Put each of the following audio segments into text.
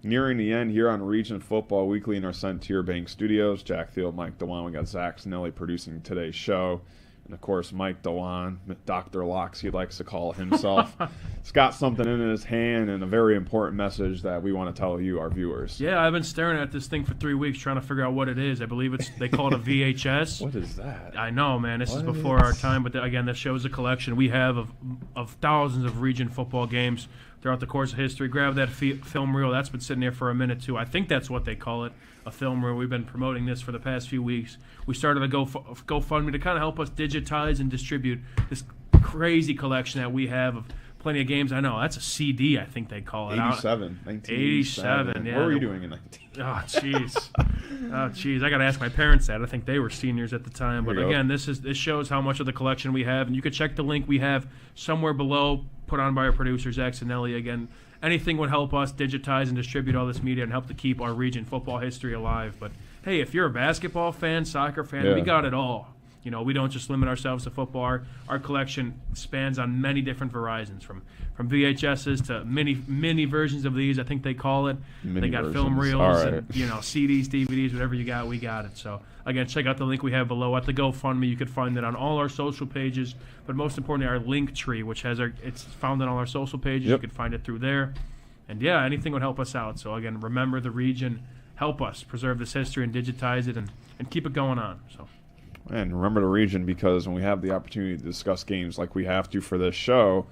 nearing the end here on Region Football Weekly in our Centier Bank Studios. Jack Thiel, Mike DeWan. We got Zach Snelly producing today's show. And, of course, Mike DeWan, Dr. Locks, he likes to call himself. He's got something in his hand and a very important message that we want to tell you, our viewers. Yeah, I've been staring at this thing for 3 weeks trying to figure out what it is. I believe they call it a VHS. What is that? I know, man. This is before our time. But, again, this shows a collection we have of thousands of region football games throughout the course of history. Grab that film reel. That's been sitting there for a minute, too. I think that's what they call it, a film reel. We've been promoting this for the past few weeks. We started a GoFundMe to kind of help us digitize and distribute this crazy collection that we have of plenty of games. I know, that's a CD, I think they call it. 1987. Yeah. What were you doing in 19? Oh, jeez. I got to ask my parents that. I think they were seniors at the time. But, again, this shows how much of the collection we have. And you can check the link we have somewhere below, put on by our producer, Zach Sinelli. Again, anything would help us digitize and distribute all this media and help to keep our region football history alive. But, hey, if you're a basketball fan, soccer fan, we got it all. You know, we don't just limit ourselves to football. Our collection spans on many different horizons, from VHSs to mini versions of these, I think they call it. They got film reels and, CDs, DVDs, whatever you got, we got it. So, again, check out the link we have below at the GoFundMe. You can find it on all our social pages, but most importantly, our link tree, which has it's found on all our social pages. You can find it through there. And, yeah, anything would help us out. So, again, remember the region. Help us preserve this history and digitize it and keep it going on. So. And remember the region, because when we have the opportunity to discuss games like we have to for this show,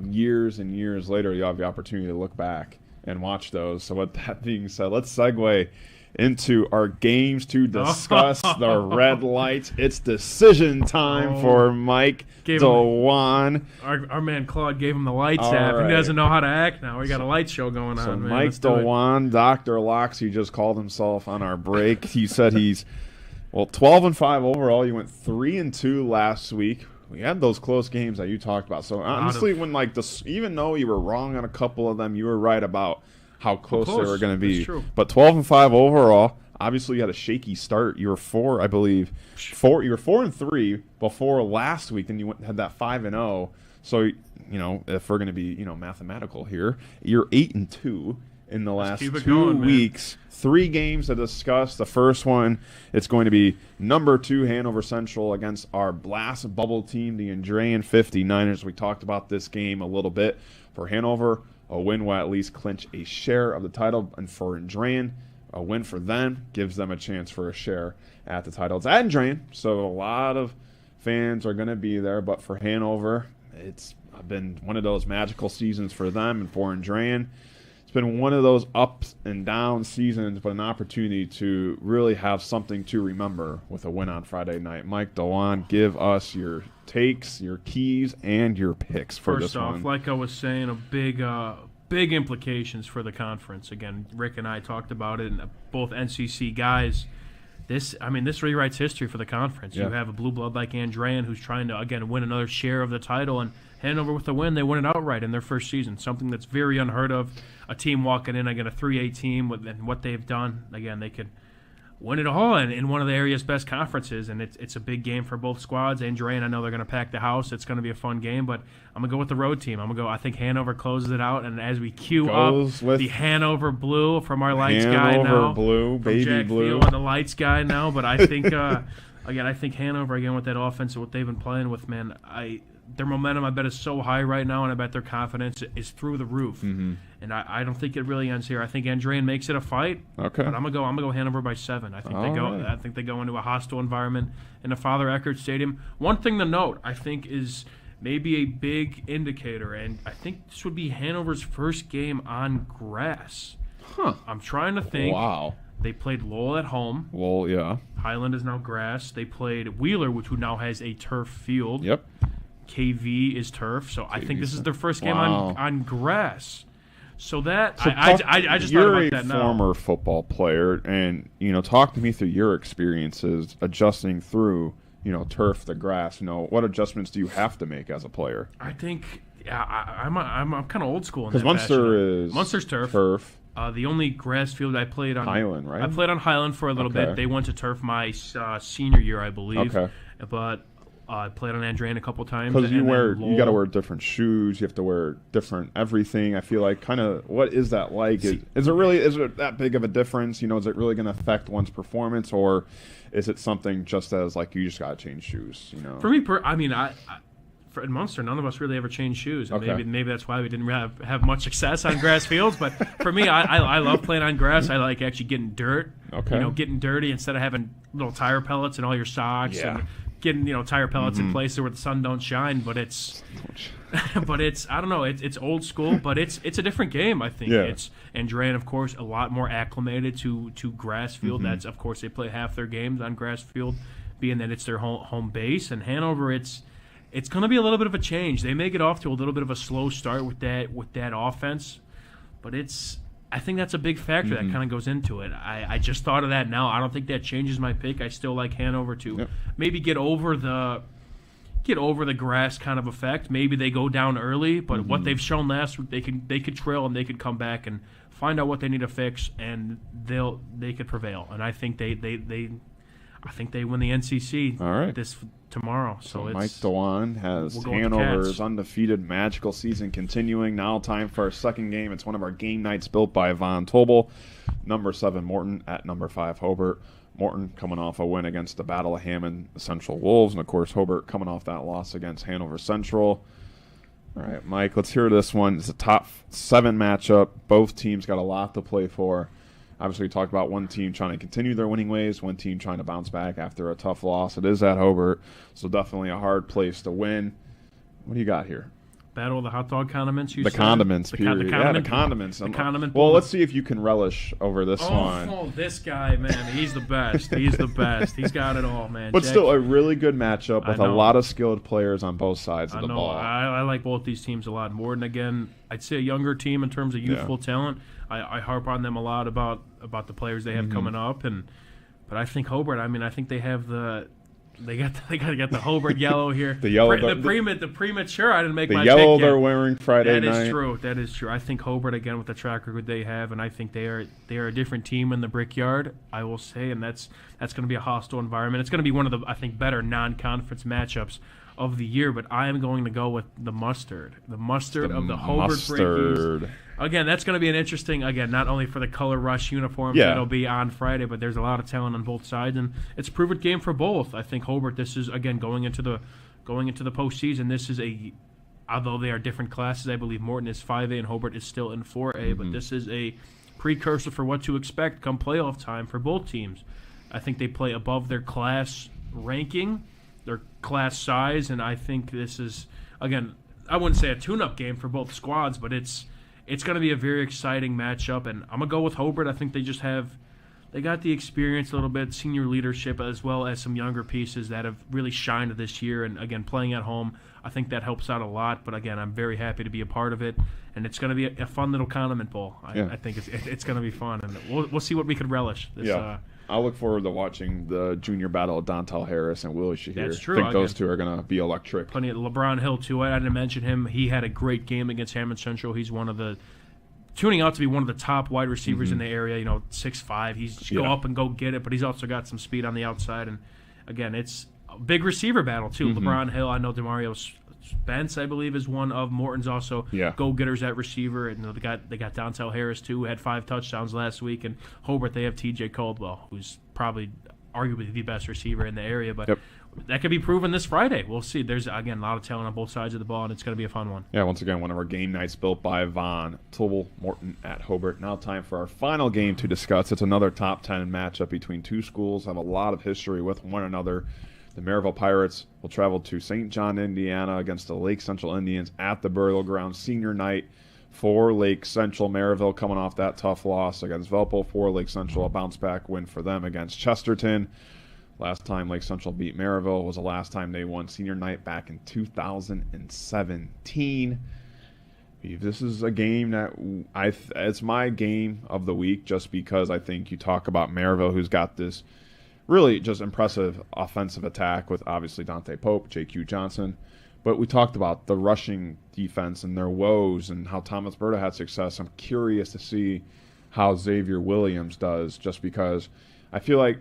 years and years later, you have the opportunity to look back and watch those. So with that being said, let's segue into our games to discuss the red lights. It's decision time for Mike DeWan. Our man Claude gave him the lights app. Right. He doesn't know how to act now. We got a light show going on. So Mike DeWan, Dr. Locks, he just called himself on our break. He said he's 12-5 overall. You went 3-2 last week. We had those close games that you talked about. So honestly, when even though you were wrong on a couple of them, you were right about how close they were going to be. That's true. But 12-5 overall. Obviously, you had a shaky start. You were 4, I believe. You were 4-3 before last week, and you had that 5-0. So if we're going to be mathematical here, you're 8-2 in the last 2 weeks. 3 games to discuss. The first one, it's going to be number 2 Hanover Central against our blast bubble team, the Andrean 59ers. We talked about this game a little bit. For Hanover, a win will at least clinch a share of the title, and for Andrean, a win for them gives them a chance for a share at the title. It's at Andrean, so a lot of fans are going to be there, but for Hanover, it's been one of those magical seasons for them, and for Andrean, it's been one of those ups and down seasons, but an opportunity to really have something to remember with a win on Friday night. Mike DeWan, give us your takes, your keys, and your picks for this one. First off, like I was saying, big implications for the conference. Again, Rick and I talked about it, and both NCC guys. This rewrites history for the conference. Yeah. You have a blue blood like Andrean who's trying to, again, win another share of the title, and Hanover with the win, they win it outright in their first season, something that's very unheard of. A team walking in, again, a 3A team, and what they've done, again, they could win it all in one of the area's best conferences, and it's a big game for both squads. Andrean, I know they're going to pack the house. It's going to be a fun game, but I'm going to go with the road team. I think Hanover closes it out, and as we cue up the Hanover blue from our lights guy now. Hanover blue, baby Jack blue. Thiel, the lights guy now, but I think, I think Hanover, again, with that offense and what they've been playing with, man, their momentum, I bet, is so high right now, and I bet their confidence is through the roof. Mm-hmm. And I don't think it really ends here. I think Andrean makes it a fight. Okay. But I'm gonna go Hanover by 7. I think they go into a hostile environment in the Father Eckert Stadium. One thing to note, I think, is maybe a big indicator, and I think this would be Hanover's first game on grass. Huh. I'm trying to think. Wow. They played Lowell at home. Well, yeah. Highland is now grass. They played Wheeler, which now has a turf field. Yep. KV is turf, so I think this is their first game on grass. So I just thought about that now. You're a former football player, and talk to me through your experiences adjusting through turf to grass. What adjustments do you have to make as a player? I think I'm kind of old school in that. Because Munster's turf. The only grass field I played on Highland, right? I played on Highland for a little bit. They went to turf my senior year, I believe. Okay. But I played on Andrean a couple times. Because you got to wear different shoes. You have to wear different everything. I feel like what is that like? Is it that big of a difference? You know, is it really going to affect one's performance, or is it something just as like you just got to change shoes? You know, for me, in Munster, none of us really ever changed shoes. And maybe that's why we didn't have much success on grass fields. But for me, I love playing on grass. I like actually getting dirt. Okay. You know, getting dirty instead of having little tire pellets in all your socks. Yeah. And getting tire pellets in places where the sun don't shine. But it's I don't know. It's old school, but it's a different game. I think it's Andrean, of course, a lot more acclimated to grass field. That's, of course, they play half their games on grass field, being that it's their home base. And Hanover, it's going to be a little bit of a change. They may get off to a little bit of a slow start with that offense, but I think that's a big factor that kind of goes into it. I just thought of that now. I don't think that changes my pick. I still like Hanover to maybe get over the grass kind of effect. Maybe they go down early, but what they've shown last week, they could trail and they could come back and find out what they need to fix, and they could prevail. And I think they win the NCC tomorrow. So Mike Dewan has Hanover's undefeated magical season continuing. Now time for our second game. It's one of our game nights built by Von Tobel. Number 7 Morton at number 5 Hobart. Morton coming off a win against the Battle of Hammond Central Wolves, and of course Hobart coming off that loss against Hanover Central. All right, Mike, let's hear this one. It's a top 7 matchup. Both teams got a lot to play for. Obviously, we talked about one team trying to continue their winning ways, one team trying to bounce back after a tough loss. It is at Hobart, so definitely a hard place to win. What do you got here? Battle of the hot dog condiments, the condiments, period. The condiments. The condiment. Well, let's see if you can relish over this one. Oh, this guy, man. He's the best. He's the best. He's got it all, man. But still, a really good matchup with a lot of skilled players on both sides of the ball. I like both these teams a lot. Morton, again, I'd say a younger team in terms of youthful talent. I harp on them a lot about the players they have coming up. But I think Hobart, I think they have They got the Hobart yellow here. The yellow, the premature. I didn't make my yellow pick they're yet. Wearing Friday night. That is true. I think Hobart, again, with the track record they have, and I think they are a different team in the Brickyard, I will say, and that's going to be a hostile environment. It's going to be one of the, I think, better non-conference matchups of the year. But I am going to go with the mustard of the Hobart Brickies. Again, that's going to be an interesting, not only for the Color Rush uniforms that'll be on Friday, but there's a lot of talent on both sides, and it's a proven game for both. I think Hobart, this is, again, going into the postseason, this is although they are different classes, I believe Morton is 5A and Hobart is still in 4A, but this is a precursor for what to expect come playoff time for both teams. I think they play above their class ranking, their class size, and I think this is, again, I wouldn't say a tune-up game for both squads, but it's going to be a very exciting matchup, and I'm going to go with Hobart. I think they got the experience a little bit, senior leadership, as well as some younger pieces that have really shined this year, and again, playing at home, I think that helps out a lot, but again, I'm very happy to be a part of it, and it's going to be a fun little condiment bowl. I think it's going to be fun, and we'll see what we could relish. I look forward to watching the junior battle of Dontel Harris and Willie Shahir. That's true. I think those two are going to be electric. Plenty of LeBron Hill, too. I didn't mention him. He had a great game against Hammond Central. He's tuning out to be one of the top wide receivers in the area, 6'5". He's go up and go get it, but he's also got some speed on the outside. And, again, it's a big receiver battle, too. LeBron Hill, I know Demario Spence, I believe, is one of Morton's also go-getters at receiver. And they got Dontel Harris, too, who had 5 touchdowns last week. And Hobart, they have T.J. Caldwell, who's probably arguably the best receiver in the area. But that could be proven this Friday. We'll see. There's, again, a lot of talent on both sides of the ball, and it's going to be a fun one. Yeah, once again, one of our game nights built by Von Tobel, Morton at Hobart. Now time for our final game to discuss. It's another top 10 matchup between two schools, have a lot of history with one another. The Merrillville Pirates will travel to St. John, Indiana against the Lake Central Indians at the Burial Ground senior night for Lake Central. Merrillville coming off that tough loss against Valpo. For Lake Central, a bounce-back win for them against Chesterton. Last time Lake Central beat Merrillville was the last time they won senior night back in 2017. This is a game that it's my game of the week just because I think you talk about Merrillville, who's got this really just impressive offensive attack with obviously Dante Pope, J.Q. Johnson. But we talked about the rushing defense and their woes and how Thomas Berta had success. I'm curious to see how Xavier Williams does just because I feel like,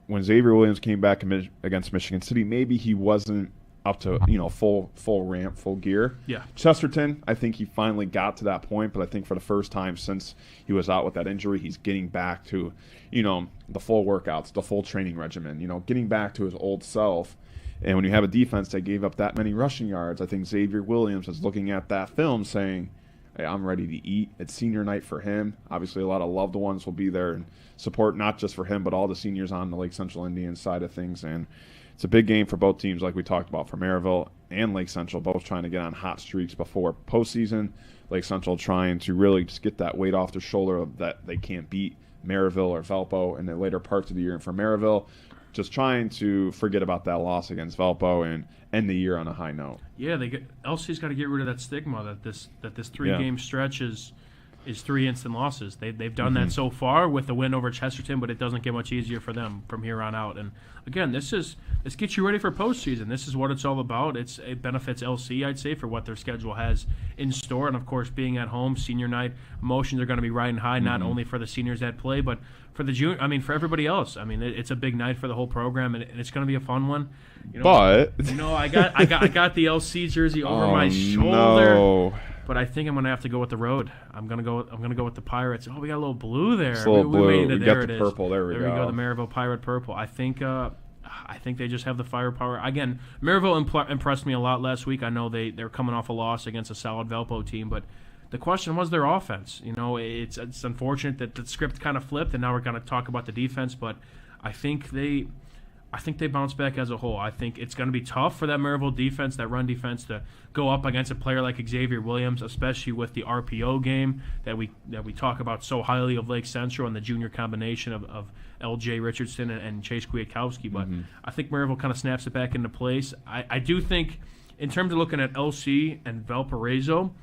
when Xavier Williams came back against Michigan City, maybe he wasn't up to full ramp, full gear. Yeah. Chesterton, I think he finally got to that point, but I think for the first time since he was out with that injury, he's getting back to the full workouts, the full training regimen. Getting back to his old self. And when you have a defense that gave up that many rushing yards, I think Xavier Williams is looking at that film saying, hey, I'm ready to eat. It's senior night for him. Obviously, a lot of loved ones will be there and support not just for him, but all the seniors on the Lake Central Indians side of things. And it's a big game for both teams, like we talked about, for Merrillville and Lake Central, both trying to get on hot streaks before postseason. Lake Central trying to really just get that weight off their shoulder that they can't beat Merrillville or Valpo in the later parts of the year. And for Merrillville, just trying to forget about that loss against Valpo and end the year on a high note. Yeah, LC's got to get rid of that stigma that this 3-game stretch is 3 instant losses. They've done that so far with the win over Chesterton, but it doesn't get much easier for them from here on out. And again, this gets you ready for postseason. This is what it's all about. It benefits LC, I'd say, for what their schedule has in store. And of course, being at home, senior night, emotions are going to be riding high, not only for the seniors that play, but for for everybody else. I mean, it's a big night for the whole program, and it's going to be a fun one. I got the LC jersey over my shoulder. No. But I think I'm gonna have to go with the road. I'm gonna go with the Pirates. Oh, we got a little blue there. It's a little blue. We there got the purple. There we go. The Merrillville Pirate purple. I think they just have the firepower. Again, Merrillville impressed me a lot last week. I know they're coming off a loss against a solid Valpo team, but the question was their offense. It's unfortunate that the script kind of flipped, and now we're gonna talk about the defense. But I think they bounce back as a whole. I think it's going to be tough for that Merrillville defense, that run defense, to go up against a player like Xavier Williams, especially with the RPO game that we talk about so highly of Lake Central and the junior combination of L.J. Richardson and Chase Kwiatkowski. But I think Merrillville kind of snaps it back into place. I do think, in terms of looking at LC and Valparaiso,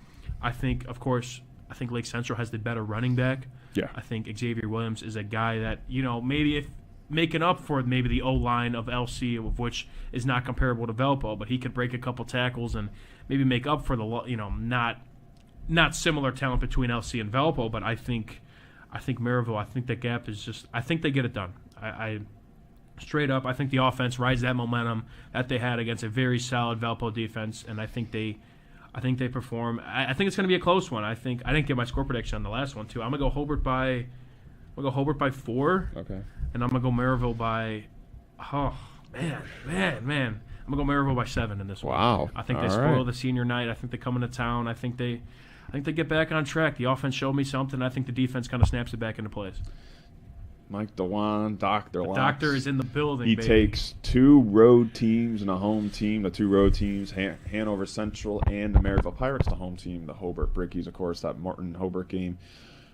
I think Lake Central has the better running back. Yeah. I think Xavier Williams is a guy that, maybe if making up for maybe the O-line of LC, of which is not comparable to Valpo, but he could break a couple tackles and maybe make up for the not similar talent between LC and Valpo. But I think Merrillville, I think that gap is just, I think they get it done. I straight up, I think the offense rides that momentum that they had against a very solid Valpo defense, and I think they perform. I think it's going to be a close one. I didn't get my score prediction on the last one too. I'm gonna go Hobart by 4. Okay. And I'm going to go Merrillville by, I'm going to go Merrillville by 7 in this one. Wow. I think they spoil the senior night. I think they come into town. I think they get back on track. The offense showed me something. I think the defense kind of snaps it back into place. Mike DeWan, Dr. Locks. Doctor is in the building, He baby. takes 2 road teams and a home team. The 2 road teams, Hanover Central and the Merrillville Pirates, the home team. The Hobart Brickies, of course, that Morton-Hobart game.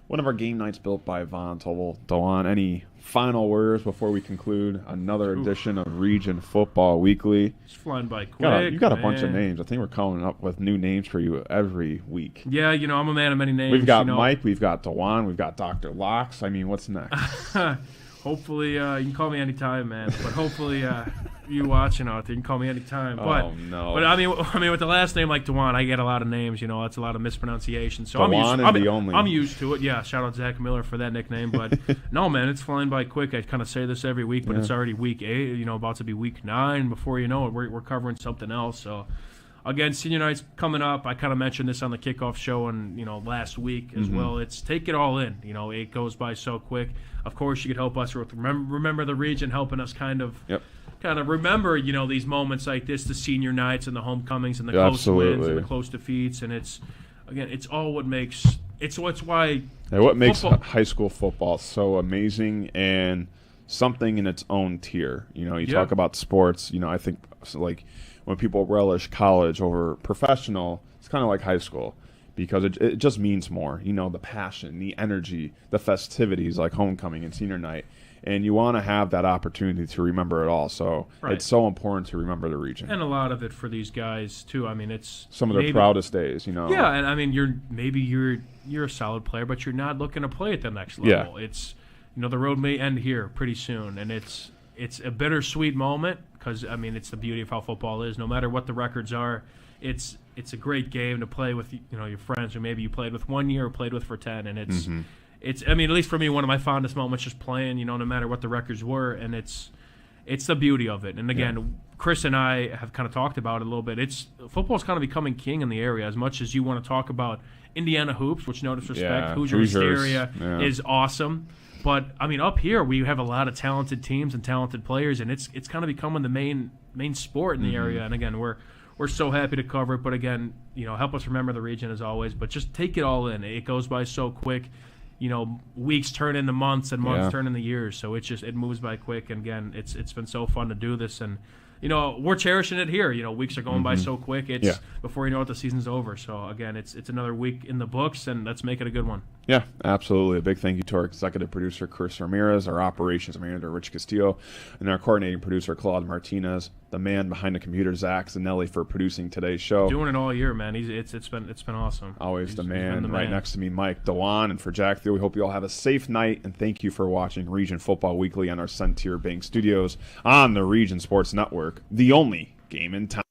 One of our game nights built by Von Tobel. DeWan, any final words before we conclude another edition of Region Football Weekly? It's flying by quick. You got a bunch of names. I think we're coming up with new names for you every week. Yeah, I'm a man of many names. We've got Mike, we've got DeWan, we've got Dr. Locks. I mean, what's next? Hopefully, you can call me anytime, man. But hopefully, you watching out there, you can call me anytime. But I mean, with the last name like DeWan, I get a lot of names. That's a lot of mispronunciation. So I'm used to it. Yeah, shout out Zach Miller for that nickname. But no, man, it's flying by quick. I kind of say this every week, but it's already week 8. About to be week 9. Before you know it, we're covering something else. So. Again, senior night's coming up. I kind of mentioned this on the kickoff show and last week as well. It's take it all in. It goes by so quick. Of course, you could help us with remember the region, helping us kind of remember these moments like this, the senior nights and the homecomings and the close wins and the close defeats. And it's all what makes what makes high school football so amazing and something in its own tier. You talk about sports. I think like. When people relish college over professional, it's kind of like high school because it just means more. The passion, the energy, the festivities like homecoming and senior night. And you want to have that opportunity to remember it all. So It's so important to remember the region. And a lot of it for these guys, too. I mean, it's some of their proudest days, Yeah, and I mean, you're a solid player, but you're not looking to play at the next level. Yeah. It's, the road may end here pretty soon, and it's a bittersweet moment because, I mean, it's the beauty of how football is. No matter what the records are, it's a great game to play with, your friends who maybe you played with 1 year or played with for 10. And it's I mean, at least for me, one of my fondest moments just playing, no matter what the records were. And it's it's the beauty of it. And again, Chris and I have kind of talked about it a little bit. Football's kind of becoming king in the area. As much as you want to talk about Indiana hoops, which no disrespect, Hoosiers area is awesome. But I mean, up here we have a lot of talented teams and talented players, and it's kind of becoming the main sport in the area. And again, we're so happy to cover it. But again, help us remember the region as always. But just take it all in. It goes by so quick. Weeks turn into months and months turn into years. So it moves by quick. And again, it's been so fun to do this. And we're cherishing it here. Weeks are going by so quick. It's before you know it, the season's over. So again, it's another week in the books, and let's make it a good one. Yeah, absolutely. A big thank you to our executive producer, Chris Ramirez, our operations manager, Rich Castillo, and our coordinating producer, Claude Martinez, the man behind the computer, Zach Zanelli, for producing today's show. Doing it all year, man. It's been awesome. Always the man. Right next to me, Mike Dewan, and for Jack Theo, we hope you all have a safe night, and thank you for watching Region Football Weekly on our Centier Bank Studios on the Region Sports Network, the only game in town.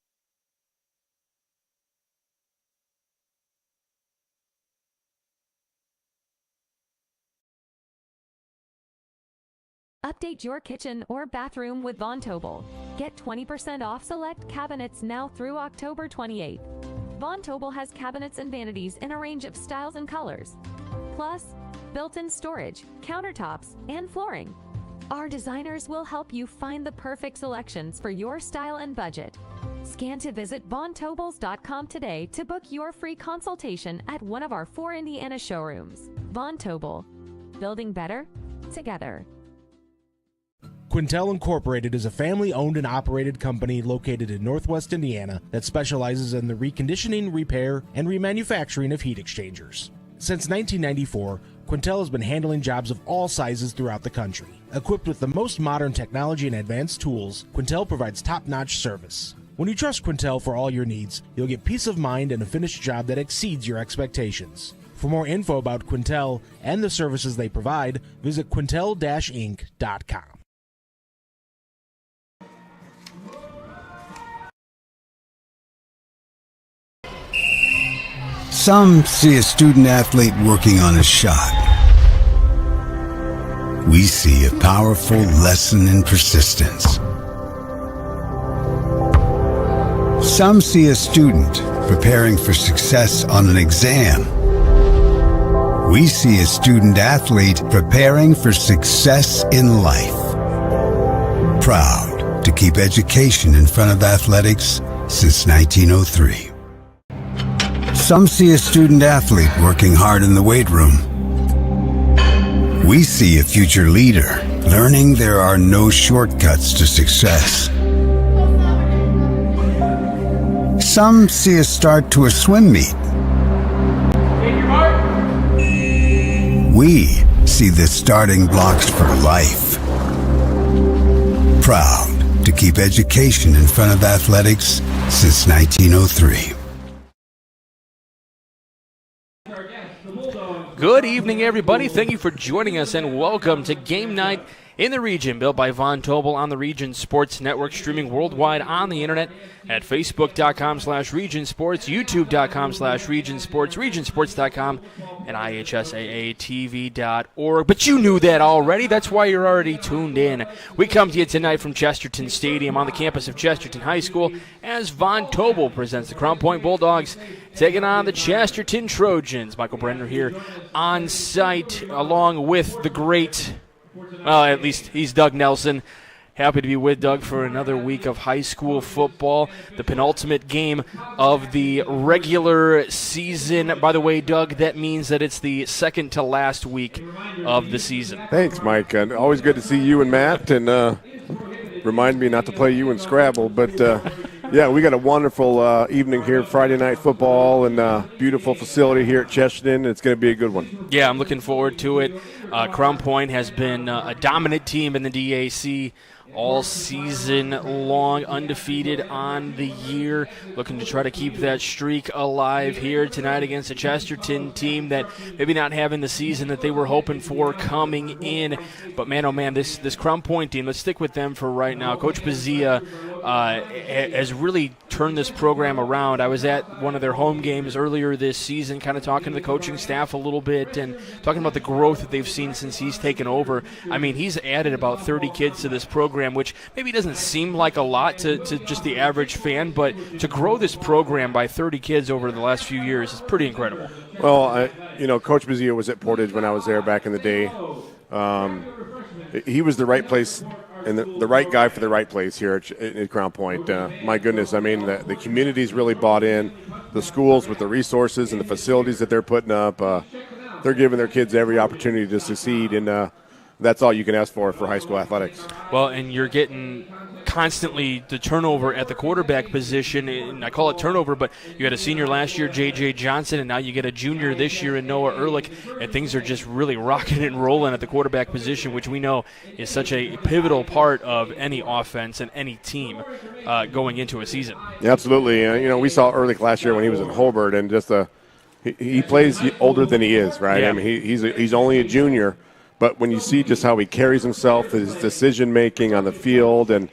Update your kitchen or bathroom with Von Tobel. Get 20% off select cabinets now through October 28th. Von Tobel has cabinets and vanities in a range of styles and colors. Plus, built-in storage, countertops, and flooring. Our designers will help you find the perfect selections for your style and budget. Scan to visit VonTobels.com today to book your free consultation at one of our 4 Indiana showrooms. Von Tobel. Building better together. Quintel Incorporated is a family-owned and operated company located in Northwest Indiana that specializes in the reconditioning, repair, and remanufacturing of heat exchangers. Since 1994, Quintel has been handling jobs of all sizes throughout the country. Equipped with the most modern technology and advanced tools, Quintel provides top-notch service. When you trust Quintel for all your needs, you'll get peace of mind and a finished job that exceeds your expectations. For more info about Quintel and the services they provide, visit quintel-inc.com. Some see a student athlete working on a shot. We see a powerful lesson in persistence. Some see a student preparing for success on an exam. We see a student athlete preparing for success in life. Proud to keep education in front of athletics since 1903. Some see a student athlete working hard in the weight room. We see a future leader learning there are no shortcuts to success. Some see a start to a swim meet. We see the starting blocks for life. Proud to keep education in front of athletics since 1903. Good evening, everybody. Thank you for joining us, and welcome to Game Night in the Region, built by Von Tobel on the Region Sports Network, streaming worldwide on the internet at facebook.com/Region Sports, youtube.com/Region Sports, regionsports.com, and ihsaatv.org. But you knew that already. That's why you're already tuned in. We come to you tonight from Chesterton Stadium on the campus of Chesterton High School as Von Tobel presents the Crown Point Bulldogs taking on the Chesterton Trojans. Michael Brenner here on site along with the great, well, at least he's Doug Nelson. Happy to be with Doug for another week of high school football, the penultimate game of the regular season. By the way, Doug, that means that it's the second to last week of the season. Thanks, Mike. Always good to see you and Matt, and remind me not to play you in Scrabble. But, yeah, we got a wonderful evening here, Friday night football, and beautiful facility here at Chesterton. It's going to be a good one. Yeah, I'm looking forward to it. Crown Point has been a dominant team in the DAC all season long, undefeated on the year, looking to try to keep that streak alive here tonight against a Chesterton team that maybe not having the season that they were hoping for coming in. But man, oh man, this Crown Point team, let's stick with them for right now. Coach Bazia has really turned this program around. I was at one of their home games earlier this season, kind of talking to the coaching staff a little bit and talking about the growth that they've seen since he's taken over. I mean, he's added about 30 kids to this program, which maybe doesn't seem like a lot to just the average fan, but to grow this program by 30 kids over the last few years is pretty incredible. Well, Coach Mazzio was at Portage when I was there back in the day. He was the right place and the right guy for the right place here at Crown Point. My goodness, I mean, the community's really bought in. The schools with the resources and the facilities that they're putting up, they're giving their kids every opportunity to succeed, and that's all you can ask for high school athletics. Well, and you're getting constantly the turnover at the quarterback position, and I call it turnover, but you had a senior last year, J.J. Johnson, and now you get a junior this year in Noah Ehrlich, and things are just really rocking and rolling at the quarterback position, which we know is such a pivotal part of any offense and any team going into a season. Yeah, absolutely. We saw Ehrlich last year when he was in Hobart, and just he plays older than he is, right? Yeah. I mean, he's only a junior, but when you see just how he carries himself, his decision-making on the field, and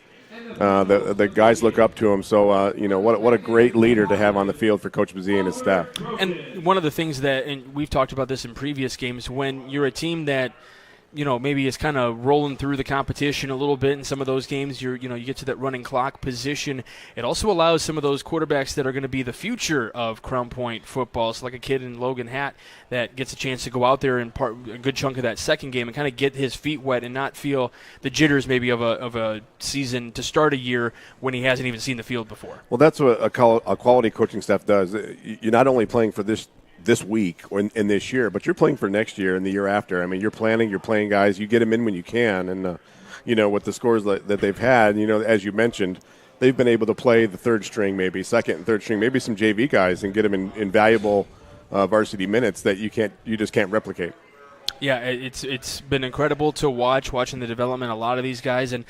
the guys look up to him. So, what a great leader to have on the field for Coach Mazzio and his staff. And one of the things that, and we've talked about this in previous games, when you're a team that, maybe is kind of rolling through the competition a little bit in some of those games, you get to that running clock position. It also allows some of those quarterbacks that are going to be the future of Crown Point football, so like a kid in Logan Hatt that gets a chance to go out there and a good chunk of that second game and kind of get his feet wet and not feel the jitters maybe of a season to start a year when he hasn't even seen the field before. Well, that's what a quality coaching staff does. You're not only playing for this week or in this year, but you're playing for next year and the year after. I mean, you're playing guys, you get them in when you can. And, with the scores that they've had, as you mentioned, they've been able to play the third string, maybe second and third string, maybe some JV guys and get them in valuable varsity minutes that you just can't replicate. Yeah, it's been incredible to watching the development of a lot of these guys. And,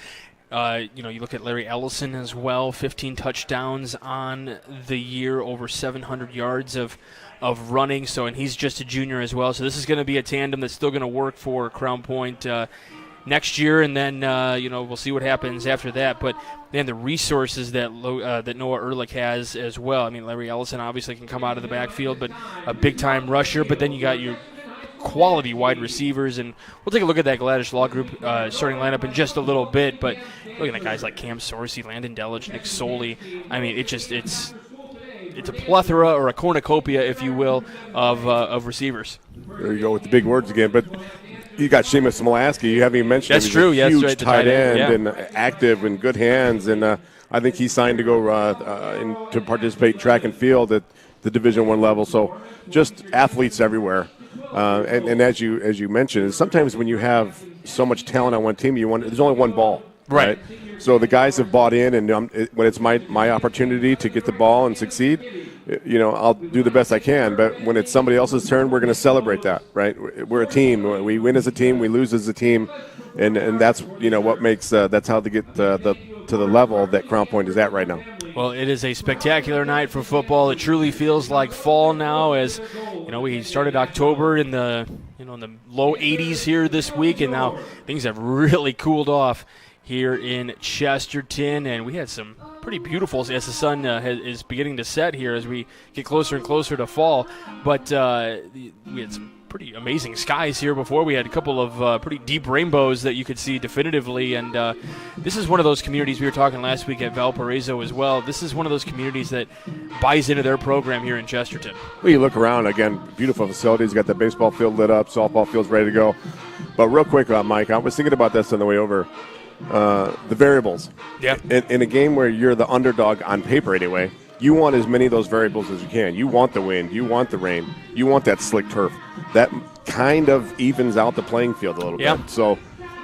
you look at Larry Ellison as well, 15 touchdowns on the year, over 700 yards of running. So, and he's just a junior as well. So this is going to be a tandem that's still going to work for Crown Point next year, and then we'll see what happens after that. But then the resources that Noah Ehrlich has as well. I mean, Larry Ellison obviously can come out of the backfield, but a big-time rusher. But then you got your quality wide receivers, and we'll take a look at that Gladish Law Group starting lineup in just a little bit. But looking at guys like Cam Sorsey, Landon Delich, Nick Soley, I mean, it's a plethora or a cornucopia, if you will, of receivers. There you go with the big words again. But you got Seamus Molaski. You haven't even mentioned that's him. He's true. a Yes, huge right, tight end yeah. and active and good hands. And I think he's signed to go to participate in track and field at the Division I level. So just athletes everywhere. And as you mentioned, sometimes when you have so much talent on one team, there's only one ball. Right. So the guys have bought in, and when it's my opportunity to get the ball and succeed, I'll do the best I can. But when it's somebody else's turn, we're going to celebrate that, right? We're a team. We win as a team. We lose as a team, and that's what makes that's how they get to the level that Crown Point is at right now. Well, it is a spectacular night for football. It truly feels like fall now, as we started October in the in the low 80s here this week, and now things have really cooled off here in Chesterton, and we had some pretty beautiful as the sun is beginning to set here as we get closer and closer to fall. But we had some pretty amazing skies here before. We had a couple of pretty deep rainbows that you could see definitively, and this is one of those communities we were talking last week at Valparaiso as well. This is one of those communities that buys into their program here in Chesterton. Well, you look around, again, beautiful facilities. You got the baseball field lit up, softball field's ready to go. But real quick, Mike, I was thinking about this on the way over. The variables. Yeah. In a game where you're the underdog on paper anyway, you want as many of those variables as you can. You want the wind. You want the rain. You want that slick turf. That kind of evens out the playing field a little bit. So,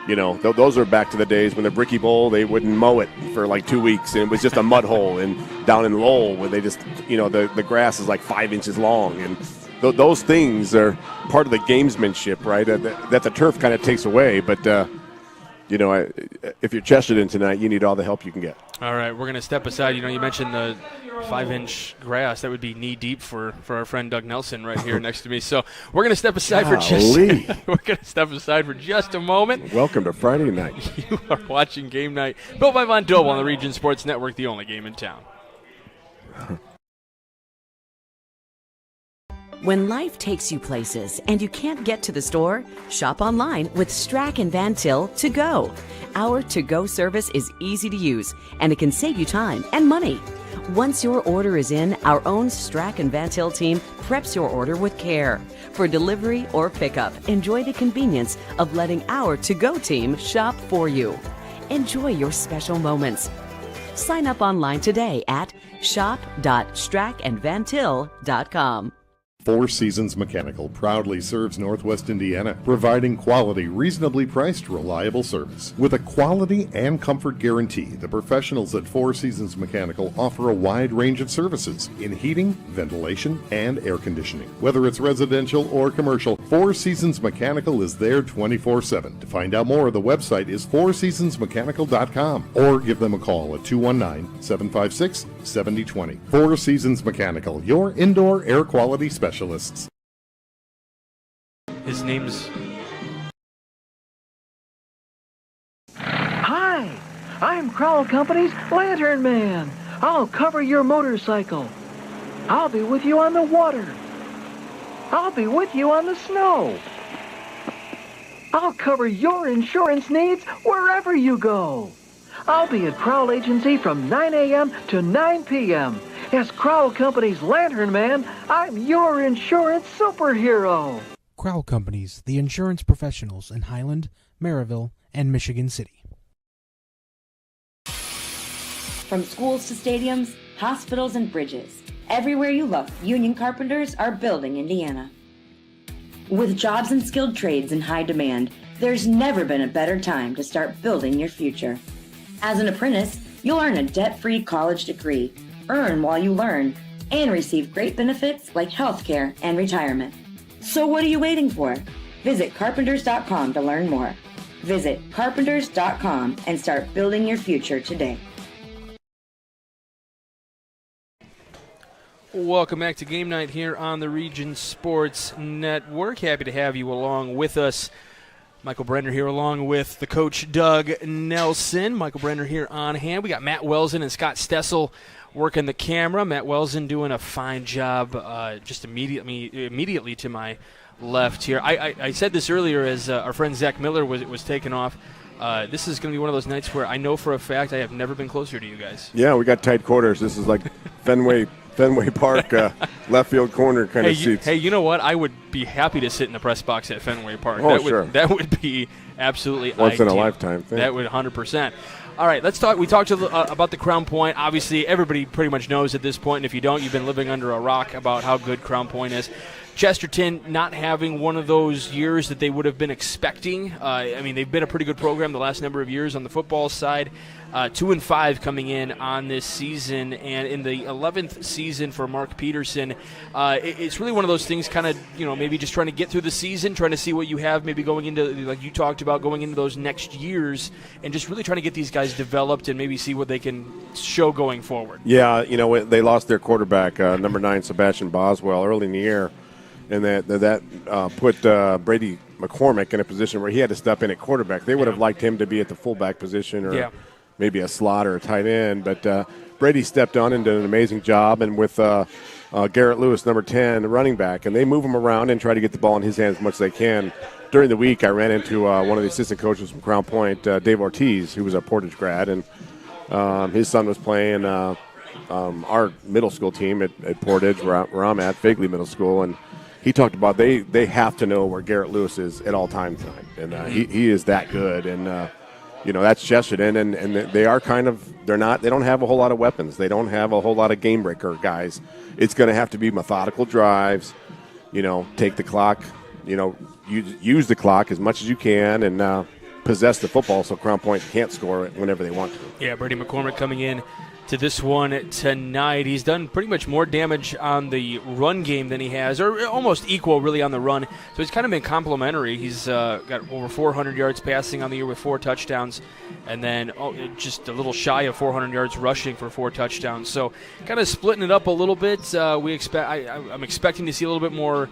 those are back to the days when the Bricky Bowl, they wouldn't mow it for like 2 weeks, and it was just a mud hole. And down in Lowell, where they just, the grass is like 5 inches long. And those things are part of the gamesmanship, right? That the turf kind of takes away. But, if you're Chesterton tonight, you need all the help you can get. All right, we're going to step aside. You mentioned the 5-inch grass. That would be knee-deep for our friend Doug Nelson right here next to me. So we're going to step aside for just a moment. Welcome to Friday night. You are watching Game Night, built by Von Tobel on the Region Sports Network, the only game in town. When life takes you places and you can't get to the store, shop online with Strack and Van Til To Go. Our to-go service is easy to use, and it can save you time and money. Once your order is in, our own Strack and Van Til team preps your order with care. For delivery or pickup, enjoy the convenience of letting our to-go team shop for you. Enjoy your special moments. Sign up online today at shop.strackandvantil.com. Four Seasons Mechanical proudly serves Northwest Indiana, providing quality, reasonably priced, reliable service. With a quality and comfort guarantee, the professionals at Four Seasons Mechanical offer a wide range of services in heating, ventilation, and air conditioning. Whether it's residential or commercial, Four Seasons Mechanical is there 24/7. To find out more, the website is fourseasonsmechanical.com or give them a call at 219-756-7020. Four Seasons Mechanical, your indoor air quality specialists. His name's... Hi, I'm Crowell Company's Lantern Man. I'll cover your motorcycle. I'll be with you on the water. I'll be with you on the snow. I'll cover your insurance needs wherever you go. I'll be at Crowell Agency from 9 a.m. to 9 p.m. As Crowell Company's Lantern Man, I'm your insurance superhero. Crowell Companies, the insurance professionals in Highland, Merrillville, and Michigan City. From schools to stadiums, hospitals, and bridges, everywhere you look, union carpenters are building Indiana. With jobs and skilled trades in high demand, there's never been a better time to start building your future. As an apprentice, you'll earn a debt-free college degree, earn while you learn, and receive great benefits like health care and retirement. So what are you waiting for? Visit carpenters.com to learn more. Visit carpenters.com and start building your future today. Welcome back to Game Night here on the Region Sports Network. Happy to have you along with us. Michael Brenner here along with the coach Doug Nelson. Michael Brenner here on hand. We got Matt Welsen and Scott Stessel working the camera. Matt Welsen doing a fine job just immediately to my left here. I said this earlier as our friend Zach Miller was taking off. This is going to be one of those nights where I know for a fact I have never been closer to you guys. Yeah, we got tight quarters. This is like Fenway Park, left field corner kind of seats. Hey, you know what? I would be happy to sit in the press box at Fenway Park. Oh, sure. That would be absolutely once ideal. in a lifetime thing. That would 100%. All right, let's talk. We talked about the Crown Point. Obviously, everybody pretty much knows at this point, and if you don't, you've been living under a rock about how good Crown Point is. Chesterton not having one of those years that they would have been expecting. They've been a pretty good program the last number of years on the football side. 2-5 coming in on this season, and in the 11th season for Mark Peterson, it's really one of those things, kind of, maybe just trying to get through the season, trying to see what you have, maybe going into, like you talked about, going into those next years, and just really trying to get these guys developed and maybe see what they can show going forward. Yeah, they lost their quarterback, number 9, Sebastian Boswell, early in the year, and that put Brady McCormick in a position where he had to step in at quarterback. They would have liked him to be at the fullback position or maybe a slot or a tight end, but Brady stepped on and did an amazing job, and with Garrett Lewis, number 10, the running back, and they move him around and try to get the ball in his hands as much as they can. During the week, I ran into one of the assistant coaches from Crown Point, Dave Ortiz, who was a Portage grad, and his son was playing our middle school team at Portage, where I'm at, Figley Middle School, and he talked about they have to know where Garrett Lewis is at all times tonight, and he is that good, and that's Chesterton, and they are they don't have a whole lot of weapons. They don't have a whole lot of game breaker guys. It's going to have to be methodical drives, take the clock, use the clock as much as you can, and possess the football so Crown Point can't score it whenever they want to. Yeah, Brady McCormick coming in to this one tonight. He's done pretty much more damage on the run game than he has, or almost equal really on the run. So he's kind of been complimentary. He's got over 400 yards passing on the year with 4 touchdowns, and then just a little shy of 400 yards rushing for 4 touchdowns. So kind of splitting it up a little bit. I'm expecting to see a little bit more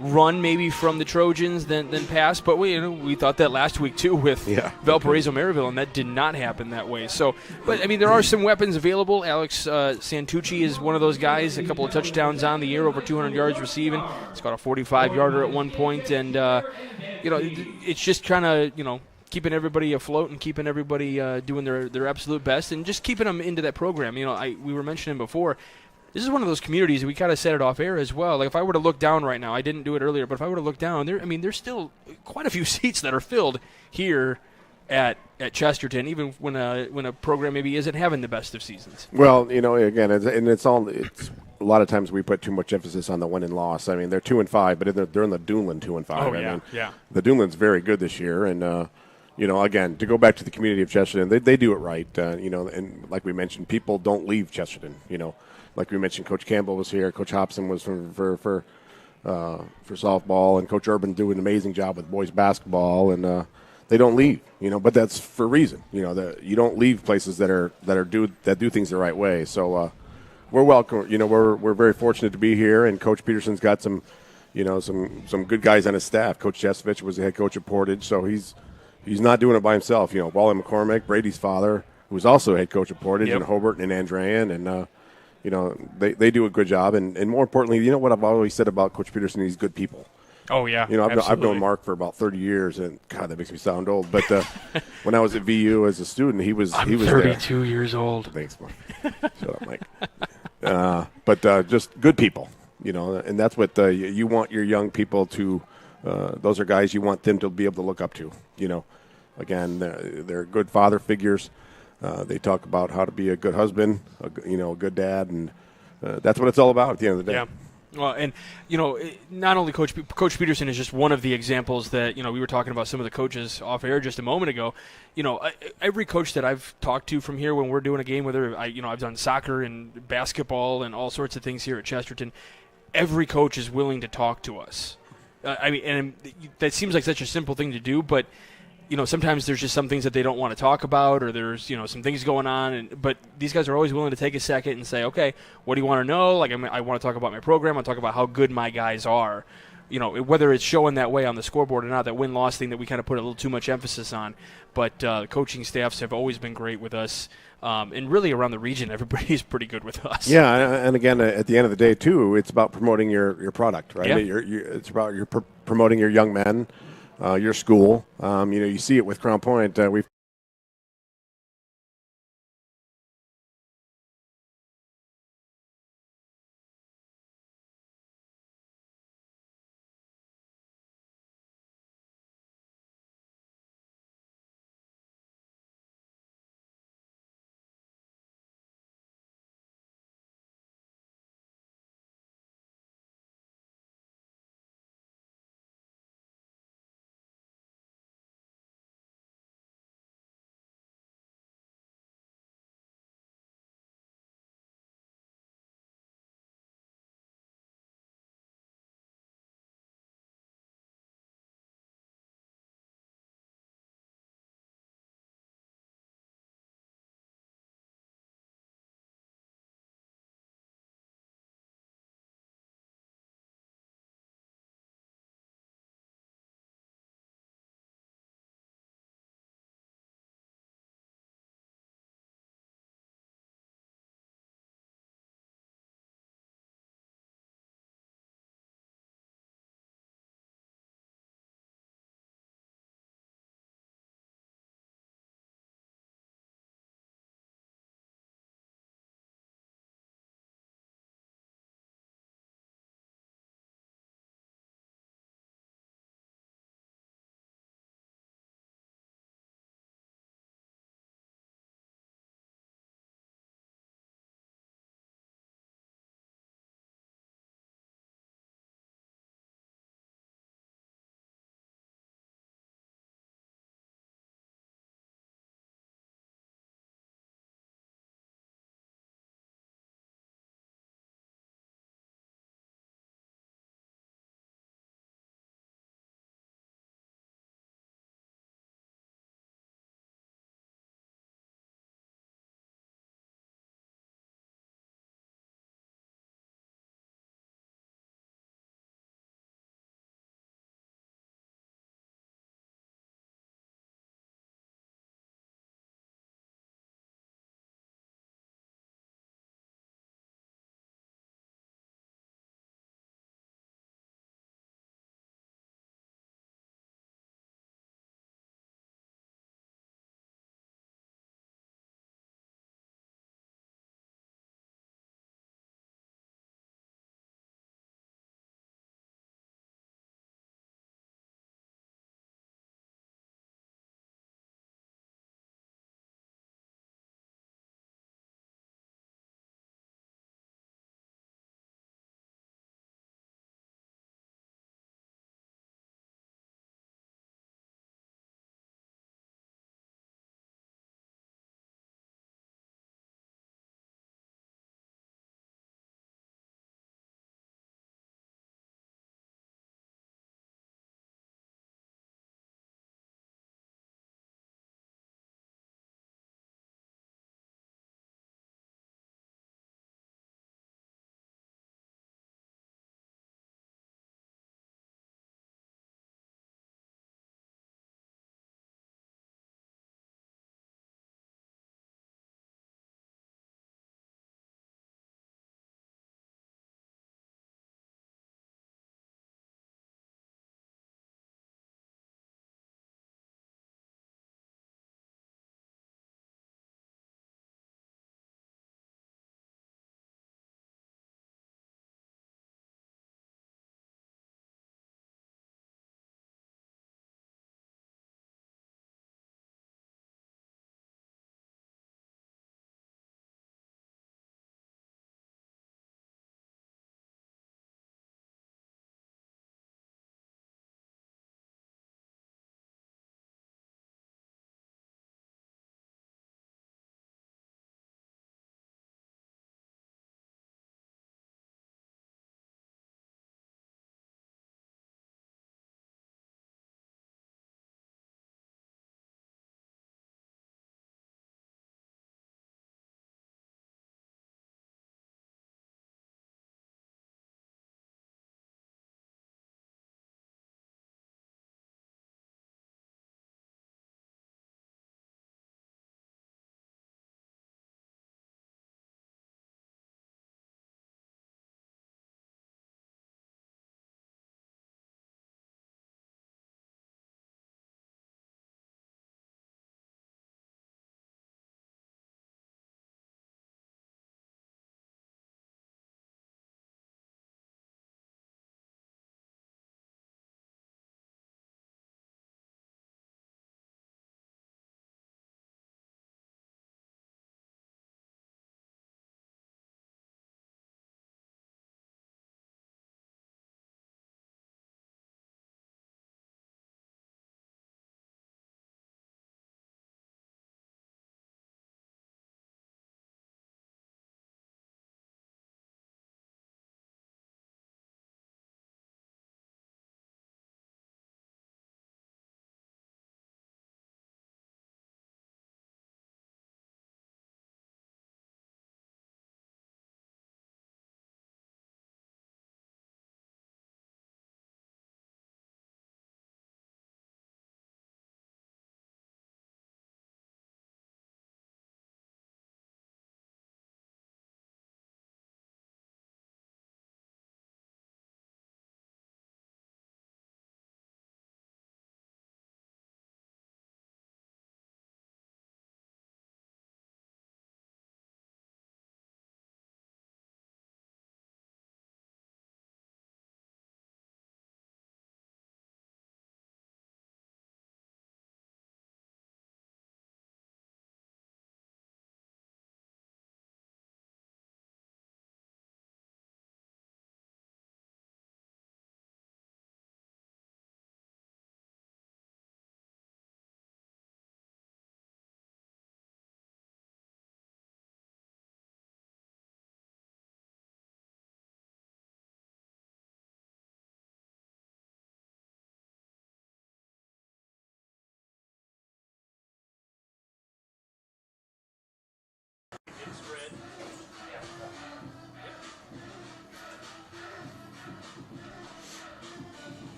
run maybe from the Trojans than pass, but we thought that last week too with Valparaiso Merrillville, and that did not happen that way. So, but I mean, there are some weapons available. Alex Santucci is one of those guys. A couple of touchdowns on the year, over 200 yards receiving. He's got a 45-yarder at one point, and it's just kind of keeping everybody afloat and keeping everybody doing their absolute best, and just keeping them into that program. We were mentioning before. This is one of those communities, we kind of said it off air as well. Like if I were to look down right now, I didn't do it earlier, but if I were to look down, there's still quite a few seats that are filled here at Chesterton, even when a program maybe isn't having the best of seasons. Well, again, it's a lot of times we put too much emphasis on the win and loss. I mean, they're 2-5, but they're in the Duneland 2-5. Oh, yeah. The Duneland's very good this year, and again, to go back to the community of Chesterton, they do it right. And like we mentioned, people don't leave Chesterton. Like we mentioned, Coach Campbell was here. Coach Hobson was for softball, and Coach Urban doing an amazing job with boys basketball, and they don't leave. But that's for a reason. That you don't leave places that do things the right way. So we're welcome. We're very fortunate to be here, and Coach Peterson's got some good guys on his staff. Coach Jesovich was the head coach of Portage, so he's not doing it by himself. Wally McCormick, Brady's father, who's also head coach of Portage, and Hobart and Andrean, and they do a good job, and more importantly, what I've always said about Coach Peterson, he's good people. Oh yeah, I've known Mark for about 30 years, and God, that makes me sound old. But when I was at VU as a student, he was 32 years old. Thanks, Mark. Shut up, Mike. But just good people, and that's what you want your young people to. Those are guys you want them to be able to look up to. Again, they're good father figures. They talk about how to be a good husband, a good dad, and that's what it's all about at the end of the day. Yeah. Well, and not only Coach Peterson is just one of the examples that we were talking about some of the coaches off air just a moment ago. Every coach that I've talked to from here when we're doing a game, whether I've done soccer and basketball and all sorts of things here at Chesterton, every coach is willing to talk to us. And that seems like such a simple thing to do, but sometimes there's just some things that they don't want to talk about, or there's some things going on, but these guys are always willing to take a second and say, okay, what do you want to know? Like, I want to talk about my program. I want to talk about how good my guys are. Whether it's showing that way on the scoreboard or not, that win-loss thing that we kind of put a little too much emphasis on. But the coaching staffs have always been great with us, and really around the region, everybody's pretty good with us. Yeah, and again, at the end of the day, too, it's about promoting your product, right? Yeah. It's about promoting your young men. Your school. You see it with Crown Point. We've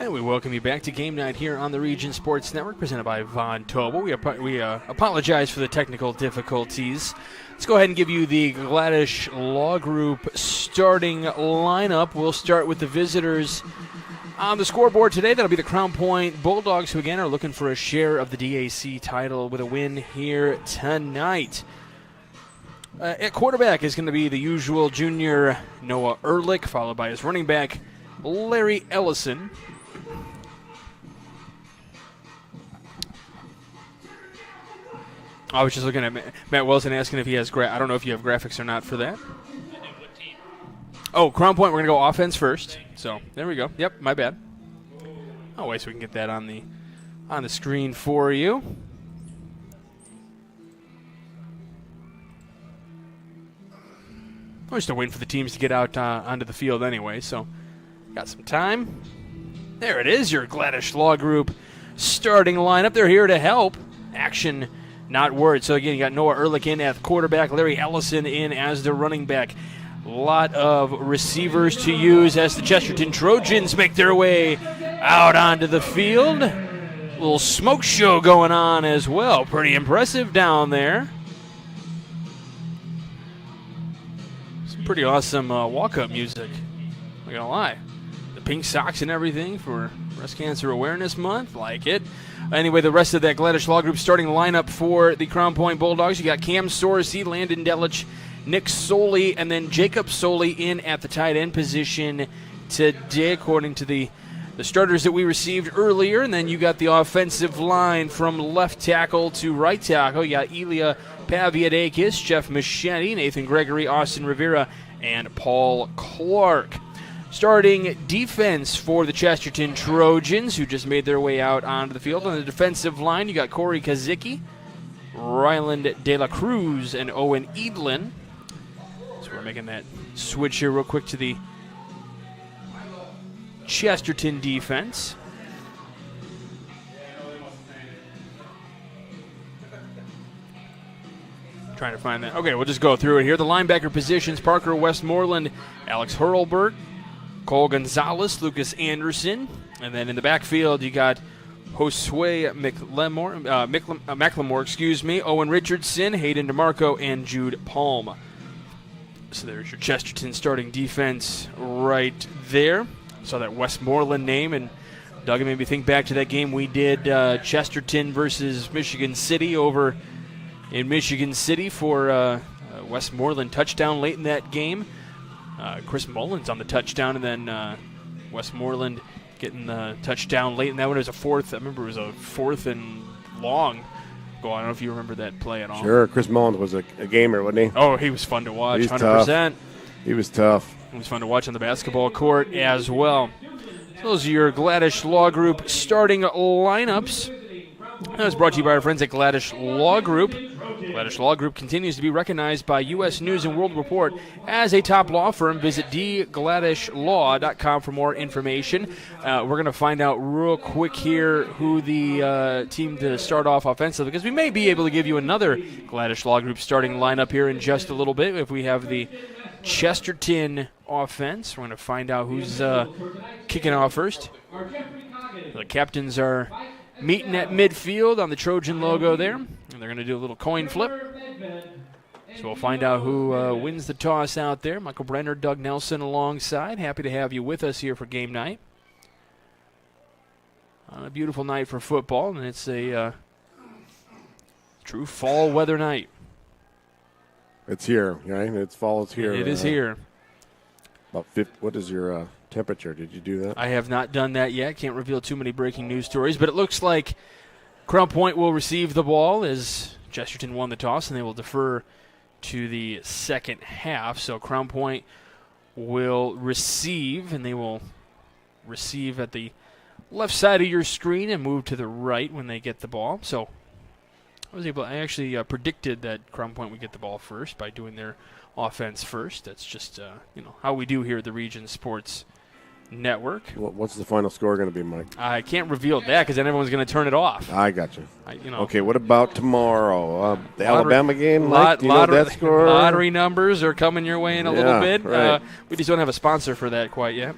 And we welcome you back to Game Night here on the Region Sports Network, presented by Von Tobel. We apologize for the technical difficulties. Let's go ahead and give you the Gladish Law Group starting lineup. We'll start with the visitors on the scoreboard today. That'll be the Crown Point Bulldogs, who again are looking for a share of the DAC title with a win here tonight. At quarterback is going to be the usual junior Noah Ehrlich, followed by his running back Larry Ellison. I was just looking at Matt Wilson asking if he has I don't know if you have graphics or not for that. Oh, Crown Point, we're going to go offense first. So, there we go. Yep, my bad. Oh, wait, so we can get that on the screen for you. We're still waiting for the teams to get out onto the field anyway, so got some time. There it is, your Gladish Law Group starting lineup. They're here to help. Action, not words. So again, you got Noah Ehrlich in at quarterback, Larry Ellison in as the running back. A lot of receivers to use as the Chesterton Trojans make their way out onto the field. A little smoke show going on as well. Pretty impressive down there. Some pretty awesome walk-up music. Not gonna lie. The pink socks and everything for Breast Cancer Awareness Month. Like it. Anyway, the rest of that Gladish Law Group starting lineup for the Crown Point Bulldogs. You got Cam Sorsey, Landon Delich, Nick Soley, and then Jacob Soley in at the tight end position today, according to the starters that we received earlier. And then you got the offensive line from left tackle to right tackle. You got Ilya Paviadakis, Jeff Machete, Nathan Gregory, Austin Rivera, and Paul Clark. Starting defense for the Chesterton Trojans, who just made their way out onto the field. On the defensive line, you got Corey Kazicki, Ryland De La Cruz, and Owen Edlin. So we're making that switch here real quick to the Chesterton defense. Trying to find that. Okay, we'll just go through it here. The linebacker positions, Parker Westmoreland, Alex Hurlbert, Cole Gonzalez, Lucas Anderson. And then in the backfield, you got Josue McLemore, Owen Richardson, Hayden DeMarco, and Jude Palm. So there's your Chesterton starting defense right there. Saw that Westmoreland name, and Doug, it made me think back to that game we did, Chesterton versus Michigan City over in Michigan City for Westmoreland touchdown late in that game. Chris Mullins on the touchdown, and then Westmoreland getting the touchdown late in that one. It was a fourth. I remember it was a fourth and long goal. I don't know if you remember that play at all. Sure. Chris Mullins was a gamer, wasn't he? Oh, he was fun to watch. He's 100%. Tough. He was tough. It was fun to watch on the basketball court as well. So those are your Gladish Law Group starting lineups. That was brought to you by our friends at Gladish Law Group. Gladish Law Group continues to be recognized by U.S. News & World Report as a top law firm. Visit dgladishlaw.com for more information. We're going to find out real quick here who the team to start off offensively, because we may be able to give you another Gladish Law Group starting lineup here in just a little bit if we have the Chesterton offense. We're going to find out who's kicking off first. The captains are meeting at midfield on the Trojan logo there, and they're going to do a little coin flip. So we'll find out who wins the toss out there. Michael Brenner, Doug Nelson alongside. Happy to have you with us here for game night. On a beautiful night for football, and it's a true fall weather night. It's here, right? It's fall. It's here. It is here. About 50. What is your temperature? Did you do that? I have not done that yet. Can't reveal too many breaking news stories, but it looks like Crown Point will receive the ball as Chesterton won the toss, and they will defer to the second half. So Crown Point will receive, and they will receive at the left side of your screen and move to the right when they get the ball. So I actually predicted that Crown Point would get the ball first by doing their offense first. That's just how we do here at the Region Sports Network. What's the final score going to be, Mike? I can't reveal that because then everyone's going to turn it off. I got you. Okay, what about tomorrow? The Alabama game, Mike? Do you know that score? Lottery numbers are coming your way in a little bit. Right. We just don't have a sponsor for that quite yet.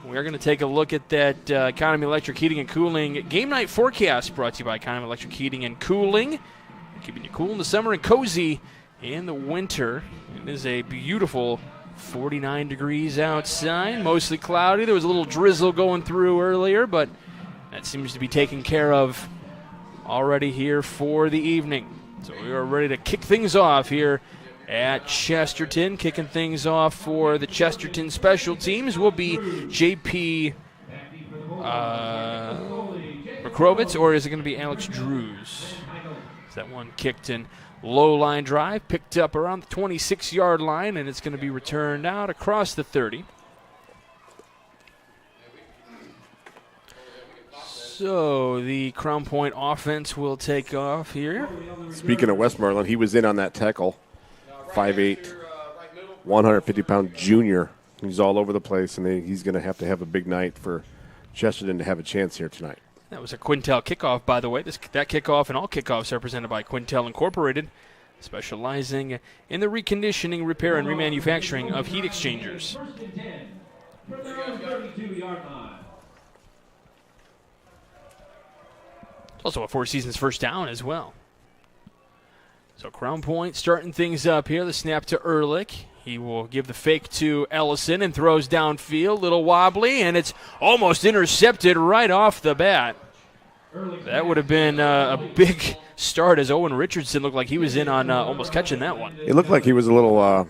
we're going to take a look at that Economy Electric Heating and Cooling game night forecast brought to you by Economy Electric Heating and Cooling. Keeping you cool in the summer and cozy in the winter. It is a beautiful 49 degrees outside, mostly cloudy. There was a little drizzle going through earlier, but that seems to be taken care of already here for the evening. So we are ready to kick things off here at Chesterton. Kicking things off for the Chesterton special teams will be J.P. Makrovitz, or is it going to be Alex Drews? Is that one kicked in low line drive, picked up around the 26-yard line, and it's going to be returned out across the 30. So the Crown Point offense will take off here. Speaking of Westmoreland, he was in on that tackle. 5'8", 150-pound junior. He's all over the place, and he's going to have a big night for Chesterton to have a chance here tonight. That was a Quintel kickoff, by the way. That kickoff and all kickoffs are presented by Quintel Incorporated, specializing in the reconditioning, repair, and remanufacturing of heat exchangers. It's also a Four Seasons first down as well. So Crown Point starting things up here. The snap to Ehrlich. He will give the fake to Ellison and throws downfield. Little wobbly, and it's almost intercepted right off the bat. That would have been a big start, as Owen Richardson looked like he was in on almost catching that one. It looked like he was a little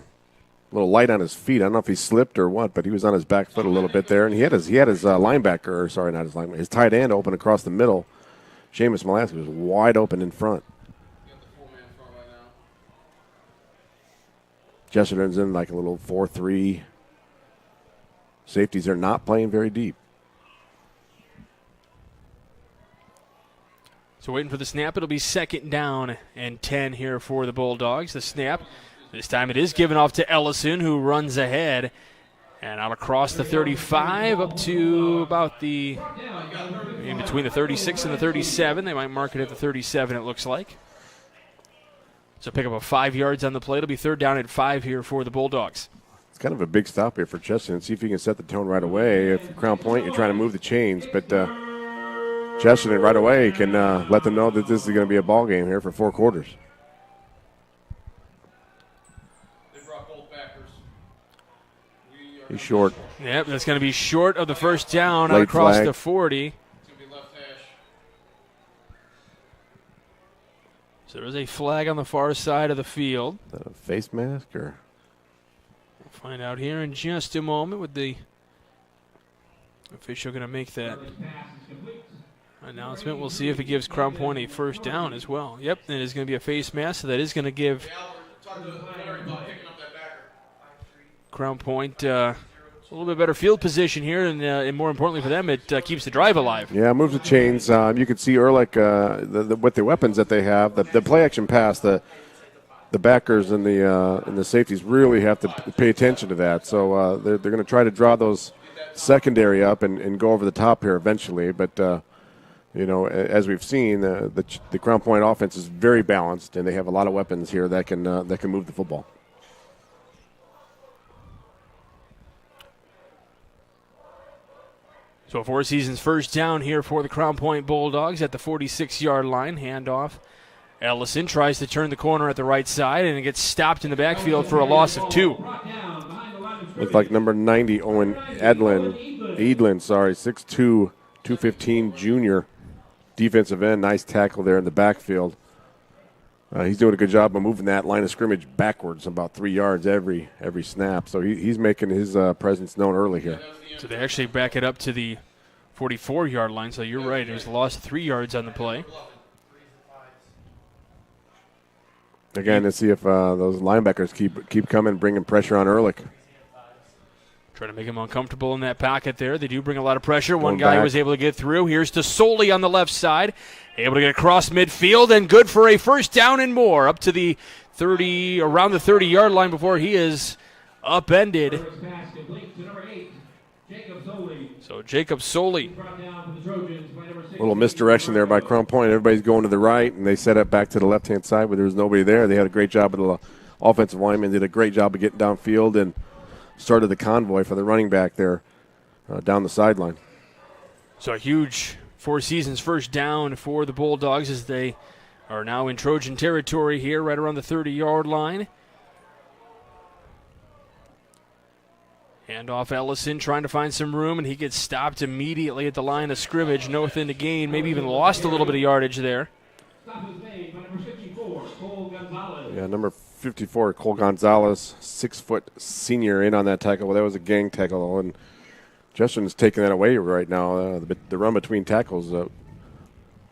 light on his feet. I don't know if he slipped or what, but he was on his back foot a little bit there. And he had his linebacker, or sorry, not his linebacker, his tight end open across the middle. Seamus Molaski was wide open in front. Chesterton's in like a little 4-3. Safeties are not playing very deep. So waiting for the snap. It'll be 2nd down and 10 here for the Bulldogs. The snap. This time it is given off to Ellison, who runs ahead. And out across the 35 up to about in between the 36 and the 37. They might mark it at the 37, it looks like. So pick up a 5 yards on the play. It'll be 3rd down and 5 here for the Bulldogs. It's kind of a big stop here for Chesterton. See if he can set the tone right away. If Crown Point, you're trying to move the chains, but Chesterton right away can let them know that this is going to be a ball game here for 4 quarters. He's short. Yep, that's going to be short of the first down Late across flag. the 40. So there is a flag on the far side of the field. Is that a face mask or? We'll find out here in just a moment with the official going to make that announcement. We'll see if it gives Crown Point a first down as well. Yep, it is going to be a face mask, so that is going to give Crown Point a little bit better field position here, and more importantly for them, it keeps the drive alive. Yeah, moves the chains. You can see Ehrlich with the weapons that they have. The play action pass, the backers and the safeties really have to pay attention to that. So they're going to try to draw those secondary up and go over the top here eventually. But as we've seen, the Crown Point offense is very balanced, and they have a lot of weapons here that can move the football. So Four Seasons first down here for the Crown Point Bulldogs at the 46-yard line. Handoff. Ellison tries to turn the corner at the right side, and it gets stopped in the backfield for a loss of 2. Looks like number 90, Owen Edlin, 6'2", 215 junior defensive end. Nice tackle there in the backfield. He's doing a good job of moving that line of scrimmage backwards about 3 yards every snap. So he's making his presence known early here. So they actually back it up to the 44-yard line. So you're right. It was a loss of 3 yards on the play. Again, to see if those linebackers keep coming, bringing pressure on Ehrlich. Trying to make him uncomfortable in that pocket there. They do bring a lot of pressure. One Going guy back. was able to get through. Here's to Soley on the left side. Able to get across midfield and good for a first down and more. Up to the 30, around the 30-yard line before he is upended. So Jacob Soley. A little misdirection there by Crown Point. Everybody's going to the right, and they set it back to the left-hand side where there was nobody there. They had a great job of the offensive lineman, did a great job of getting downfield and started the convoy for the running back there. down the sideline. So a huge Four Seasons first down for the Bulldogs as they are now in Trojan territory here, right around the 30-yard line. Handoff Ellison trying to find some room, and he gets stopped immediately at the line of scrimmage. Nothing to gain, maybe even lost a little bit of yardage there. Yeah, number 54, Cole Gonzalez, 6-foot senior in on that tackle. Well, that was a gang tackle, and Chesterton's taking that away right now. The run between tackles,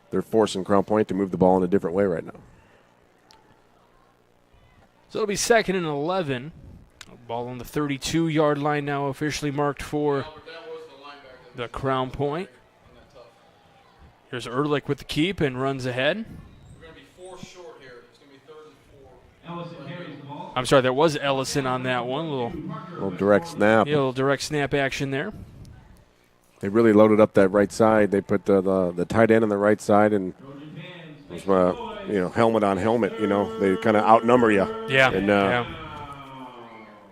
they're forcing Crown Point to move the ball in a different way right now. So it'll be 2nd and 11. Ball on the 32-yard line now, officially marked for the Crown Point. Here's Ehrlich with the keep and runs ahead. We're going to be 4 short here. It's going to be 3rd and 4. Ellison carries the ball. I'm sorry, that was Ellison on that one. Little direct snap. Yeah, a little direct snap action there. They really loaded up that right side. They put the tight end on the right side, and it was, helmet on helmet. They kind of outnumber you. Yeah. And, yeah.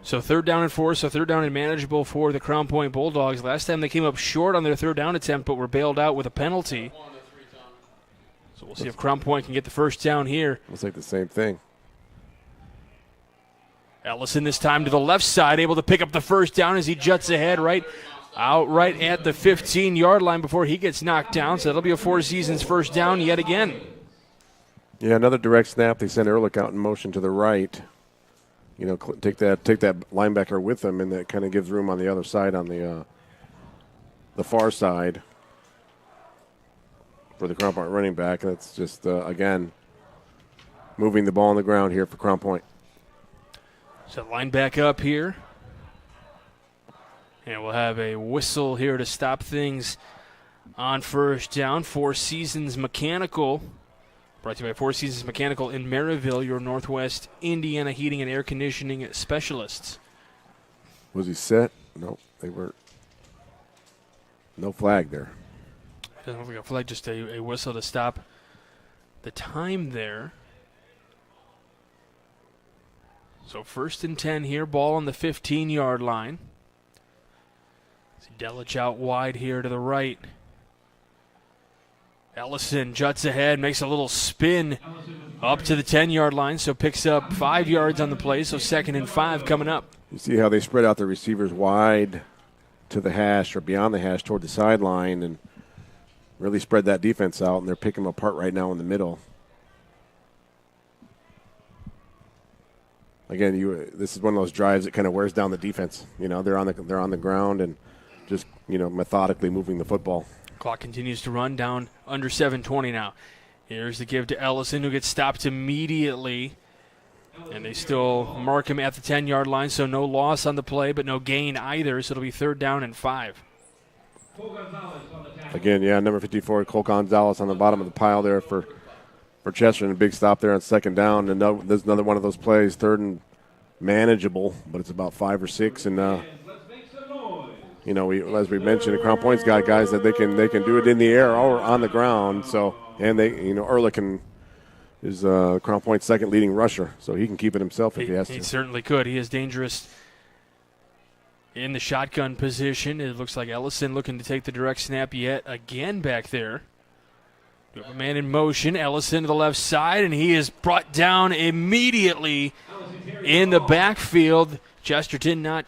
So 3rd down and 4, so 3rd down and manageable for the Crown Point Bulldogs. Last time they came up short on their 3rd down attempt, but were bailed out with a penalty. So we'll see if Crown Point can get the first down here. Looks like the same thing. Ellison this time to the left side, able to pick up the first down as he juts ahead right at the 15-yard line before he gets knocked down. So that'll be a Four Seasons first down yet again. Yeah, another direct snap. They send Ehrlich out in motion to the right. Take that linebacker with them, and that kind of gives room on the other side, on the far side, for the Crown Point running back. And it's just again moving the ball on the ground here for Crown Point. So line back up here, and we'll have a whistle here to stop things on first down. Four Seasons Mechanical. Brought to you by Four Seasons Mechanical in Merrillville, your Northwest Indiana heating and air conditioning specialists. Was he set? No, they were. No flag there. Doesn't look like a flag, just a whistle to stop the time there. So 1st and 10 here, ball on the 15-yard line. Delich out wide here to the right. Ellison juts ahead, makes a little spin up to the 10-yard line, so picks up 5 yards on the play, so 2nd and 5 coming up. You see how they spread out the receivers wide to the hash or beyond the hash toward the sideline and really spread that defense out, and they're picking them apart right now in the middle. Again, this is one of those drives that kind of wears down the defense. They're on the ground and just methodically moving the football. Clock continues to run down under 7:20 now. Here's the give to Ellison, who gets stopped immediately. And they still mark him at the 10-yard line, so no loss on the play, but no gain either, so it'll be 3rd down and 5. Again, number 54, Cole Gonzalez on the bottom of the pile there for Chesterton. A big stop there on 2nd down. And there's another one of those plays, 3rd and manageable, but it's about 5 or 6. And as we mentioned, Crown Point's got guys that they can do it in the air or on the ground. So, and Ehrlich is Crown Point's 2nd leading rusher, so he can keep it himself if he has to. He certainly could. He is dangerous in the shotgun position. It looks like Ellison looking to take the direct snap yet again back there. We have a man in motion. Ellison to the left side, and he is brought down immediately in the backfield. Chesterton not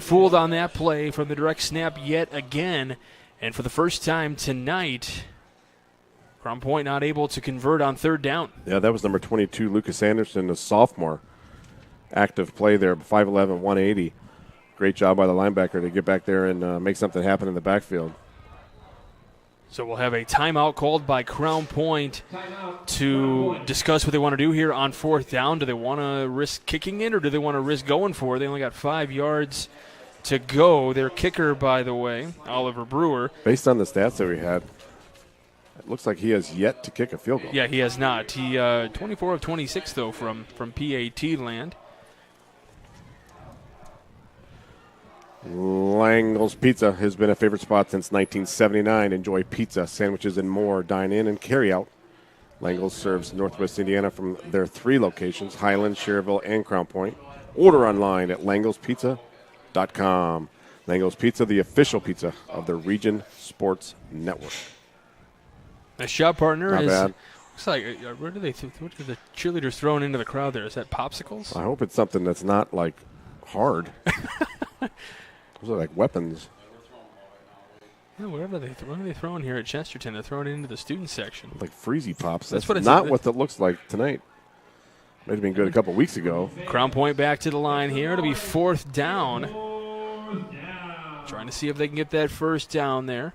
fooled on that play from the direct snap yet again. And for the first time tonight, Crown Point not able to convert on 3rd down. Yeah, that was number 22, Lucas Anderson, a sophomore. Active play there, 5'11", 180. Great job by the linebacker to get back there and make something happen in the backfield. So we'll have a timeout called by Crown Point to discuss what they want to do here on 4th down. Do they want to risk kicking it, or do they want to risk going for it? They only got 5 yards to go. Their kicker, by the way, Oliver Brewer. Based on the stats that we had, it looks like he has yet to kick a field goal. Yeah, he has not. He 24 of 26, though, from PAT land. Langle's Pizza has been a favorite spot since 1979. Enjoy pizza, sandwiches, and more. Dine in and carry out. Langle's serves Northwest Indiana from their 3 locations, Highland, Schererville, and Crown Point. Order online at langospizza.com. Lango's Pizza, the official pizza of the Region Sports Network. The shop partner Not is. bad. Looks like what are the cheerleaders throwing into the crowd there? Is that popsicles? I hope it's something that's not like hard. Those are like weapons. Yeah, what are they throwing here at Chesterton? They're throwing it into the student section. Like Freezy Pops. That's what it's not what it looks like tonight. Might have been good a couple weeks ago. Crown Point back to the line here. It'll be 4th down. Trying to see if they can get that first down there.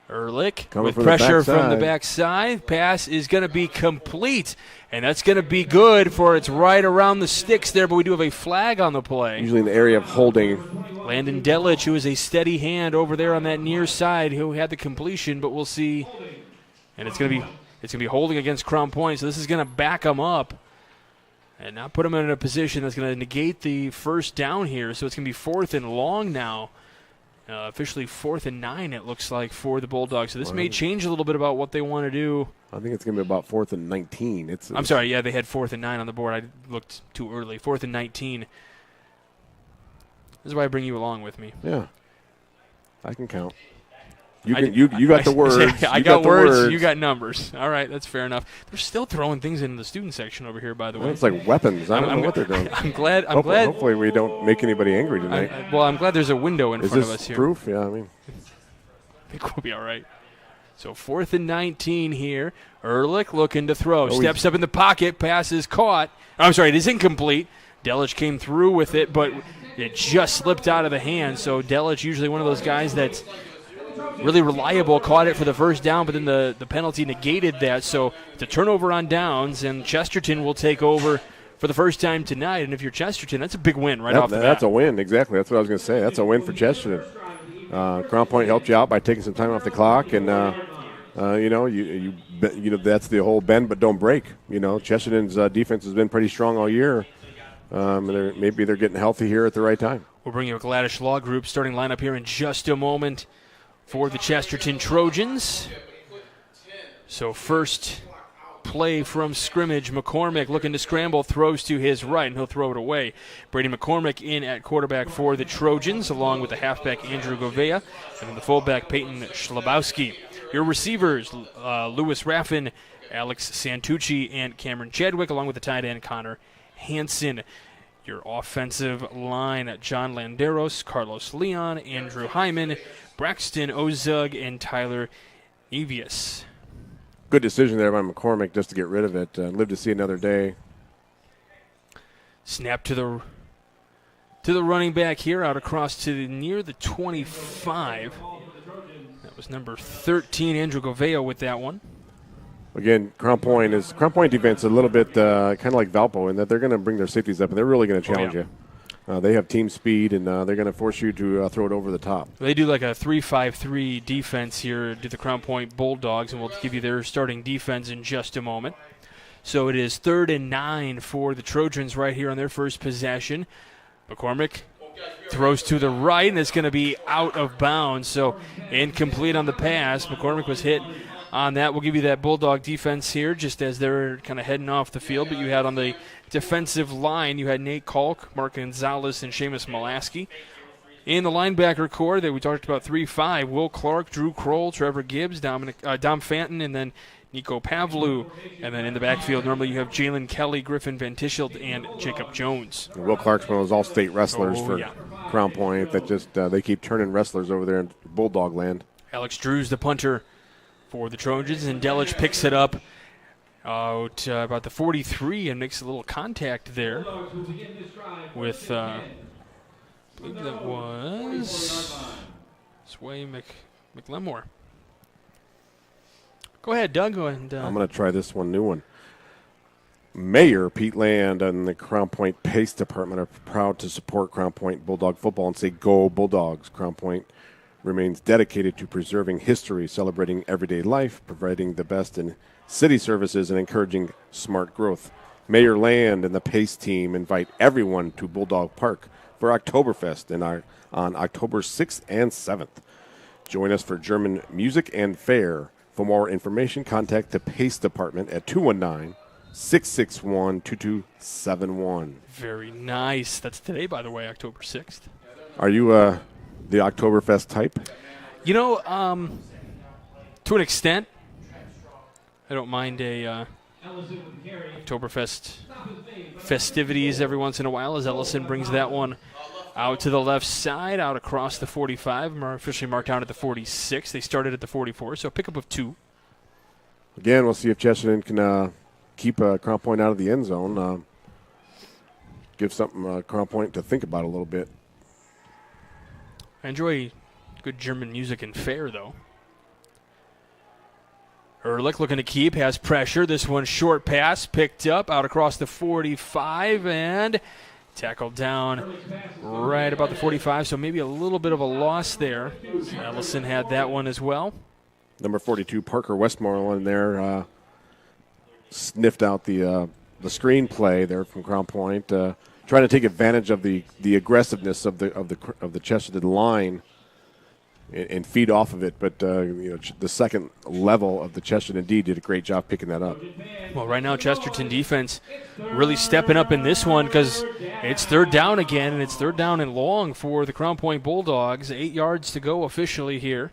Ehrlich with pressure from the backside. Pass is going to be complete, and that's going to be good for it's right around the sticks there, but we do have a flag on the play. Usually in the area of holding. Landon Delich, who is a steady hand over there on that near side, who had the completion, but we'll see. And it's going to be holding against Crown Point, so this is going to back them up and not put them in a position that's going to negate the first down here. So it's going to be 4th and long now. Officially 4th and 9, it looks like, for the Bulldogs. So this may change a little bit about what they want to do. I think it's going to be about 4th and 19. I'm sorry, yeah, they had 4th and 9 on the board. I looked too early. 4th and 19. This is why I bring you along with me. Yeah, I can count. You got the words. I got words. You got numbers. All right, that's fair enough. They're still throwing things into the student section over here, by the way. It's like weapons. I don't know what they're doing. I'm glad. Hopefully we don't make anybody angry tonight. I'm glad there's a window in front of us here. Is this proof? Yeah, I mean. I think we'll be all right. So 4th and 19 here. Ehrlich looking to throw. Steps up in the pocket. Pass is caught. I'm sorry, it is incomplete. Delich came through with it, but it just slipped out of the hand. So Delich, usually one of those guys that's really reliable, caught it for the first down, but then the penalty negated that. So it's a turnover on downs, and Chesterton will take over for the first time tonight. And if you're Chesterton, that's a big win off the bat. That's a win, exactly. That's what I was going to say. That's a win for Chesterton. Crown Point helped you out by taking some time off the clock, and that's the whole bend but don't break. Chesterton's defense has been pretty strong all year. Maybe they're getting healthy here at the right time. We'll bring you a Gladish Law Group starting lineup here in just a moment for the Chesterton Trojans. So first play from scrimmage, McCormick looking to scramble, throws to his right, and he'll throw it away. Brady McCormick in at quarterback for the Trojans, along with the halfback Andrew Govea, and then the fullback Peyton Schlabowski. Your receivers, Lewis Raffin, Alex Santucci, and Cameron Chadwick, along with the tight end Connor Hansen. Your offensive line, John Landeros, Carlos Leon, Andrew Hyman, Braxton Ozug, and Tyler Evius. Good decision there by McCormick just to get rid of it. Live to see another day. Snap to the running back here, out across to near the 25. That was number 13, Andrew Govea with that one. Again, Crown Point defense a little bit kind of like Valpo in that they're going to bring their safeties up and they're really going to challenge you. They have team speed and they're going to force you to throw it over the top. They do like a 3-5-3 defense here to the Crown Point Bulldogs, and we'll give you their starting defense in just a moment. So it is 3rd and 9 for the Trojans right here on their first possession. McCormick throws to the right, and it's going to be out of bounds. So incomplete on the pass. McCormick was hit on that. We'll give you that Bulldog defense here just as they're kind of heading off the field. But you had on the defensive line, you had Nate Kalk, Mark Gonzalez, and Seamus Molaski. In the linebacker core that we talked about, 3-5, Will Clark, Drew Kroll, Trevor Gibbs, Dom Fanton, and then Nico Pavlou. And then in the backfield, normally you have Jalen Kelly, Griffin Van Tischelt, and Jacob Jones. Will Clark's one of those all-state wrestlers for Crown Point that just they keep turning wrestlers over there in Bulldog land. Alex Drews, the punter for the Trojans, and Delich picks it up out about the 43 and makes a little contact there with, I believe that was Sway McLemore. Go ahead, Doug. Go ahead. I'm going to try this new one. Mayor Pete Land and the Crown Point Pace Department are proud to support Crown Point Bulldog football and say, "Go Bulldogs." Crown Point remains dedicated to preserving history, celebrating everyday life, providing the best in city services, and encouraging smart growth. Mayor Land and the Pace team invite everyone to Bulldog Park for Oktoberfest on October 6th and 7th. Join us for German music and fare. For more information, contact the Pace Department at 219-686-8255. 661-2271. Very nice. That's today, by the way, October 6th. Are you the Oktoberfest type? You know, to an extent, I don't mind a Oktoberfest festivities every once in a while as Ellison brings that one out to the left side, out across the 45, officially marked out at the 46. They started at the 44, so a pickup of 2. Again, we'll see if Chesterton can keep Crown Point out of the end zone. Give something Crown Point to think about a little bit. I enjoy good German music and fare, though. Ehrlich looking to keep, has pressure. This one short pass, picked up out across the 45 and tackled down right about the 45, so maybe a little bit of a loss there. Ellison had that one as well. Number 42, Parker Westmoreland there, sniffed out the screenplay there from Crown Point, trying to take advantage of the aggressiveness of the Chesterton line and feed off of it. But the second level of the Chesterton D did a great job picking that up. Well, right now Chesterton defense really stepping up in this one because it's third down again, and it's third down and long for the Crown Point Bulldogs. 8 yards to go officially here.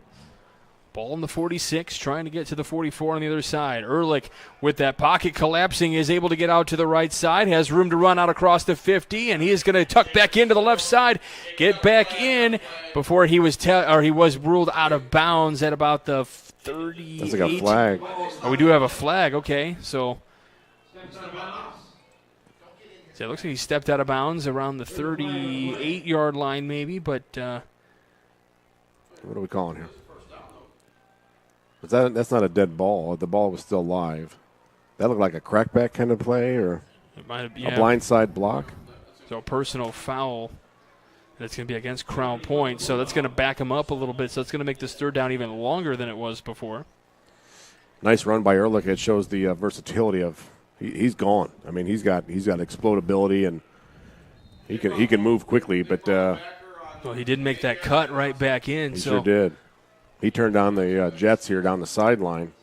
Ball in the 46, trying to get to the 44 on the other side. Ehrlich, with that pocket collapsing, is able to get out to the right side, has room to run out across the 50, and he is going to tuck back into the left side, get back in before he was ruled out of bounds at about the 38. That's like a flag. Oh, we do have a flag. Okay, so it looks like he stepped out of bounds around the 38-yard line maybe, but what are we calling here? That's not a dead ball. The ball was still live. That looked like a crackback kind of play or it might have, a blindside block. So a personal foul. That's going to be against Crown Point. So that's going to back him up a little bit. So it's going to make this third down even longer than it was before. Nice run by Ehrlich. It shows the versatility of he's gone. I mean, he's got explodability and he can move quickly. But well, he did make that cut right back in. He sure did. He turned down the jets here down the sideline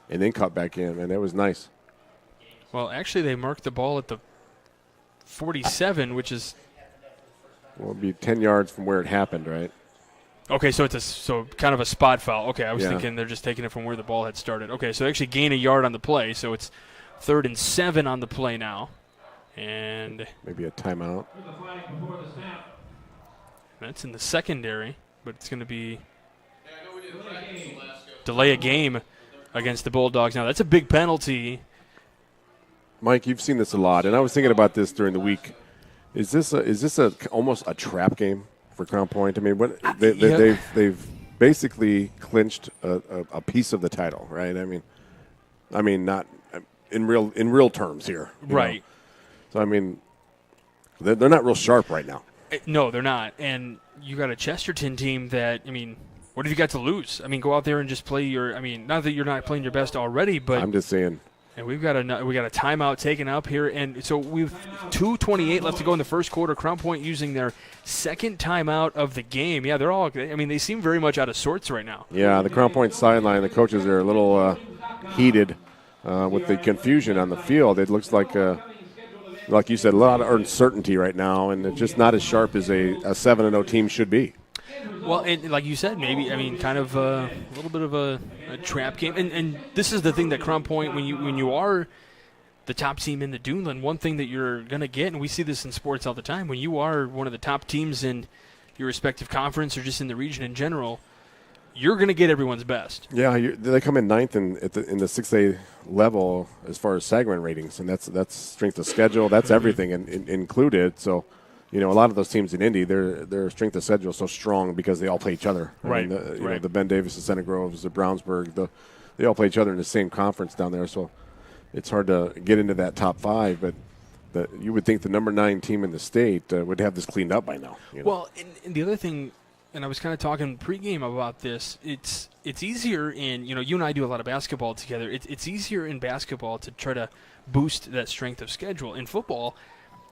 and then cut back in, and it was nice. Well, actually, they marked the ball at the 47, which is... Well, it'd be 10 yards from where it happened, right? Okay, so it's kind of a spot foul. Okay, I was thinking they're just taking it from where the ball had started. Okay, so they actually gain a yard on the play, so it's 3rd and 7 on the play now. And... maybe a timeout. That's in the secondary, but it's going to be... delay a game against the Bulldogs. Now, that's a big penalty. Mike, you've seen this a lot, and I was thinking about this during the week. Is this almost a trap game for Crown Point? I mean, they've basically clinched a piece of the title, right? I mean, not in real terms here, right? So I mean, they're not real sharp right now. No, they're not. And you got a Chesterton team that, I mean, what have you got to lose? I mean, go out there and just play your. I mean, not that you're not playing your best already, but I'm just saying. And we got a timeout taken up here, and so we've 2:28 left to go in the first quarter. Crown Point using their second timeout of the game. Yeah, they're all. I mean, they seem very much out of sorts right now. Yeah, the Crown Point sideline, the coaches are a little heated with the confusion on the field. It looks like you said, a lot of uncertainty right now, and it's just not as sharp as a 7-0 team should be. Well, and like you said, maybe, I mean, kind of a little bit of a trap game. And this is the thing that Crown Point, when you are the top team in the Duneland, one thing that you're going to get, and we see this in sports all the time, when you are one of the top teams in your respective conference or just in the region in general, you're going to get everyone's best. Yeah, they come in 9th in the 6A level as far as Sagarin ratings, and that's strength of schedule. That's everything included. So, you know, a lot of those teams in Indy, their strength of schedule is so strong because they all play each other. Right. I mean, you know, the Ben Davis, the Center Groves, the Brownsburg, they all play each other in the same conference down there. So it's hard to get into that top 5, but you would think the number 9 team in the state would have this cleaned up by now. You know? Well, and the other thing, and I was kind of talking pregame about this, it's easier in, you know, you and I do a lot of basketball together. It's easier in basketball to try to boost that strength of schedule. In football,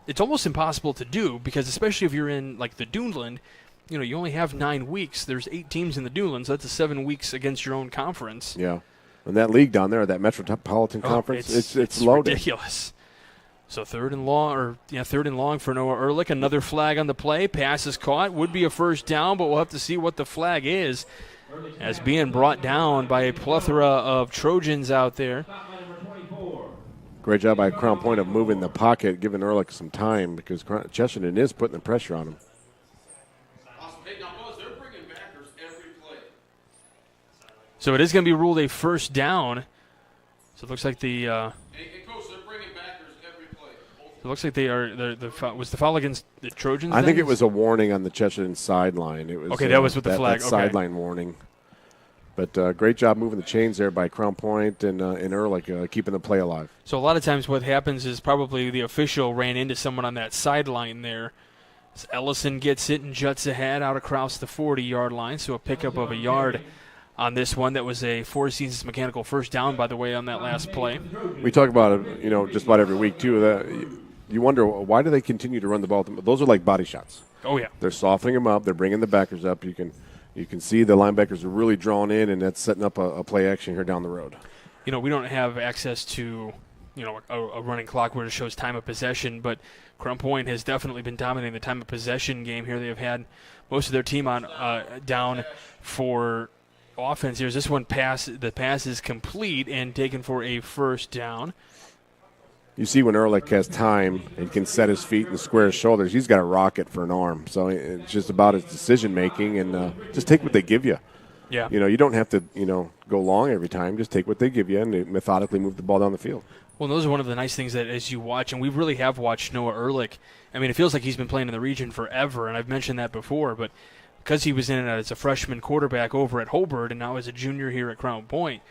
it's almost impossible to do because, especially if you're in, like, the Duneland, you know, you only have 9 weeks. There's 8 teams in the Duneland, so that's 7 weeks against your own conference. Yeah. in that league down there, that Metropolitan Conference, it's loaded. Ridiculous. So third and long for Noah Ehrlich. Another flag on the play. Pass is caught. Would be a first down, but we'll have to see what the flag is, as being brought down by a plethora of Trojans out there. Great job by Crown Point of moving the pocket, giving Ehrlich some time, because Chesterton is putting the pressure on him. So it is going to be ruled a first down. So it looks like the it looks like they are. Was the foul against the Trojans? I think it was a warning on the Chesterton sideline. It was okay. That was with the flag. That sideline warning. But great job moving the chains there by Crown Point and Ehrlich, keeping the play alive. So a lot of times what happens is probably the official ran into someone on that sideline there. As Ellison gets it and juts ahead out across the 40-yard line. So a pickup of a yard on this one. That was a Four Seasons Mechanical first down, by the way, on that last play. We talk about it, just about every week too. You wonder, why do they continue to run the ball? Those are like body shots. Oh, yeah. They're softening them up. They're bringing the backers up. You can see the linebackers are really drawn in, and that's setting up a play action here down the road. We don't have access to, a running clock where it shows time of possession, but Crown Point has definitely been dominating the time of possession game here. They have had most of their team on down for offense. Here's this one the pass is complete and taken for a first down. You see when Ehrlich has time and can set his feet and square his shoulders, he's got a rocket for an arm. So it's just about his decision-making, and just take what they give you. Yeah. You don't have to, go long every time. Just take what they give you and methodically move the ball down the field. Well, those are one of the nice things that as you watch, and we really have watched Noah Ehrlich. I mean, it feels like he's been playing in the region forever, and I've mentioned that before, but because he was in it as a freshman quarterback over at Hobart and now as a junior here at Crown Point,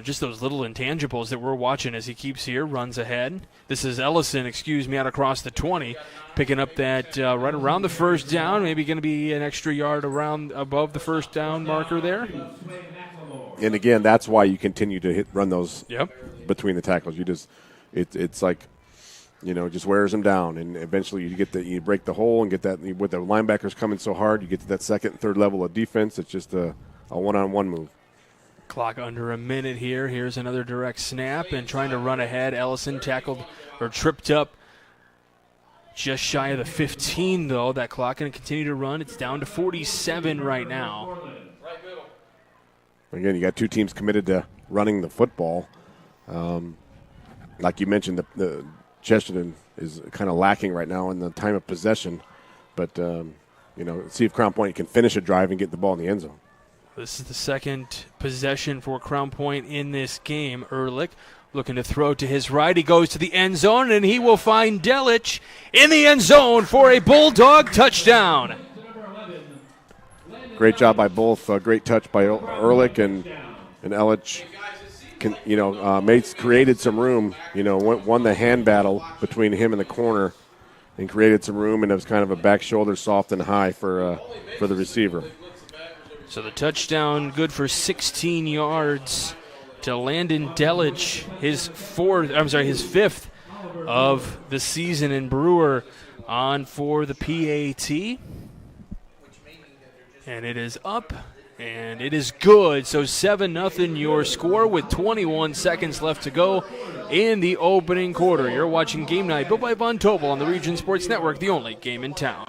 just those little intangibles that we're watching as he keeps here, runs ahead. This is Ellison, out across the 20, picking up that right around the first down, maybe going to be an extra yard above the first down marker there. And again, that's why you continue to run those between the tackles. It's like, just wears them down, and eventually you break the hole and get that. With the linebackers coming so hard, you get to that second and third level of defense. It's just a one-on-one move. Clock under a minute here. Here's another direct snap and trying to run ahead. Ellison tripped up just shy of the 15, though. That clock going to continue to run. It's down to 47 right now. Again, you got two teams committed to running the football. Like you mentioned, the Chesterton is kind of lacking right now in the time of possession. But, see if Crown Point can finish a drive and get the ball in the end zone. This is the second possession for Crown Point in this game. Ehrlich looking to throw to his right. He goes to the end zone, and he will find Delich in the end zone for a Bulldog touchdown. Great job by both. Great touch by Ehrlich and Delich. Created some room. Won the hand battle between him and the corner, and created some room. And it was kind of a back shoulder, soft and high for the receiver. So the touchdown good for 16 yards to Landon Delich, his fifth of the season, and Brewer on for the PAT. And it is up, and it is good. So 7-0 your score with 21 seconds left to go in the opening quarter. You're watching Game Night, built by Von Tobel on the Region Sports Network, the only game in town.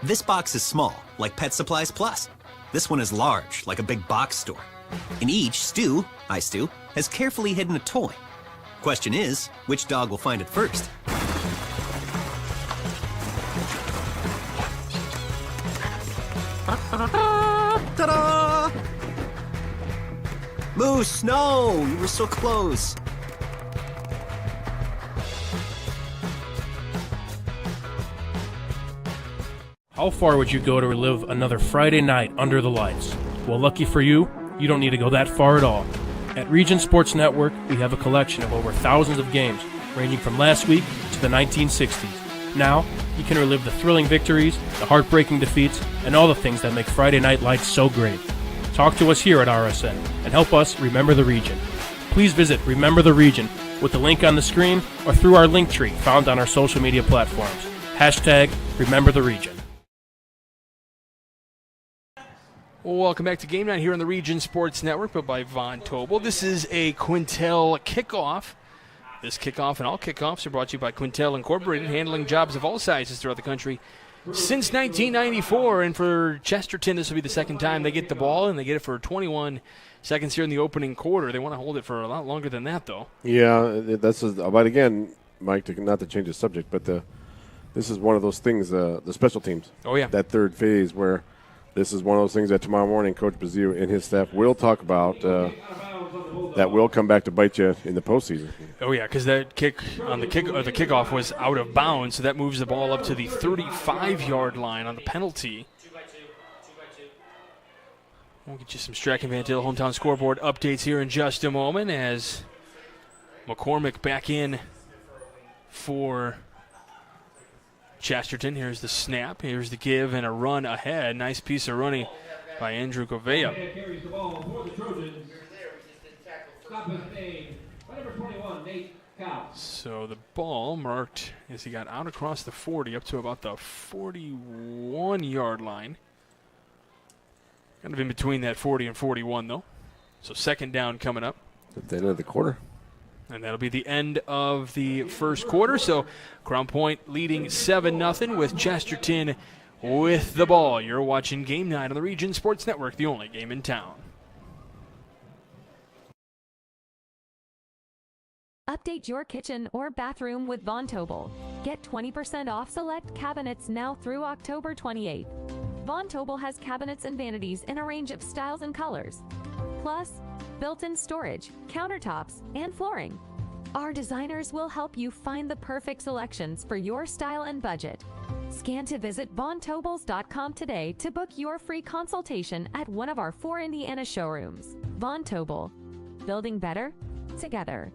This box is small, like Pet Supplies Plus. This one is large, like a big box store. In each, Stu has carefully hidden a toy. Question is, which dog will find it first? Ta-da! Moose, no! You were so close. How far would you go to relive another Friday night under the lights? Well, lucky for you, you don't need to go that far at all. At Region Sports Network, we have a collection of over thousands of games, ranging from last week to the 1960s. Now, you can relive the thrilling victories, the heartbreaking defeats, and all the things that make Friday Night Lights so great. Talk to us here at RSN and help us remember the region. Please visit Remember the Region with the link on the screen or through our link tree found on our social media platforms. #RememberTheRegion. Welcome back to Game Night here on the Region Sports Network, but by Von Tobel. This is a Quintel kickoff. This kickoff and all kickoffs are brought to you by Quintel Incorporated, handling jobs of all sizes throughout the country since 1994. And for Chesterton, this will be the second time they get the ball, and they get it for 21 seconds here in the opening quarter. They want to hold it for a lot longer than that, though. Yeah, but again, Mike, not to change the subject, but this is one of those things, the special teams. Oh, yeah. That third phase where this is one of those things that tomorrow morning Coach Bazile and his staff will talk about that will come back to bite you in the postseason. Oh, yeah, because that kick on the kickoff was out of bounds, so that moves the ball up to the 35-yard line on the penalty. We'll get you some Strachan Van Til hometown scoreboard updates here in just a moment as McCormick back in for Chesterton. Here's the snap. Here's the give and a run ahead. Nice piece of running by Andrew Govea. So the ball marked as he got out across the 40 up to about the 41-yard line. Kind of in between that 40 and 41, though. So second down coming up. At the end of the quarter. And that'll be the end of the first quarter. So Crown Point leading 7-0 with Chesterton with the ball. You're watching Game Night on the Region Sports Network, the only game in town. Update your kitchen or bathroom with Von Tobel. Get 20% off select cabinets now through October 28th. Von Tobel has cabinets and vanities in a range of styles and colors. Plus, built-in storage, countertops, and flooring. Our designers will help you find the perfect selections for your style and budget. Scan to visit VonTobels.com today to book your free consultation at one of our 4 Indiana showrooms. Von Tobel, building better together.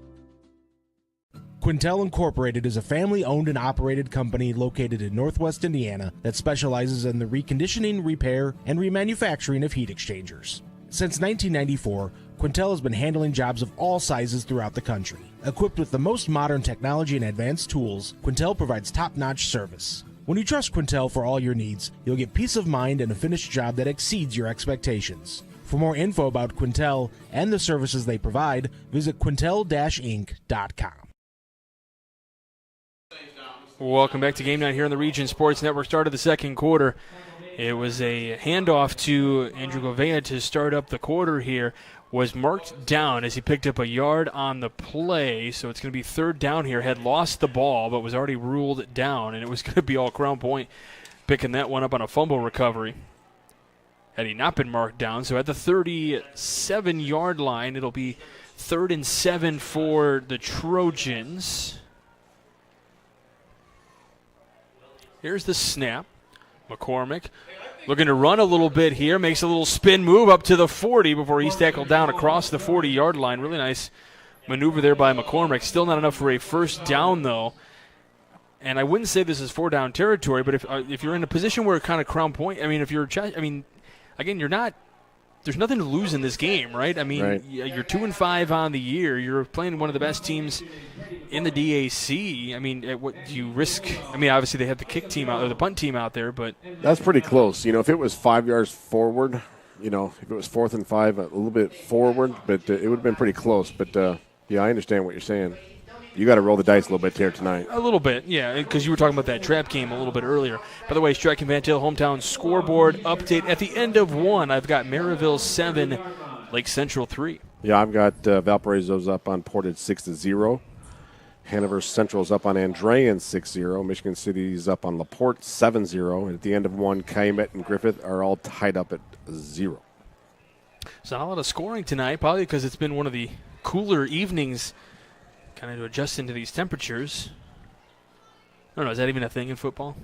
Quintel Incorporated is a family-owned and operated company located in Northwest Indiana that specializes in the reconditioning, repair, and remanufacturing of heat exchangers. Since 1994, Quintel has been handling jobs of all sizes throughout the country. Equipped with the most modern technology and advanced tools, Quintel provides top-notch service. When you trust Quintel for all your needs, you'll get peace of mind and a finished job that exceeds your expectations. For more info about Quintel and the services they provide, visit quintel-inc.com. Welcome back to Game Night here on the Region Sports Network. Start of the second quarter. It was a handoff to Andrew Govea to start up the quarter here. Was marked down as he picked up a yard on the play, so it's going to be third down here. Had lost the ball, but was already ruled down, and it was going to be all Crown Point picking that one up on a fumble recovery. Had he not been marked down, so at the 37-yard line, it'll be 3rd and 7 for the Trojans. Here's the snap. McCormick looking to run a little bit here. Makes a little spin move up to the 40 before he's tackled down across the 40-yard line. Really nice maneuver there by McCormick. Still not enough for a first down, though. And I wouldn't say this is 4-down territory, but if you're in a position where kind of Crown Point, again, you're not. There's nothing to lose in this game, right? I mean, right. You're 2-5 on the year. You're playing one of the best teams in the DAC. I mean, what do you risk? I mean, obviously they have the kick team out or the punt team out there, but that's pretty close. If it was 5 yards forward, if it was 4th and 5, a little bit forward, but it would have been pretty close. But yeah, I understand what you're saying. You got to roll the dice a little bit here tonight. A little bit, yeah, because you were talking about that trap game a little bit earlier. By the way, Strachan Van Til hometown scoreboard update. At the end of one, I've got Merrillville 7, Lake Central 3. Yeah, I've got Valparaiso's up on Portage 6-0. Hanover Central's up on Andrean 6-0. Michigan City's up on LaPorte 7-0. And at the end of one, Calumet and Griffith are all tied up at 0. So not a lot of scoring tonight, probably because it's been one of the cooler evenings kind of to adjust into these temperatures. I don't know, is that even a thing in football?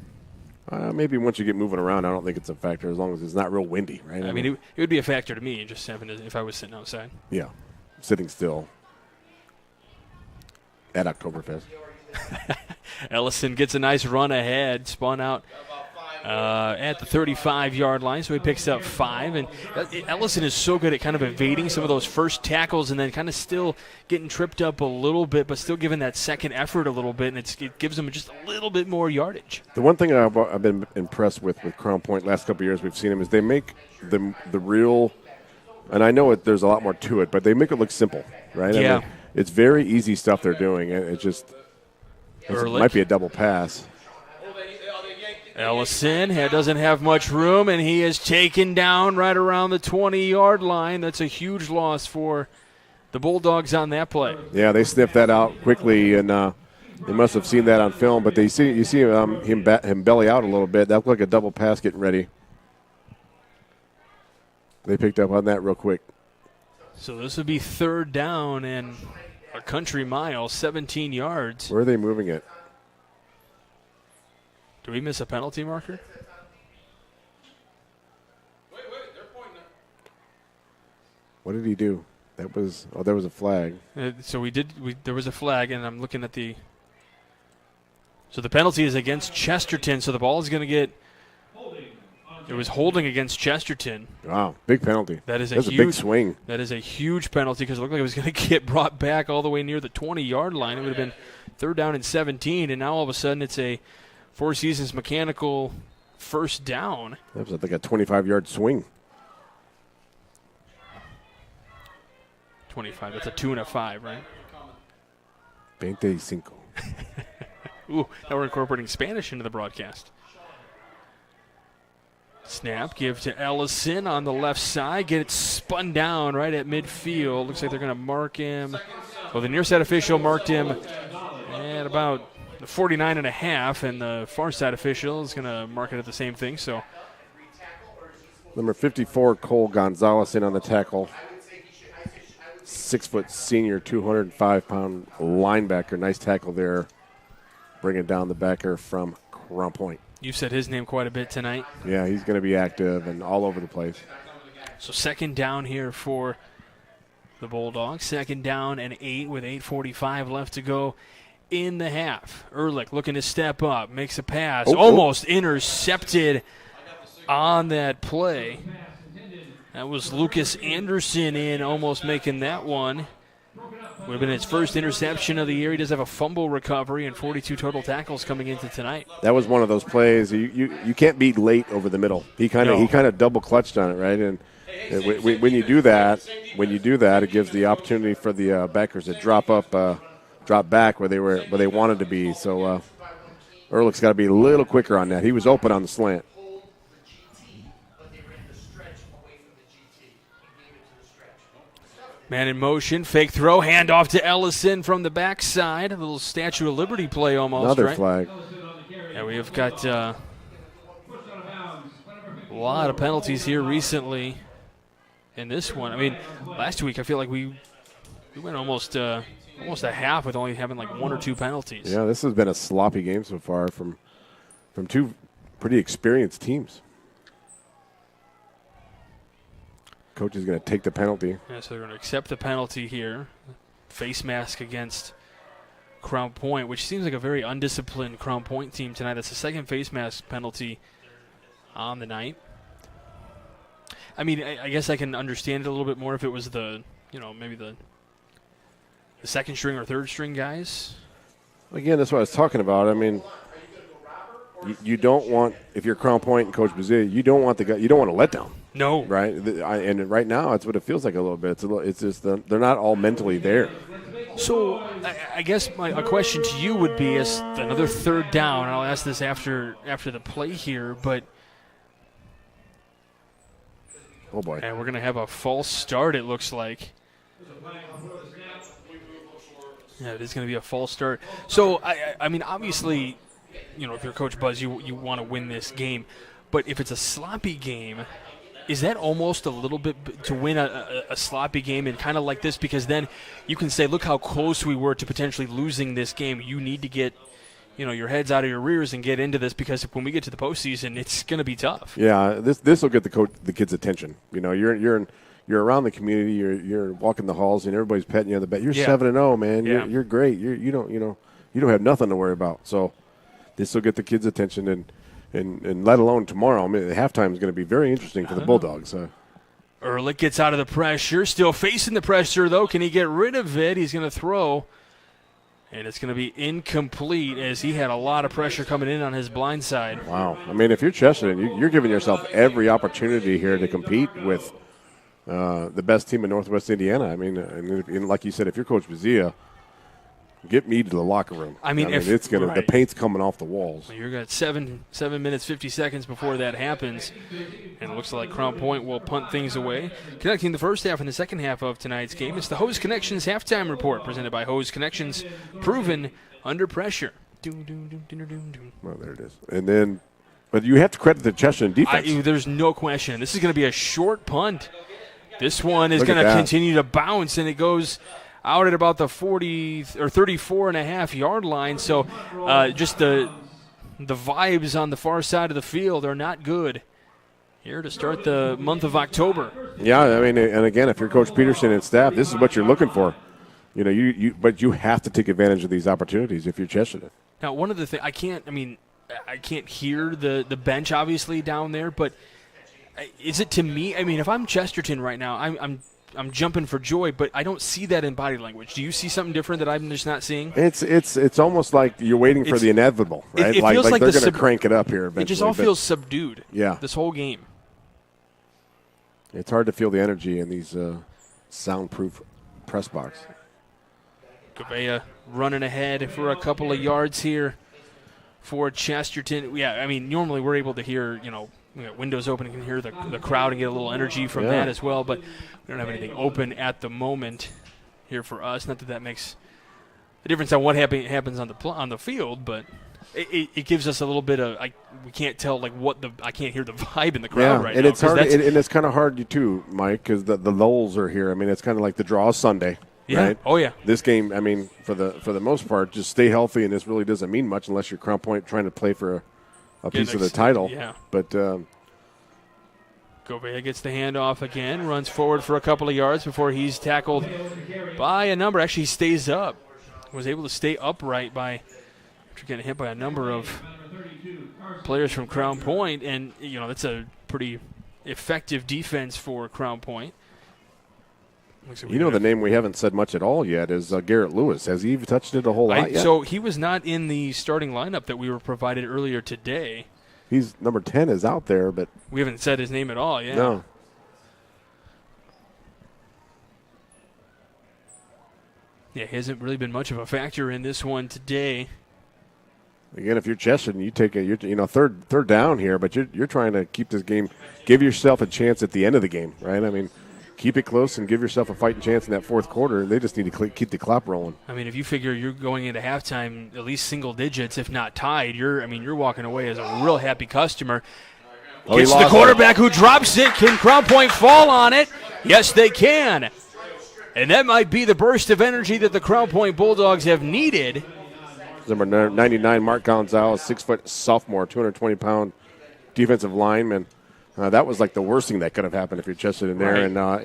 Maybe once you get moving around, I don't think it's a factor as long as it's not real windy, right? I mean, it would be a factor to me just having to, if I was sitting outside. Yeah, sitting still at Oktoberfest. Ellison gets a nice run ahead, spun out at the 35-yard line, so he picks up 5. And Ellison is so good at kind of evading some of those first tackles and then kind of still getting tripped up a little bit, but still giving that second effort a little bit, and it gives him just a little bit more yardage. The one thing I've been impressed with Crown Point last couple of years we've seen them is they make the real, and I know there's a lot more to it, but they make it look simple, right? Yeah. I mean, it's very easy stuff they're doing, and it might be a double pass. Ellison doesn't have much room, and he is taken down right around the 20-yard line. That's a huge loss for the Bulldogs on that play. Yeah, they sniffed that out quickly, and they must have seen that on film. But you see him belly out a little bit. That looked like a double pass getting ready. They picked up on that real quick. So this would be 3rd down and a country mile, 17 yards. Where are they moving it? Do we miss a penalty marker? They're pointing at. What did he do? There was a flag. So there was a flag, and I'm looking at the. So the penalty is against Chesterton, so the ball is going to get. It was holding against Chesterton. Wow, big penalty. That's a big swing. That is a huge penalty because it looked like it was going to get brought back all the way near the 20-yard line. It would have been 3rd down and 17, and now all of a sudden it's a Four Seasons mechanical 1st down. That was like a 25-yard swing. 25. That's a 2 and a 5, right? 25. Ooh, now we're incorporating Spanish into the broadcast. Snap, give to Ellison on the left side. Get it spun down right at midfield. Looks like they're going to mark him. Well, the near side official marked him at about the 49.5, and the far side official is going to mark it at the same thing. So, number 54, Cole Gonzalez in on the tackle. 6-foot senior, 205-pound linebacker. Nice tackle there. Bringing down the backer from Crown Point. You've said his name quite a bit tonight. Yeah, he's going to be active and all over the place. So 2nd down here for the Bulldogs. 2nd down and 8 with 8:45 left to go in the half. Ehrlich looking to step up, makes a pass, almost intercepted on that play. That was Lucas Anderson in, almost making that one. Would have been his first interception of the year. He does have a fumble recovery and 42 total tackles coming into tonight. That was one of those plays you can't beat late over the middle. He kind of double clutched on it, right? And when you do that, it gives the opportunity for the backers to drop back where they wanted to be. So Ehrlich's got to be a little quicker on that. He was open on the slant. Man in motion, fake throw, handoff to Ellison from the backside. A little Statue of Liberty play almost, Another right? flag. Yeah, we have got a lot of penalties here recently in this one. I mean, last week I feel like we went almost a half with only having like 1 or 2 penalties. Yeah, this has been a sloppy game so far from two pretty experienced teams. Coach is going to take the penalty. Yeah, so they're going to accept the penalty here. Face mask against Crown Point, which seems like a very undisciplined Crown Point team tonight. That's the 2nd face mask penalty on the night. I mean, I guess I can understand it a little bit more if it was maybe the 2nd string or 3rd string guys. Again, that's what I was talking about. I mean, you don't want, if you're Crown Point and Coach Bazilli, you don't want a letdown. No. Right? And right now, it's what it feels like a little bit. It's just they're not all mentally there. So I guess a question to you would be, as another 3rd down, and I'll ask this after the play here, but oh boy. And we're going to have a false start, it looks like. Yeah, it is going to be a false start. So, I mean, obviously, if you're Coach Buzz, you want to win this game. But if it's a sloppy game, is that almost a little bit to win a sloppy game and kind of like this? Because then you can say, look how close we were to potentially losing this game. You need to get, your heads out of your rears and get into this, because when we get to the postseason, it's going to be tough. Yeah, this will get the kids' attention. You're around the community. You're walking the halls and everybody's petting you on the back. You're 7-0, man. Yeah. You're great. You don't have nothing to worry about. So this will get the kids' attention, and and let alone tomorrow. I mean, the halftime is going to be very interesting for the Bulldogs. Ehrlich gets out of the pressure, still facing the pressure, though. Can he get rid of it? He's going to throw, and it's going to be incomplete as he had a lot of pressure coming in on his blind side. Wow. I mean, if you're Chesterton, you're giving yourself every opportunity here to compete with the best team in Northwest Indiana. I mean, and like you said, if you're Coach Bazia, get me to the locker room. I mean it's gonna the paint's coming off the walls. Well, you're got 7 minutes 50 seconds before that happens, and it looks like Crown Point will punt things away. Connecting the first half and the second half of tonight's game, it's the Hose Connections halftime report presented by Hose Connections, proven under pressure. Well, there it is. And then, but you have to credit the Chesterton defense. There's no question. This is going to be a short punt. This one is going to continue to bounce, and it goes out at about the 40 or 34.5-yard line. So just the vibes on the far side of the field are not good here to start the month of October. Yeah, I mean, and again, if you're Coach Peterson and staff, this is what you're looking for. You know, but you have to take advantage of these opportunities if you're Chesterton. Now, one of the things I can't hear the bench obviously down there, but is it to me? I mean, if I'm Chesterton right now, I'm jumping for joy, but I don't see that in body language. Do you see something different that I'm just not seeing? It's almost like you're waiting for the inevitable, right? It feels like they're going to crank it up here eventually. It just all feels subdued. Yeah, this whole game. It's hard to feel the energy in these soundproof press box. Gouveia running ahead for a couple of yards here for Chesterton. Yeah, I mean, normally we're able to hear, we got windows open and can hear the crowd and get a little energy from that as well, but we don't have anything open at the moment here for us. Not that makes a difference on what happens on the field, but it gives us a little bit of we can't tell I can't hear the vibe in the crowd right and now. It's hard, and it's kind of hard too, Mike, because the lulls are here. I mean, it's kind of like the draw Sunday. Yeah. Right? Oh yeah. This game, I mean, for the most part, just stay healthy, and this really doesn't mean much unless you're Crown Point trying to play for a piece of the title. Yeah. But Gouveia gets the handoff again, runs forward for a couple of yards before he's tackled by a number. Actually, he stays up. Was able to stay upright after getting hit by a number of players from Crown Point, and that's a pretty effective defense for Crown Point. The name we haven't said much at all yet is Garrett Lewis. Has he even touched it a whole lot yet? So he was not in the starting lineup that we were provided earlier today. He's number 10 is out there, but we haven't said his name at all yet. No. Yeah, he hasn't really been much of a factor in this one today. Again, if you're Chesterton, you take third down here, but you're trying to keep this game, give yourself a chance at the end of the game, right? I mean, keep it close and give yourself a fighting chance in that fourth quarter. They just need to keep the clock rolling. I mean, if you figure you're going into halftime at least single digits, if not tied, you're walking away as a real happy customer. It's the quarterback who drops it. Can Crown Point fall on it? Yes, they can. And that might be the burst of energy that the Crown Point Bulldogs have needed. Number 99, Mark Gonzalez, 6-foot sophomore, 220-pound defensive lineman. That was like the worst thing that could have happened if you're Chesterton there. Right.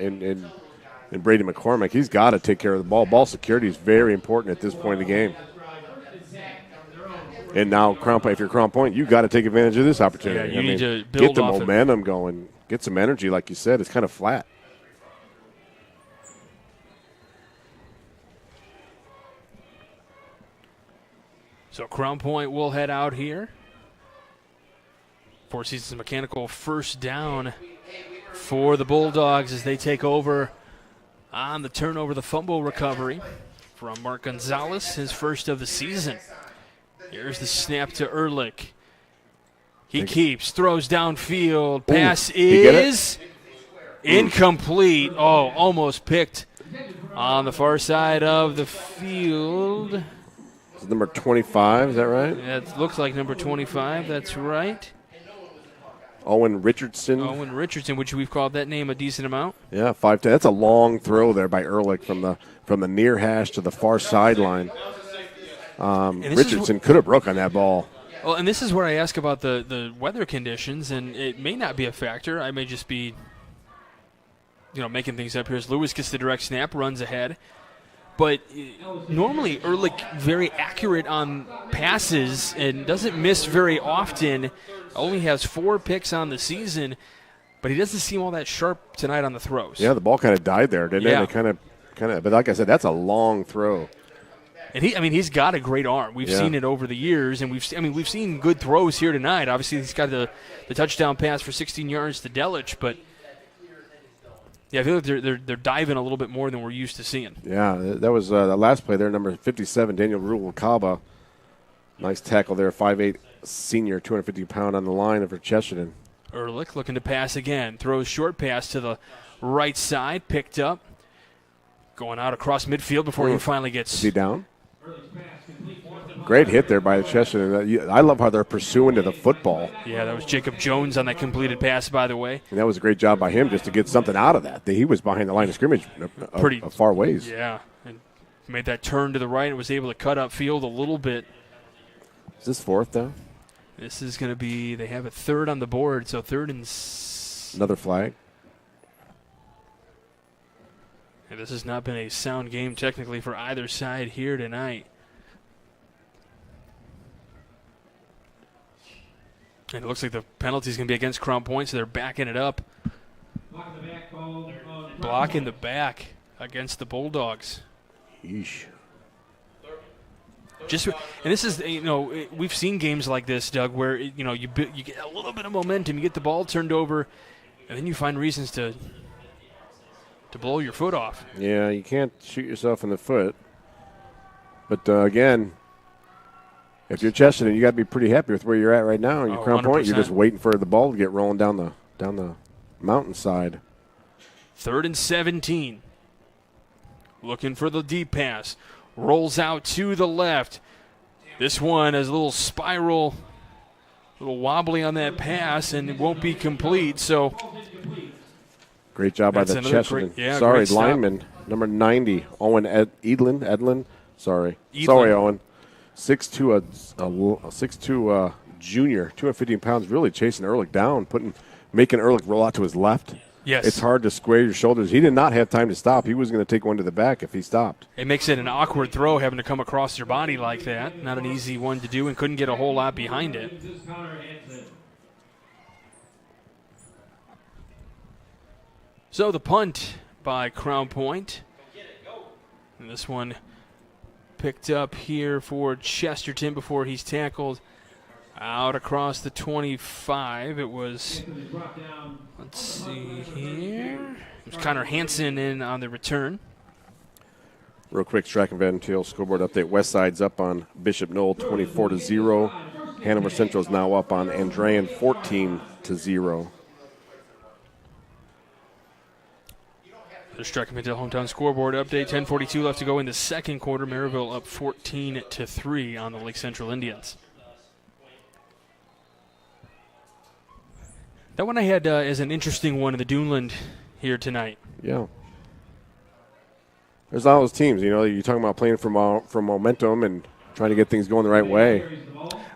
And Brady McCormick, he's got to take care of the ball. Ball security is very important at this point in the game. And now, if you're Crown Point, you've got to take advantage of this opportunity. Yeah, you need to build get the momentum going, get some energy. Like you said, it's kind of flat. So Crown Point will head out here. Four Seasons Mechanical first down for the Bulldogs as they take over on the turnover, the fumble recovery from Mark Gonzalez, his first of the season. Here's the snap to Ehrlich. He keeps, throws downfield. Pass is incomplete. Oh, almost picked on the far side of the field. It's number 25, is that right? It looks like number 25, that's right. Owen Richardson. Which we've called that name a decent amount. Yeah, 5'10". That's a long throw there by Ehrlich from the near hash to the far sideline. Richardson could have broke on that ball. Well, and this is where I ask about the weather conditions, and it may not be a factor. I may just be, making things up here. As Lewis gets the direct snap, runs ahead. but normally Ehrlich very accurate on passes and doesn't miss very often. Only has 4 picks on the season, but he doesn't seem all that sharp tonight on the throws. Yeah, the ball kind of died there, didn't it? It kind of. But like I said, that's a long throw. And he's got a great arm. We've seen it over the years, and we've seen good throws here tonight. Obviously, he's got the touchdown pass for 16 yards to Delich, but yeah, I feel like they're diving a little bit more than we're used to seeing. Yeah, that was the last play there, number 57, Daniel Ruel-Kaba. Nice tackle there, 5'8", senior, 250-pound on the line for Chesterton. Ehrlich looking to pass again. Throws short pass to the right side, picked up. Going out across midfield before he finally gets... Is he down? Great hit there by the Chesterton. I love how they're pursuing to the football. Yeah, that was Jacob Jones on that completed pass, by the way. And that was a great job by him just to get something out of that. He was behind the line of scrimmage a far ways. Yeah, and made that turn to the right and was able to cut upfield a little bit. Is this 4th down? This is going to be, they have a 3rd on the board, so 3rd and... Another flag. And this has not been a sound game technically for either side here tonight. And it looks like the penalty is going to be against Crown Point, so they're backing it up. Blocking the back against the Bulldogs. Yeesh. And this is, we've seen games like this, Doug, where you get a little bit of momentum, you get the ball turned over, and then you find reasons to blow your foot off. Yeah, you can't shoot yourself in the foot. But again, if you're Chesterton, you got to be pretty happy with where you're at right now. And your Crown Point, you're just waiting for the ball to get rolling down the mountainside. 3rd and 17. Looking for the deep pass. Rolls out to the left. This one has a little spiral, a little wobbly on that pass, and it won't be complete. So, great job by the Chesterton. Lineman, number 90, Owen Edlin. Sorry, Owen. 6'2", junior, 215 pounds, really chasing Ehrlich down, making Ehrlich roll out to his left. Yes. It's hard to square your shoulders. He did not have time to stop. He was going to take one to the back if he stopped. It makes it an awkward throw having to come across your body like that. Not an easy one to do, and couldn't get a whole lot behind it. So the punt by Crown Point. And this one picked up here for Chesterton before he's tackled out across the 25. It was, let's see here. It was Connor Hansen in on the return. Real quick, Track and Van Til scoreboard update. West Side's up on Bishop Knoll 24-0. Hanover Central's now up on Andrean 14-0. The Track and Van Til hometown scoreboard update. 10:42 left to go in the second quarter. Merrillville up 14-3 on the Lake Central Indians. That one I had as an interesting one in the Duneland here tonight. Yeah. There's all those teams, you're talking about playing for momentum and trying to get things going the right way.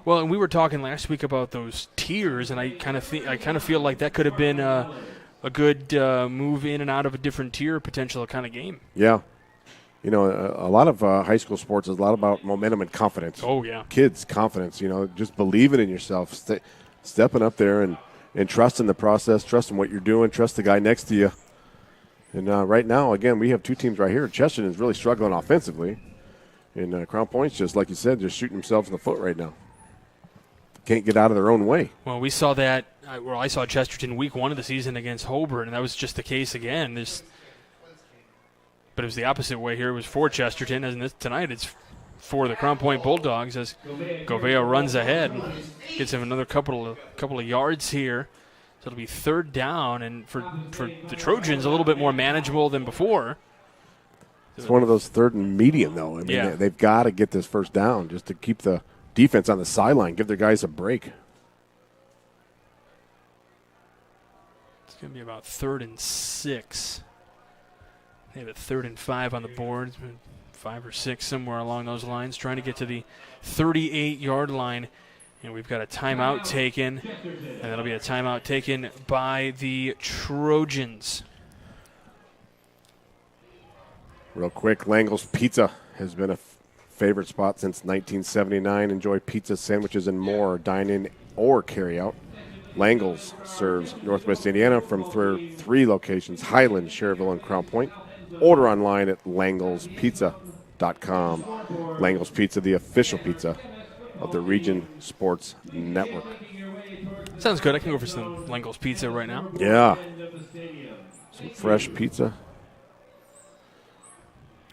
Well, and we were talking last week about those tiers, and I kind of feel like that could have been a good move in and out of a different tier potential kind of game. Yeah. A lot of high school sports is a lot about momentum and confidence. Oh, yeah. Kids' confidence, just believing in yourself, stepping up there and trusting the process, trusting what you're doing, trust the guy next to you. And right now, again, we have two teams right here. Chesterton is really struggling offensively. And Crown Point's just, like you said, just shooting themselves in the foot right now. Can't get out of their own way. Well, we saw that. I saw Chesterton week 1 of the season against Hobart, and that was just the case again. But it was the opposite way here. It was for Chesterton, and tonight it's for the Crown Point Bulldogs as Gouveia runs ahead and gets him another couple of yards here. So it'll be 3rd down, and for the Trojans, a little bit more manageable than before. It's one of those 3rd and medium, though. They've got to get this first down just to keep the defense on the sideline, give their guys a break. It's going to be about 3rd and 6. They have a 3rd and 5 on the board. 5 or 6, somewhere along those lines, trying to get to the 38-yard line. And we've got a timeout taken, and that'll be a timeout taken by the Trojans. Real quick, Langle's Pizza has been a favorite spot since 1979. Enjoy pizza, sandwiches, and more. Dine in or carry out. Langle's serves Northwest Indiana from three locations: Highland, Cherville, and Crown Point. Order online at langlespizza.com. Langle's Pizza, the official pizza of the Region Sports Network. Sounds good. I can go for some Langle's Pizza right now. Yeah. Some fresh pizza.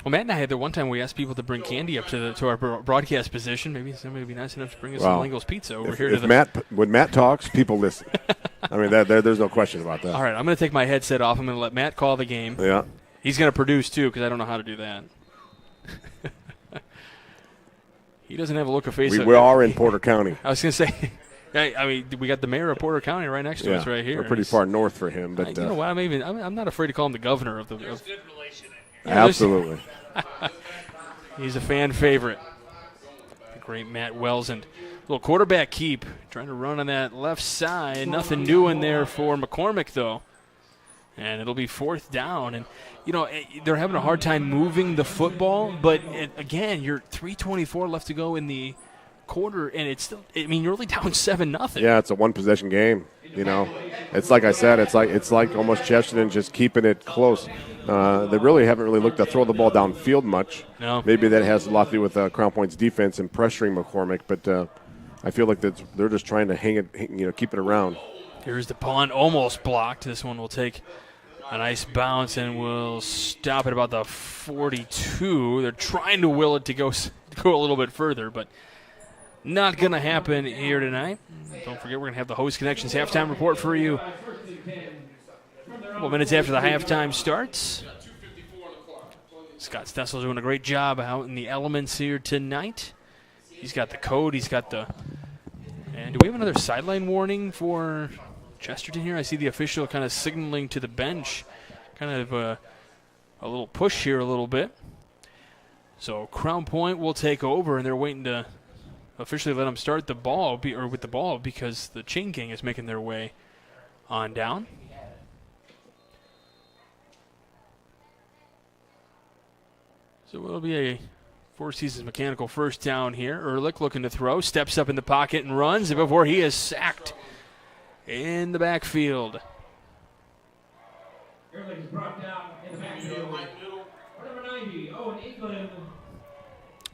Well, Matt and I had the one time we asked people to bring candy up to our broadcast position. Maybe somebody would be nice enough to bring us some Langle's Pizza over here. When Matt talks, people listen. I mean, there's no question about that. All right, I'm going to take my headset off. I'm going to let Matt call the game. Yeah. He's going to produce, too, because I don't know how to do that. He doesn't have a look of face. We are in Porter County. I was going to say, I mean, we got the mayor of Porter County right next to us right here. We're pretty far north for him. But you know what? I'm not afraid to call him the governor of the. Absolutely. He's a fan favorite. The great Matt Wells, and little quarterback keep, trying to run on that left side. Nothing doing there for McCormick, though. And it'll be 4th down. And, you know, they're having a hard time moving the football. But, again, you're 3:24 left to go in the quarter, and it's still, I mean, you're only down 7-0. Yeah, it's a one-possession game. You know, it's like I said, it's like almost Chesterton just keeping it close. They really haven't looked to throw the ball downfield much. No. Maybe that has a lot to do with Crown Point's defense and pressuring McCormick, but I feel like they're just trying to keep it around. Here's the punt, almost blocked. This one will take a nice bounce and will stop at about the 42. They're trying to will it to go a little bit further, but not going to happen here tonight. Don't forget, we're going to have the Host Connections halftime report for you a couple minutes after the halftime starts. Scott Stessel's doing a great job out in the elements here tonight. He's got the code. He's got the... And do we have another sideline warning for Chesterton here? I see the official kind of signaling to the bench. Kind of a little push here a little bit. So Crown Point will take over, and they're waiting to officially let them start the ball, with the ball, because the Chain Gang is making their way on down. So it'll be a Four Seasons Mechanical first down here. Ehrlich looking to throw, steps up in the pocket and runs before he is sacked in the backfield. Ehrlich is brought down in the backfield. Number 90, Owen Eaglin.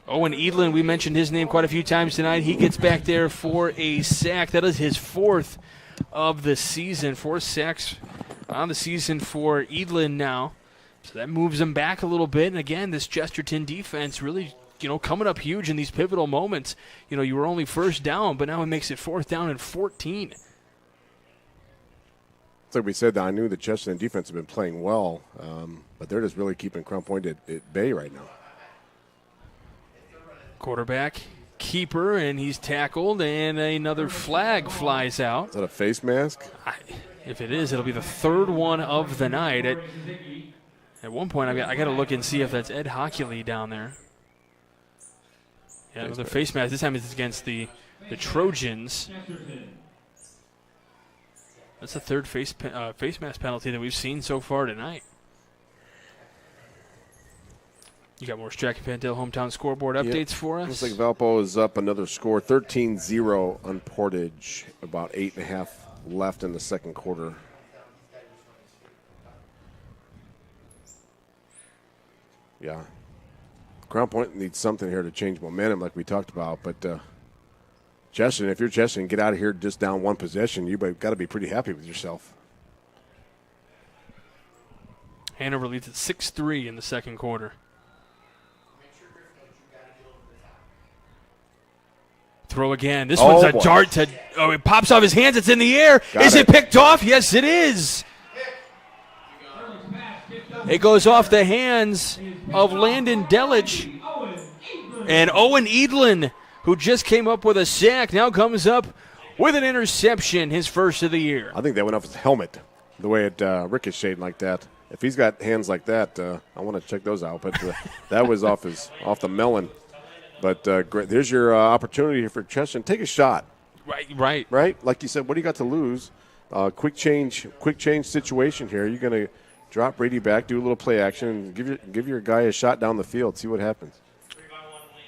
Owen Eaglin, we mentioned his name quite a few times tonight. He gets back there for a sack. That is his 4th of the season. 4 sacks on the season for Eaglin now. So that moves him back a little bit. And again, this Chesterton defense really, coming up huge in these pivotal moments. You were only first down, but now it makes it 4th down and 14. It's like we said, I knew the Chesterton defense had been playing well, but they're just really keeping Crown Point at bay right now. Quarterback keeper, and he's tackled, and another flag flies out. Is that a face mask? If it is, it'll be the 3rd one of the night. At one point, I got to look and see if that's Ed Hockley down there. Yeah, another face mask. This time it's against the Trojans. That's the 3rd face mask penalty that we've seen so far tonight. You got more Strack and Pantel hometown scoreboard updates for us? Looks like Valpo is up another score, 13-0 on Portage. About 8.5 left in the second quarter. Yeah. Crown Point needs something here to change momentum like we talked about, but Chesterton, if you're Chesterton, get out of here just down one possession. You've got to be pretty happy with yourself. Hanover leads at 6-3 in the second quarter. Throw again. This one's a dart to. Oh, it pops off his hands. It's in the air. Is it picked off? Yes, it is. It goes off the hands of Landon Delich. And Owen Eaglin, who just came up with a sack, now comes up with an interception, his first of the year. I think that went off his helmet, the way it ricocheted like that. If he's got hands like that, I want to check those out. But that was off the melon. But great. There's your opportunity for Chesterton. Take a shot. Right. Like you said, what do you got to lose? Quick change situation here. You're drop Brady back, do a little play action, and give your guy a shot down the field. See what happens.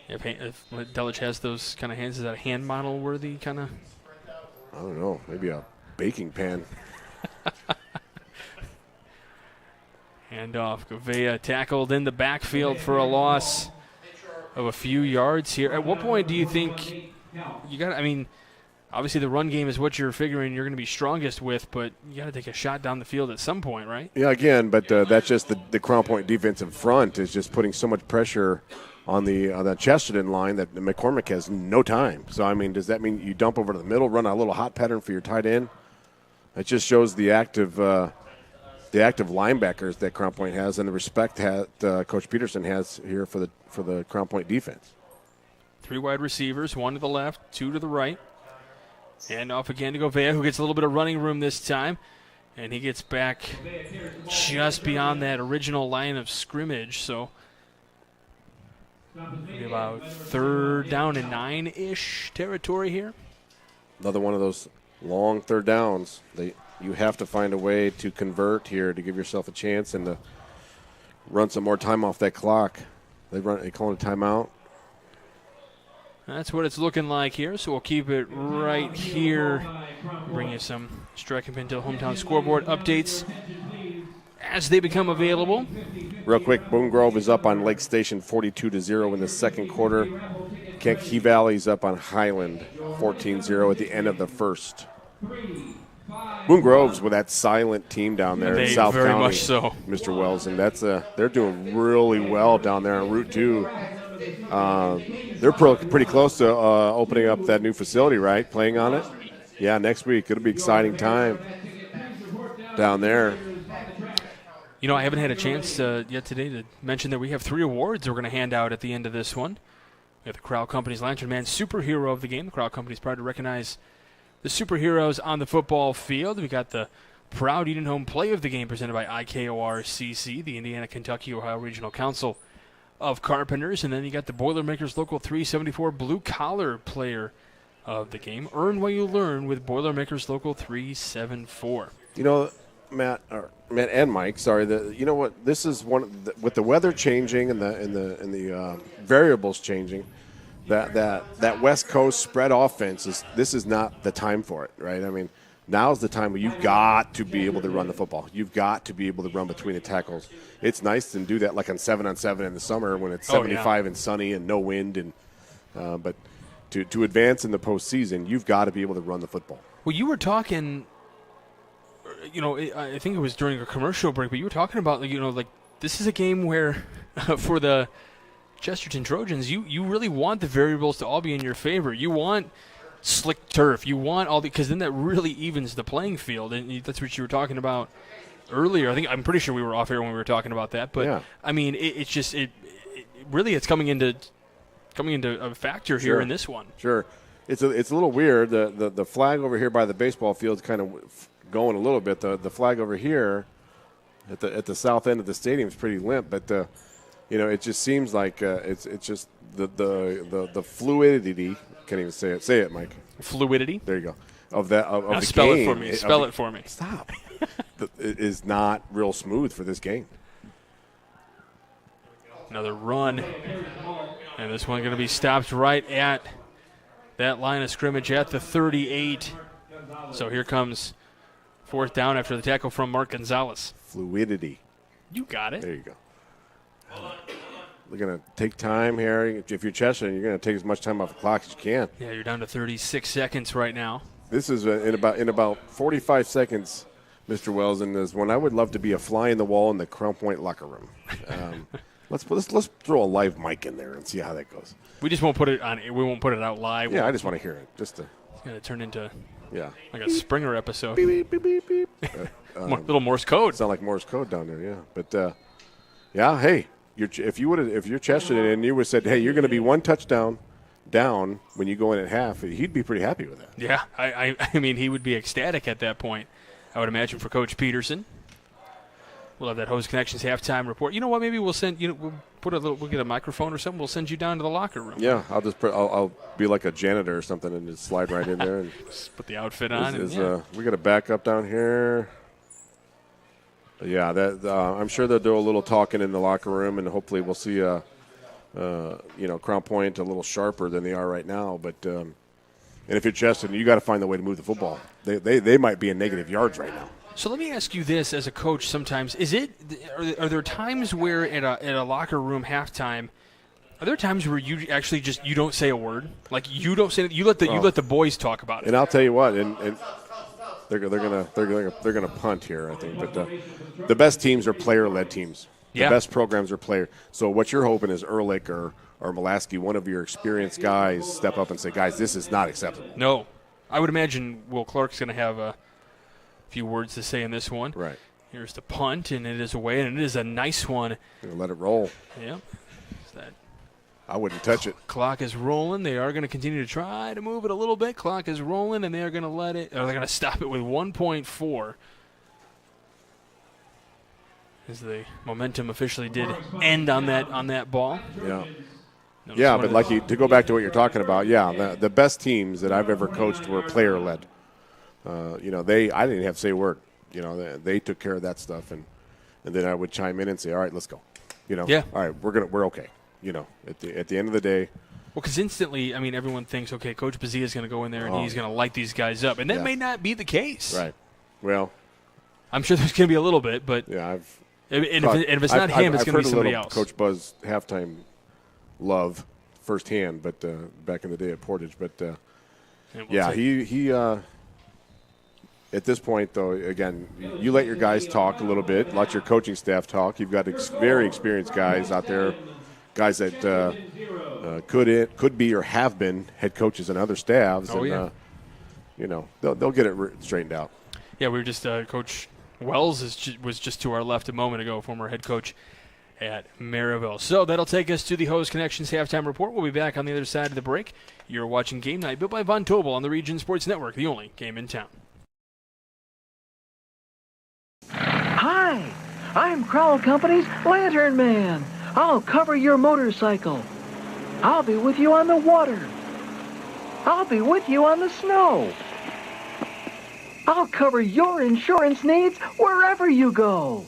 If Delich has those kind of hands, is that a hand model worthy kind of? I don't know. Maybe a baking pan. Handoff. Gouveia tackled in the backfield for a loss of a few yards here. At what point do you think you got? I mean, obviously the run game is what you're figuring you're going to be strongest with, but you got to take a shot down the field at some point, right? Yeah, again, but that's just the Crown Point defensive front is just putting so much pressure on the Chesterton line that McCormick has no time. So, I mean, does that mean you dump over to the middle, run a little hot pattern for your tight end? It just shows the active linebackers that Crown Point has and the respect that Coach Peterson has here for the Crown Point defense. 3 wide receivers, 1 to the left, 2 to the right. And off again to Gouveia, who gets a little bit of running room this time. And he gets back just beyond that original line of scrimmage. So maybe about 3rd down and 9-ish territory here. Another one of those long 3rd downs. You have to find a way to convert here to give yourself a chance and to run some more time off that clock. They call it a timeout. That's what it's looking like here, so we'll keep it right here. Bring you some Strike and Pintail Hometown Scoreboard updates as they become available. Real quick, Boone Grove is up on Lake Station 42-0 in the second quarter. Kankakee Valley's up on Highland 14-0 at the end of the first. Boone Grove's with that silent team down there in South very County. Much so. Mr. Wells, and they're doing really well down there on Route 2. They're pretty close to opening up that new facility, right? Playing on it? Yeah, next week. It'll be an exciting time down there. You know, I haven't had a chance yet today to mention that we have 3 awards we're going to hand out at the end of this one. We have the Crowell Company's Lantern Man Superhero of the Game. The Crowell Company's proud to recognize the superheroes on the football field. We got the Proud Eden Home Play of the Game presented by IKORCC, the Indiana, Kentucky, Ohio Regional Council of Carpenters. And then you got the Boilermakers Local 374 Blue Collar Player of the Game. Earn while you learn with Boilermakers Local 374. You know, Matt and Mike, sorry. You know what? This is with the weather changing and the variables changing. That West Coast spread offense this is not the time for it, right? I mean, now's the time where you've got to be able to run the football. You've got to be able to run between the tackles. It's nice to do that like on 7-on-7 in the summer when it's 75 and sunny and no wind, and but to advance in the postseason, you've got to be able to run the football. Well, you were talking. You know, I think it was during a commercial break, but you were talking about, like this is a game where for the Chesterton Trojans, you really want the variables to all be in your favor. You want slick turf. You want all because then that really evens the playing field, and that's what you were talking about earlier. I'm pretty sure we were off air when we were talking about that, but yeah. I mean, it's just really it's coming into a factor here in this one. Sure, it's a little weird. The flag over here by the baseball field's kind of going a little bit. The flag over here at the south end of the stadium is pretty limp, but it just seems like it's just the fluidity. Can't even say it. Say it, Mike. Fluidity. There you go. Of the spell game. It for me. Spell it for me. Stop. It is not real smooth for this game. Another run, and this one going to be stopped right at that line of scrimmage at the 38. So here comes 4th down after the tackle from Mark Gonzalez. Fluidity. You got it. There you go. We're going to take time here. If you're Chesterton, you're going to take as much time off the clock as you can. Yeah, you're down to 36 seconds right now. This is in about 45 seconds, Mr. Wells, and is when I would love to be a fly in the wall in the Crown Point locker room. Let's throw a live mic in there and see how that goes. We just won't put it on. We won't put it out live. Yeah, I just want to hear it. It's going to turn into like a beep, Springer episode. Beep, beep, beep, beep. Little Morse code. Sound like Morse code down there, yeah. But hey, if you're Chesterton and you would have said, hey, you're going to be 1 touchdown down when you go in at half, he'd be pretty happy with that. Yeah, I mean, he would be ecstatic at that point, I would imagine, for Coach Peterson. We'll have that Host Connections halftime report. You know what? Maybe we'll send we'll get a microphone or something. We'll send you down to the locker room. Yeah, I'll be like a janitor or something and just slide right in there and just put the outfit on. We got a backup down here. Yeah, I'm sure they'll do a little talking in the locker room, and hopefully we'll see Crown Point a little sharper than they are right now. But and if you're Chesterton, you got to find a way to move the football. They might be in negative yards right now. So let me ask you this: as a coach, sometimes are there times where at a locker room halftime? Are there times where you actually you don't say a word? Like you don't say you let the boys talk about it. And I'll tell you what, and they're gonna punt here, I think. But the best teams are player-led teams. The best programs are player. So what you're hoping is Ehrlich or Mulaski, one of your experienced guys, step up and say, guys, this is not acceptable. No, I would imagine Will Clark's gonna have a few words to say in this one. Right. Here's the punt, and it is away, and it is a nice one. Let it roll. Yeah. I wouldn't touch it. Clock is rolling. They are going to continue to try to move it a little bit. Clock is rolling, and they are going to they're going to stop it with 1.4. As the momentum officially did end on that ball. Yeah. Yeah, but to go back to what you're talking about, the best teams that I've ever coached were player-led. I didn't even have to say a word. They took care of that stuff, and then I would chime in and say, all right, let's go. All right, we're okay. At the end of the day. Well, because instantly, everyone thinks, okay, Coach Bazia is going to go in there and he's going to light these guys up. And that may not be the case. Right. Well. I'm sure there's going to be a little bit, but. Yeah, if it's not him, it's going to be somebody else. Coach Buzz halftime love firsthand, but back in the day at Portage. But, he at this point, though, again, you let your guys talk a little bit. Let your coaching staff talk. You've got very experienced guys out there. Guys that could be or have been head coaches in other staffs. They'll get it straightened out. Yeah, we were just Coach Wells was just to our left a moment ago, former head coach at Merrillville. So that'll take us to the Hose Connections halftime report. We'll be back on the other side of the break. You're watching Game Night, built by Von Tobel on the Region Sports Network, the only game in town. Hi, I'm Crowell Company's Lantern Man. I'll cover your motorcycle. I'll be with you on the water. I'll be with you on the snow. I'll cover your insurance needs wherever you go.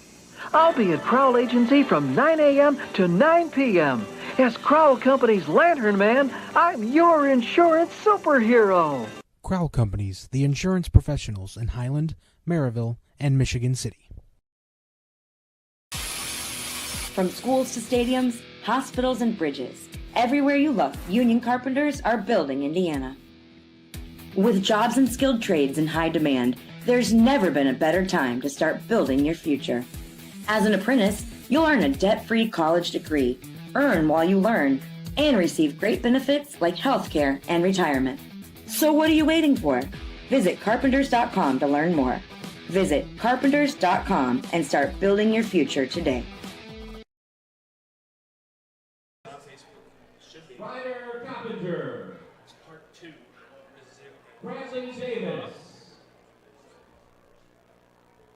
I'll be at Crowell Agency from 9 a.m. to 9 p.m. As Crowell Company's Lantern Man, I'm your insurance superhero. Crowell Companies, the insurance professionals in Highland, Merrillville, and Michigan City. From schools to stadiums, hospitals and bridges, everywhere you look, union carpenters are building Indiana. With jobs and skilled trades in high demand, there's never been a better time to start building your future. As an apprentice, you'll earn a debt-free college degree, earn while you learn, and receive great benefits like healthcare and retirement. So what are you waiting for? Visit carpenters.com to learn more. Visit carpenters.com and start building your future today. Ryder Coppinger. Part 2. Bradley Davis.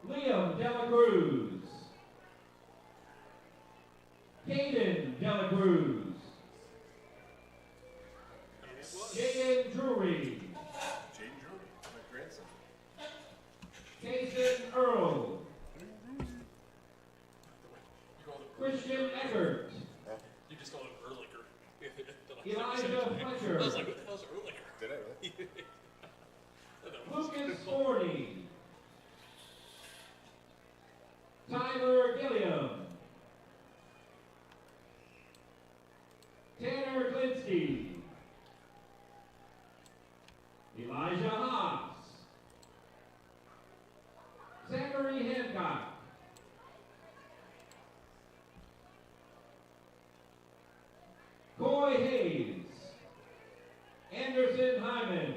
Liam Dela Cruz. Caden Dela Cruz. Jaden Drury. Jason Earl. Christian Eckert. You just called him Ehrlicher. Elijah Fletcher. I was like, what the hell's Ehrlicher? Did I really? Lucas Forney. Tyler Gilliam. Tanner Klinsky. Elijah Haas. Zachary Hancock. Coy Hayes. Anderson Hyman.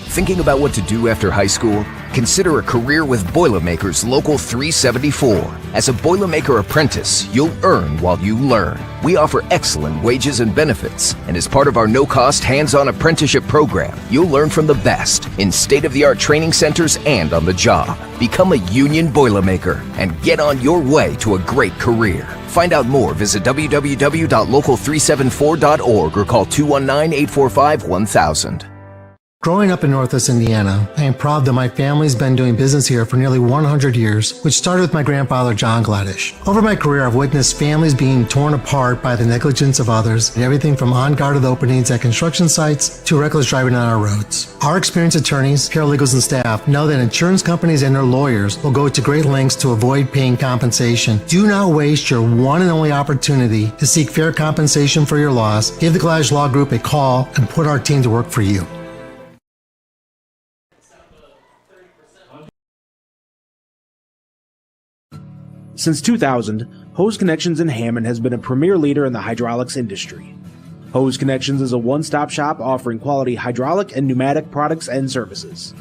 Thinking about what to do after high school? Consider a career with Boilermakers Local 374. As a Boilermaker apprentice, you'll earn while you learn. We offer excellent wages and benefits, and as part of our no-cost hands-on apprenticeship program, you'll learn from the best in state-of-the-art training centers and on the job. Become a union Boilermaker and get on your way to a great career. Find out more, visit www.local374.org or call 219-845-1000. Growing up in Northwest Indiana, I am proud that my family's been doing business here for nearly 100 years, which started with my grandfather, John Gladish. Over my career, I've witnessed families being torn apart by the negligence of others, and everything from unguarded openings at construction sites to reckless driving on our roads. Our experienced attorneys, paralegals, and staff know that insurance companies and their lawyers will go to great lengths to avoid paying compensation. Do not waste your one and only opportunity to seek fair compensation for your loss. Give the Gladish Law Group a call and put our team to work for you. Since 2000, Hose Connections in Hammond has been a premier leader in the hydraulics industry. Hose Connections is a one-stop shop offering quality hydraulic and pneumatic products and services.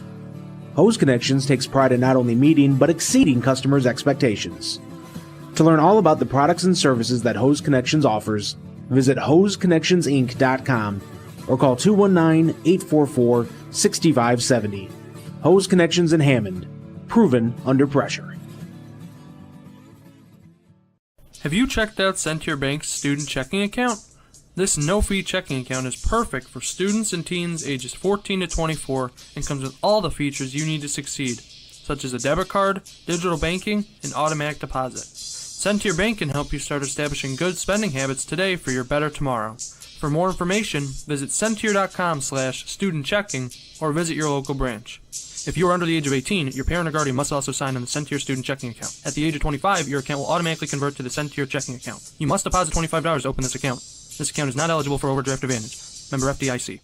Hose Connections takes pride in not only meeting but exceeding customers' expectations. To learn all about the products and services that Hose Connections offers, visit hoseconnectionsinc.com or call 219-844-6570. Hose Connections in Hammond, proven under pressure. Have you checked out Centier Bank's student checking account? This no-fee checking account is perfect for students and teens ages 14 to 24 and comes with all the features you need to succeed, such as a debit card, digital banking, and automatic deposit. Centier Bank can help you start establishing good spending habits today for your better tomorrow. For more information, visit Centier.com/student-checking or visit your local branch. If you are under the age of 18, your parent or guardian must also sign on the Centier student checking account. At the age of 25, your account will automatically convert to the Centier checking account. You must deposit $25 to open this account. This account is not eligible for overdraft advantage. Member FDIC.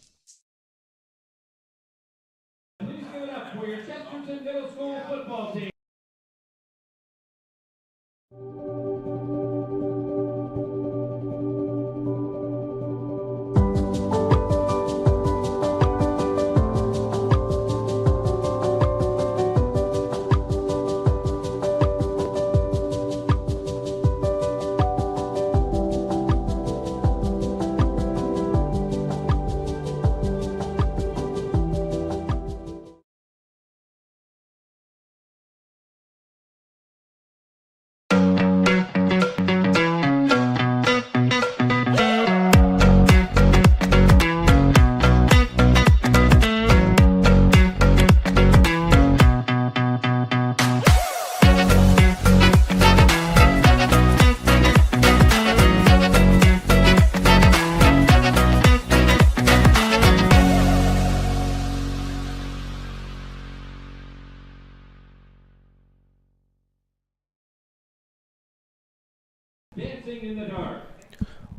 Please give it up for your Chesterton Middle School football team.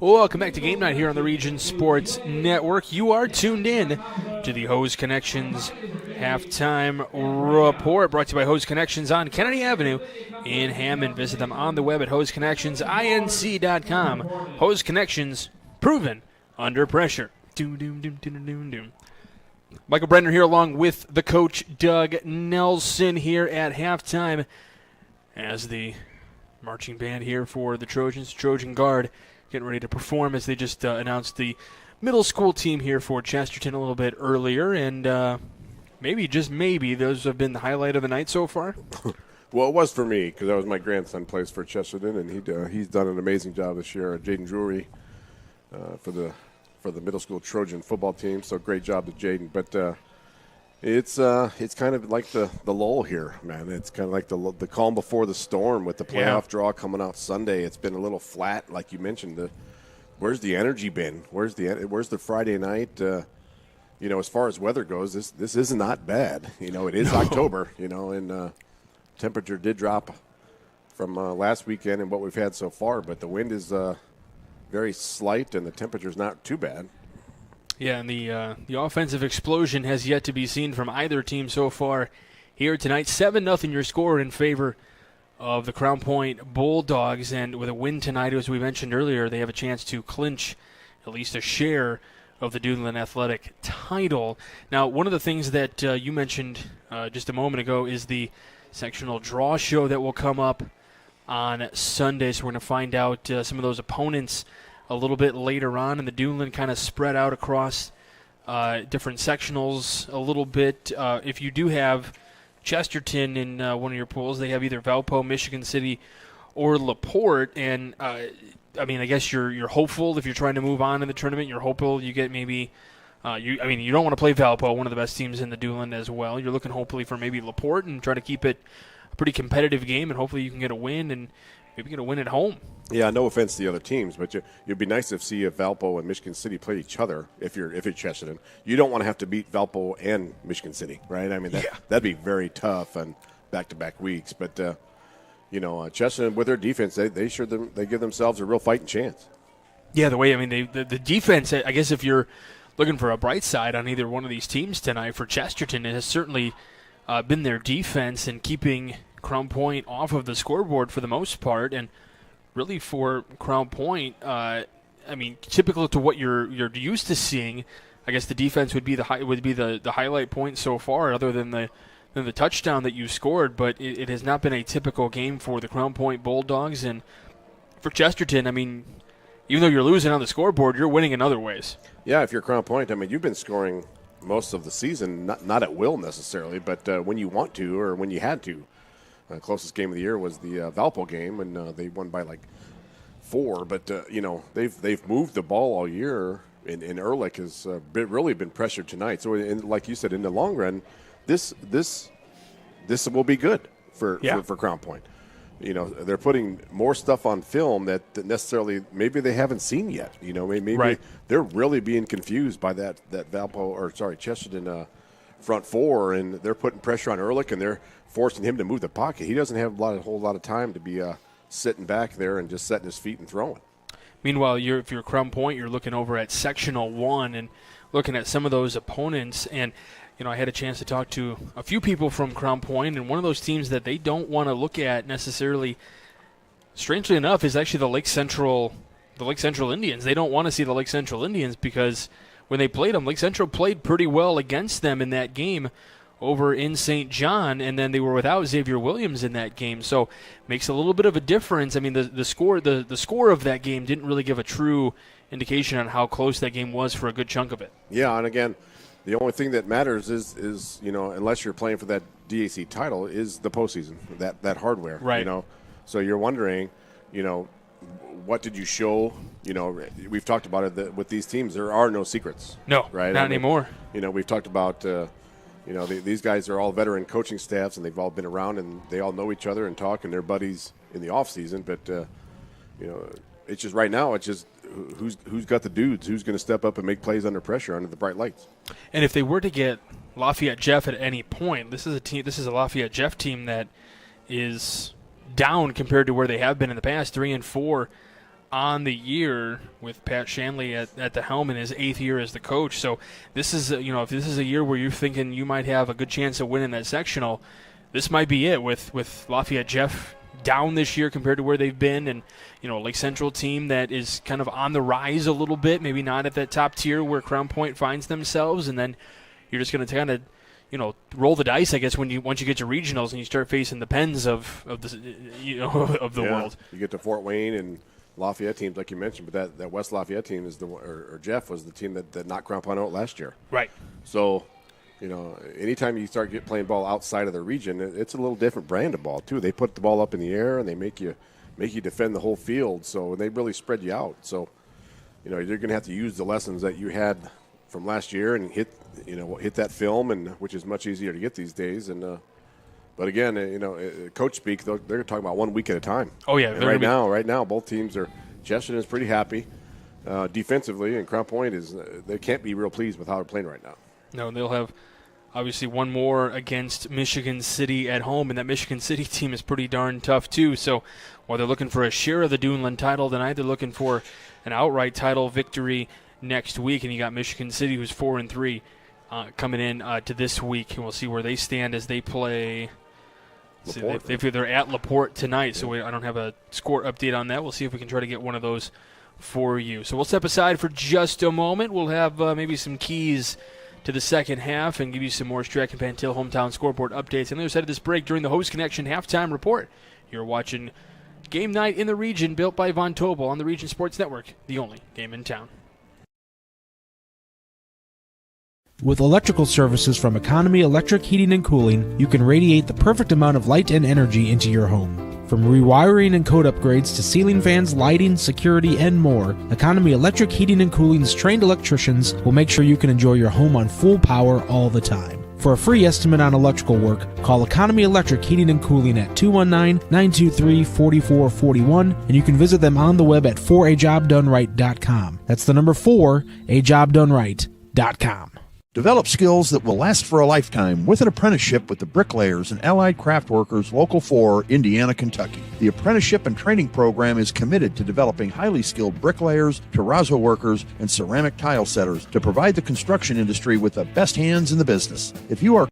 Welcome back to Game Night here on the Region Sports Network. You are tuned in to the Hose Connections Halftime Report, brought to you by Hose Connections on Kennedy Avenue in Hammond. Visit them on the web at hoseconnectionsinc.com. Hose Connections, proven under pressure. Michael Brenner here along with the coach Doug Nelson here at halftime as the marching band here for the Trojans, Trojan Guard, getting ready to perform as they just announced the middle school team here for Chesterton a little bit earlier, and maybe, just maybe, those have been the highlight of the night so far. Well, it was for me because that was my grandson plays for Chesterton, and he's done an amazing job this year. Jaden Drury for the middle school Trojan football team, so great job to Jaden. But it's kind of like the lull here, man. It's kind of like the calm before the storm with the playoff draw coming out Sunday. It's been a little flat, like you mentioned. Where's the energy been? Where's the Friday night? As far as weather goes, this is not bad. It is October. And temperature did drop from last weekend and what we've had so far, but the wind is very slight and the temperature's not too bad. Yeah, and the offensive explosion has yet to be seen from either team so far here tonight. 7-0 your score in favor of the Crown Point Bulldogs, and with a win tonight, as we mentioned earlier, they have a chance to clinch at least a share of the Duneland Athletic title. Now, one of the things that you mentioned just a moment ago is the sectional draw show that will come up on Sunday, so we're going to find out some of those opponents a little bit later on, and the Duneland kind of spread out across different sectionals a little bit. If you do have Chesterton in one of your pools, they have either Valpo, Michigan City, or LaPorte, and I guess you're hopeful if you're trying to move on in the tournament. You're hopeful you get maybe You don't want to play Valpo, one of the best teams in the Duland as well. You're looking hopefully for maybe LaPorte and try to keep it a pretty competitive game, and hopefully you can get a win and maybe get a win at home. Yeah, no offense to the other teams, but it'd be nice to see if Valpo and Michigan City play each other. If you're Chesterton, you don't want to have to beat Valpo and Michigan City, right? I mean, that'd be very tough on back-to-back weeks. But Chesterton with their defense, they give themselves a real fighting chance. Yeah, the defense. I guess if you're looking for a bright side on either one of these teams tonight, for Chesterton, it has certainly been their defense and keeping Crown Point off of the scoreboard for the most part. And really for Crown Point, typical to what you're used to seeing, I guess the defense would be the highlight point so far, other than the touchdown that you scored. But it has not been a typical game for the Crown Point Bulldogs. And for Chesterton, even though you're losing on the scoreboard, you're winning in other ways. Yeah, if you're Crown Point, you've been scoring most of the season, not at will necessarily, but when you want to or when you had to. Closest game of the year was the Valpo game, and they won by 4. But they've moved the ball all year, and Ehrlich has really been pressured tonight. So, like you said, in the long run, this will be good for Crown Point. They're putting more stuff on film that necessarily maybe they haven't seen yet. Maybe right. They're really being confused by that Chesterton front four, and they're putting pressure on Ehrlich, and they're forcing him to move the pocket. He doesn't have a whole lot of time to be sitting back there and just setting his feet and throwing. Meanwhile, if you're Crown Point, you're looking over at Sectional 1 and looking at some of those opponents. And I had a chance to talk to a few people from Crown Point, and one of those teams that they don't want to look at necessarily, strangely enough, is actually the Lake Central Indians. They don't want to see the Lake Central Indians because when they played them, Lake Central played pretty well against them in that game over in St. John, and then they were without Xavier Williams in that game, so makes a little bit of a difference. The score of that game didn't really give a true indication on how close that game was for a good chunk of it. Yeah, and again, the only thing that matters is unless you're playing for that DAC title, is the postseason, that hardware. Right. So you're wondering, what did you show? We've talked about it with these teams. There are no secrets. No, right? Not anymore. We've talked about, these guys are all veteran coaching staffs, and they've all been around, and they all know each other and talk, and they're buddies in the off season. But it's just right now. It's just who's got the dudes, who's going to step up and make plays under pressure under the bright lights. And if they were to get Lafayette Jeff at any point, this is a Lafayette Jeff team that is down compared to where they have been in the past, 3-4 on the year with Pat Shanley at the helm in his 8th year as the coach. So this is if this is a year where you're thinking you might have a good chance of winning that sectional, this might be it with Lafayette Jeff down this year compared to where they've been, and Lake Central team that is kind of on the rise a little bit, maybe not at that top tier where Crown Point finds themselves, and then you're just going to kind of roll the dice, I guess, once you get to regionals and you start facing the Pens of the world. You get to Fort Wayne and Lafayette teams, like you mentioned, but that West Lafayette team is or Jeff was the team that knocked Crown Point out last year. Right. So, anytime you start playing ball outside of the region, it's a little different brand of ball too. They put the ball up in the air and they make you defend the whole field. So they really spread you out. So, you're going to have to use the lessons that you had from last year and hit that film, and which is much easier to get these days. And but again, coach speak, they're talking about 1 week at a time. Oh yeah, right now, both teams are. Chesterton is pretty happy defensively, and Crown Point they can't be real pleased with how they're playing right now. No, they'll have obviously one more against Michigan City at home, and that Michigan City team is pretty darn tough too. So while they're looking for a share of the Duneland title tonight, they're looking for an outright title victory next week. And you got Michigan City, who's 4-3, coming in to this week, and we'll see where they stand as they play. They're at LaPorte tonight, so I don't have a score update on that. We'll see if we can try to get one of those for you. So we'll step aside for just a moment. We'll have maybe some keys to the second half and give you some more Strachan Pantil hometown scoreboard updates. On the other side of this break, during the Host Connection halftime report, you're watching Game Night in the Region, built by Von Tobel on the Region Sports Network, the only game in town. With electrical services from Economy Electric Heating and Cooling, you can radiate the perfect amount of light and energy into your home. From rewiring and code upgrades to ceiling fans, lighting, security, and more, Economy Electric Heating and Cooling's trained electricians will make sure you can enjoy your home on full power all the time. For a free estimate on electrical work, call Economy Electric Heating and Cooling at 219-923-4441, and you can visit them on the web at 4ajobdoneright.com. That's the number 4ajobdoneright.com. Develop skills that will last for a lifetime with an apprenticeship with the Bricklayers and Allied Craft Workers Local 4, Indiana, Kentucky. The apprenticeship and training program is committed to developing highly skilled bricklayers, terrazzo workers, and ceramic tile setters to provide the construction industry with the best hands in the business. If you are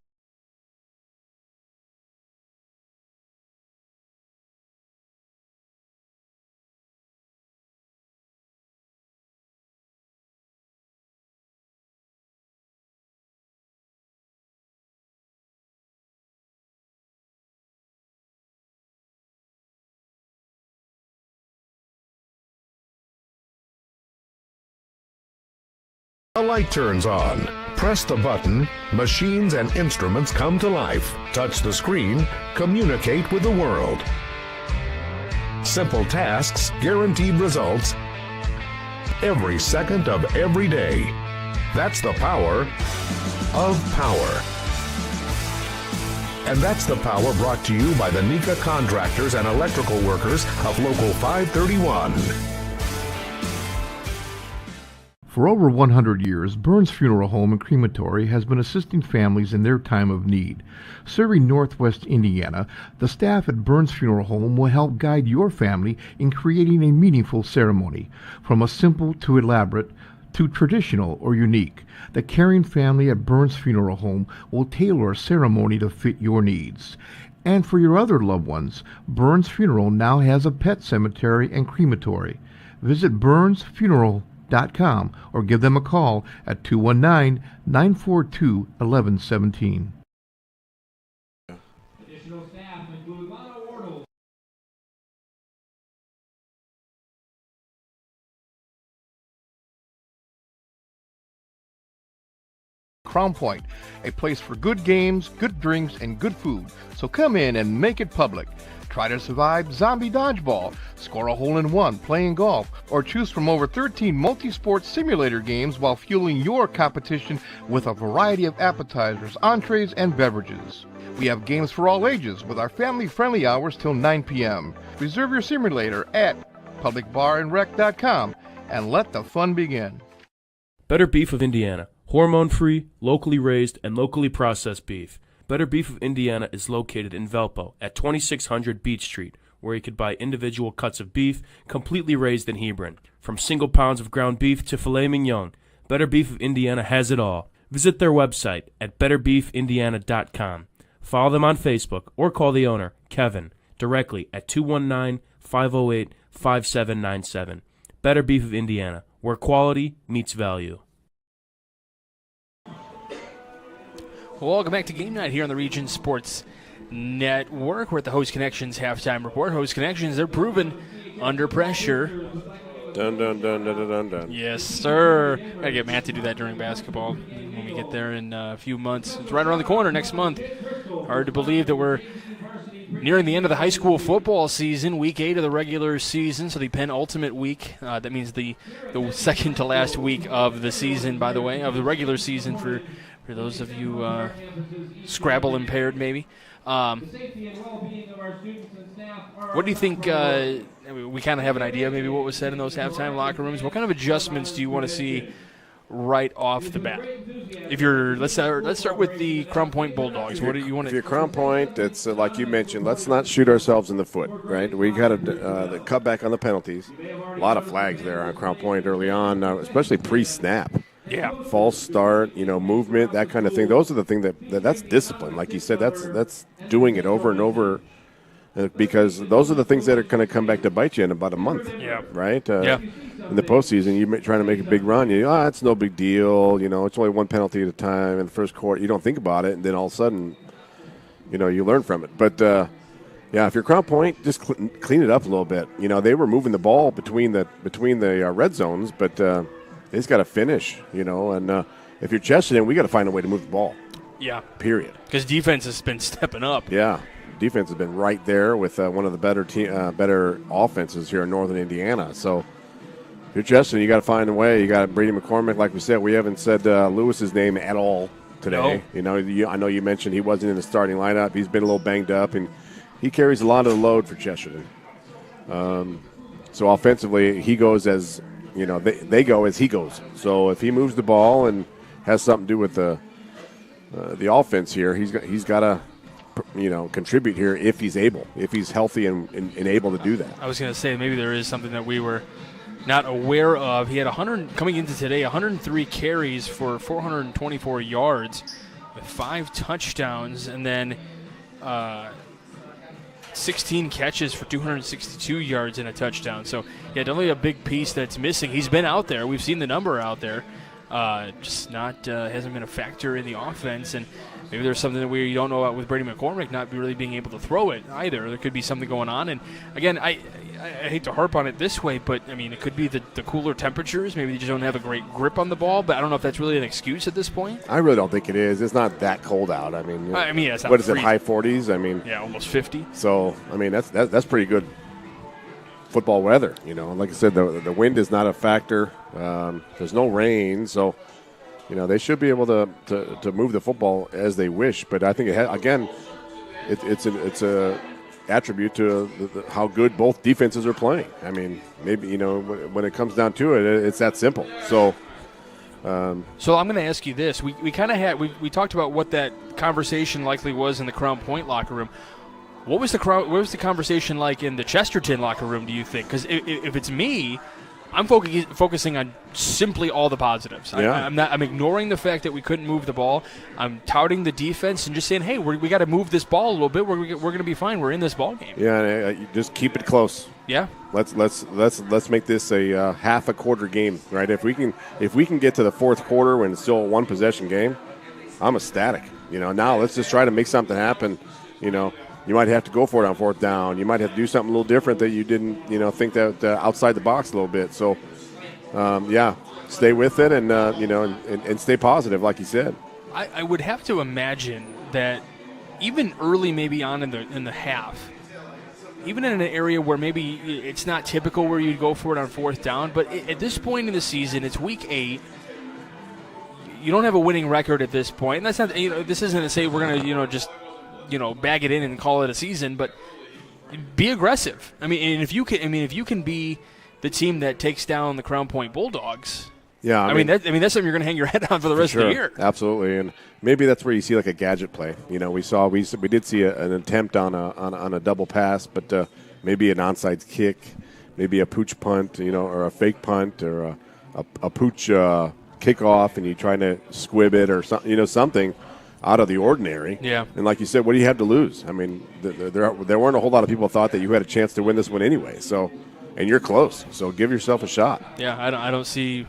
A light turns on. Press the button, machines and instruments come to life. Touch the screen, communicate with the world. Simple tasks, guaranteed results, every second of every day. That's the power of power. And that's the power brought to you by the NECA contractors and electrical workers of Local 531. For over 100 years, Burns Funeral Home and Crematory has been assisting families in their time of need. Serving Northwest Indiana, the staff at Burns Funeral Home will help guide your family in creating a meaningful ceremony. From a simple to elaborate to traditional or unique, the caring family at Burns Funeral Home will tailor a ceremony to fit your needs. And for your other loved ones, Burns Funeral now has a pet cemetery and crematory. Visit burnsfuneral.com or give them a call at 219-942-1117. Additional staff include Lana Wardle. Crown Point, a place for good games, good drinks, and good food. So come in and make it public. Try to survive zombie dodgeball, score a hole-in-one playing golf, or choose from over 13 multi-sport simulator games while fueling your competition with a variety of appetizers, entrees, and beverages. We have games for all ages with our family-friendly hours till 9 p.m. Reserve your simulator at publicbarandrec.com and let the fun begin. Better Beef of Indiana. Hormone-free, locally raised, and locally processed beef. Better Beef of Indiana is located in Valpo at 2600 Beach Street, where you could buy individual cuts of beef completely raised in Hebron. From single pounds of ground beef to filet mignon, Better Beef of Indiana has it all. Visit their website at betterbeefindiana.com. Follow them on Facebook or call the owner, Kevin, directly at 219-508-5797. Better Beef of Indiana, where quality meets value. Welcome back to Game Night here on the Region Sports Network. We're at the Host Connections halftime report. Host Connections, they're proven under pressure. Dun, dun, dun, dun, dun, dun, dun. Yes, sir. Gotta get Matt to do that during basketball when we get there in a few months. It's right around the corner next month. Hard to believe that we're nearing the end of the high school football season, week 8 of the regular season, so the penultimate week. That means the second to last week of the season, by the way, of the regular season for those of you Scrabble impaired, maybe. What do you think? We kind of have an idea, maybe what was said in those halftime locker rooms. What kind of adjustments do you want to see right off the bat? If you're, let's start with the Crown Point Bulldogs. What do you want to? If you're Crown Point, it's like you mentioned. Let's not shoot ourselves in the foot, right? We got to cut back on the penalties. A lot of flags there on Crown Point early on, especially pre-snap. Yeah, false start, movement, that kind of thing. Those are the things that's discipline. Like you said, that's doing it over and over, because those are the things that are going to come back to bite you in about a month. Yeah. Right. Yeah. In the postseason, you're trying to make a big run. It's no big deal. It's only one penalty at a time in the first quarter. You don't think about it, and then all of a sudden, you learn from it. But if you're Crown Point, just clean it up a little bit. They were moving the ball between the red zones, but. They just got to finish, and if you're Chesterton, we got to find a way to move the ball. Yeah. Period. Because defense has been stepping up. Yeah. defense has been right there with one of the better offenses here in Northern Indiana. So if you're Chesterton, you got to find a way. You got Brady McCormick, like we said. We haven't said Lewis's name at all today. No. I know you mentioned he wasn't in the starting lineup. He's been a little banged up, and he carries a lot of the load for Chesterton. So offensively, he goes as they go as he goes. So if he moves the ball and has something to do with the offense here, he's got to contribute here if he's healthy and able to do that. I was going to say maybe there is something that we were not aware of. He had 103 carries for 424 yards with 5 touchdowns, and then 16 catches for 262 yards and a touchdown. So, yeah, definitely a big piece that's missing. He's been out there. We've seen the number out there. Just not hasn't been a factor in the offense. And maybe there's something that we don't know about with Brady McCormick not really being able to throw it either. There could be something going on. And, again, I hate to harp on it this way, but, I mean, it could be the cooler temperatures. Maybe they just don't have a great grip on the ball. But I don't know if that's really an excuse at this point. I really don't think it is. It's not that cold out. I mean, yeah, it's not what is freezing. it, high 40s? I mean, yeah, almost 50. So, I mean, that's pretty good football weather. Like I said, the wind is not a factor. There's no rain, so they should be able to move the football as they wish. But I think it's a attribute to how good both defenses are playing. I mean, maybe when it comes down to it, it's that simple. So I'm going to ask you this: we kind of had we talked about what that conversation likely was in the Crown Point locker room. What was the conversation like in the Chesterton locker room, do you think? Because if it's me, I'm focusing on simply all the positives. Yeah. I'm ignoring the fact that we couldn't move the ball. I'm touting the defense and just saying, hey, we got to move this ball a little bit. We're going to be fine. We're in this ball game. Yeah, just keep it close. Yeah. Let's make this a half a quarter game, right? If we can get to the fourth quarter when it's still a one possession game, I'm ecstatic. Now let's just try to make something happen. You might have to go for it on fourth down. You might have to do something a little different that you didn't, think that outside the box a little bit. So, stay with it and and stay positive, like you said. I would have to imagine that even early, maybe on in the half, even in an area where maybe it's not typical where you'd go for it on fourth down, but at this point in the season, it's week 8. You don't have a winning record at this point, and that's not. This isn't to say we're going to just bag it in and call it a season, but be aggressive. I mean, and if you can be the team that takes down the Crown Point Bulldogs. Yeah, I mean that's something you're going to hang your head on for the rest of the year. Absolutely, and maybe that's where you see like a gadget play. We did see an attempt on a double pass, but maybe an onside kick, maybe a pooch punt, or a fake punt, or a pooch kickoff, and you trying to squib it or something out of the ordinary. Yeah. And like you said, what do you have to lose? I mean, there weren't a whole lot of people thought that you had a chance to win this one anyway. So, and you're close. So give yourself a shot. Yeah, I don't see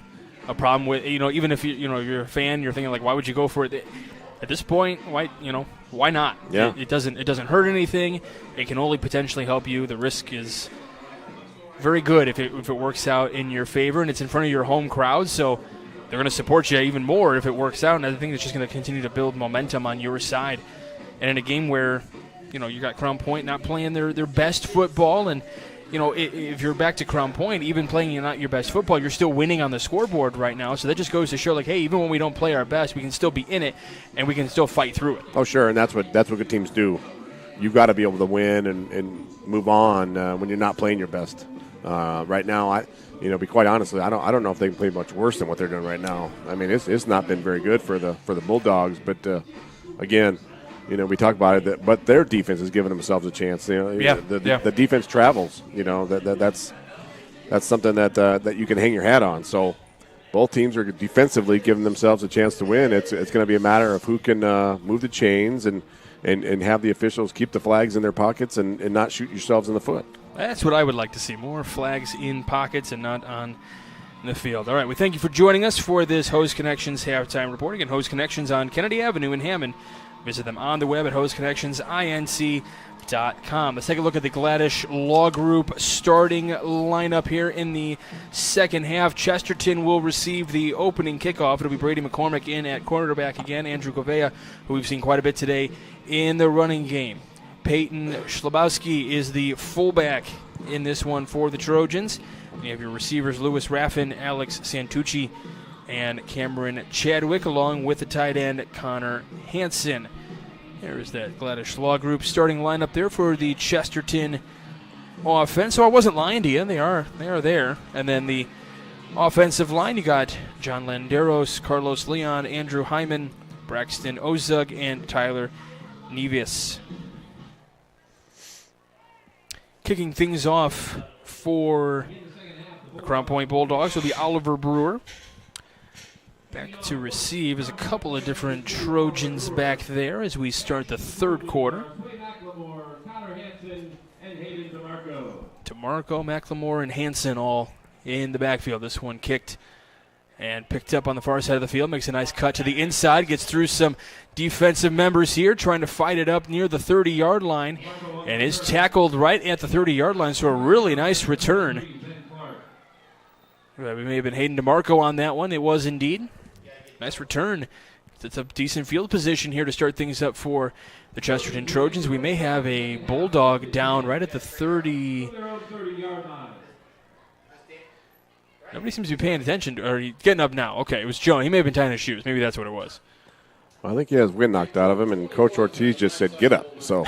a problem with even if you're a fan, you're thinking like, why would you go for it? At this point, why not? Yeah. It doesn't hurt anything. It can only potentially help you. The risk is very good if it works out in your favor, and it's in front of your home crowd. So they're going to support you even more if it works out, and I think it's just going to continue to build momentum on your side. And in a game where, you got Crown Point not playing their best football, and, if you're back to Crown Point, even playing not your best football, you're still winning on the scoreboard right now. So that just goes to show, like, hey, even when we don't play our best, we can still be in it, and we can still fight through it. Oh, sure, and that's what good teams do. You've got to be able to win and move on when you're not playing your best. Right now, be quite honestly, I don't know if they can play much worse than what they're doing right now. I mean, it's not been very good for the Bulldogs, but again, we talk about it, but their defense is giving themselves a chance. The defense travels. That's something that you can hang your hat on. So both teams are defensively giving themselves a chance to win. It's going to be a matter of who can move the chains and have the officials keep the flags in their pockets and not shoot yourselves in the foot. That's what I would like to see, more flags in pockets and not on the field. All right, we thank you for joining us for this Hose Connections halftime report. Again, Hose Connections on Kennedy Avenue in Hammond. Visit them on the web at hoseconnectionsinc.com. Let's take a look at the Gladish Law Group starting lineup here in the second half. Chesterton will receive the opening kickoff. It'll be Brady McCormick in at quarterback again. Andrew Govea, who we've seen quite a bit today in the running game. Peyton Schlabowski is the fullback in this one for the Trojans. You have your receivers Lewis Raffin, Alex Santucci, and Cameron Chadwick, along with the tight end Connor Hansen. There's that Gladys Schlaw group starting lineup there for the Chesterton offense. So I wasn't lying to you. They are there. And then the offensive line, you got John Landeros, Carlos Leon, Andrew Hyman, Braxton Ozug, and Tyler Nevis. Kicking things off for the Crown Point Bulldogs will be Oliver Brewer. Back to receive is a couple of different Trojans back there as we start the third quarter. DeMarco, McLemore, and Hansen all in the backfield. This one kicked and picked up on the far side of the field. Makes a nice cut to the inside. Gets through some defensive members here, trying to fight it up near the 30-yard line. And is tackled right at the 30-yard line, so a really nice return. We may have been Hayden DeMarco on that one. It was indeed. Nice return. It's a decent field position here to start things up for the Chesterton Trojans. We may have a Bulldog down right at the 30. Nobody seems to be paying attention. Or getting up now. Okay, it was Joe. He may have been tying his shoes. Maybe that's what it was. Well, I think he has wind knocked out of him, and Coach Ortiz just said, get up. So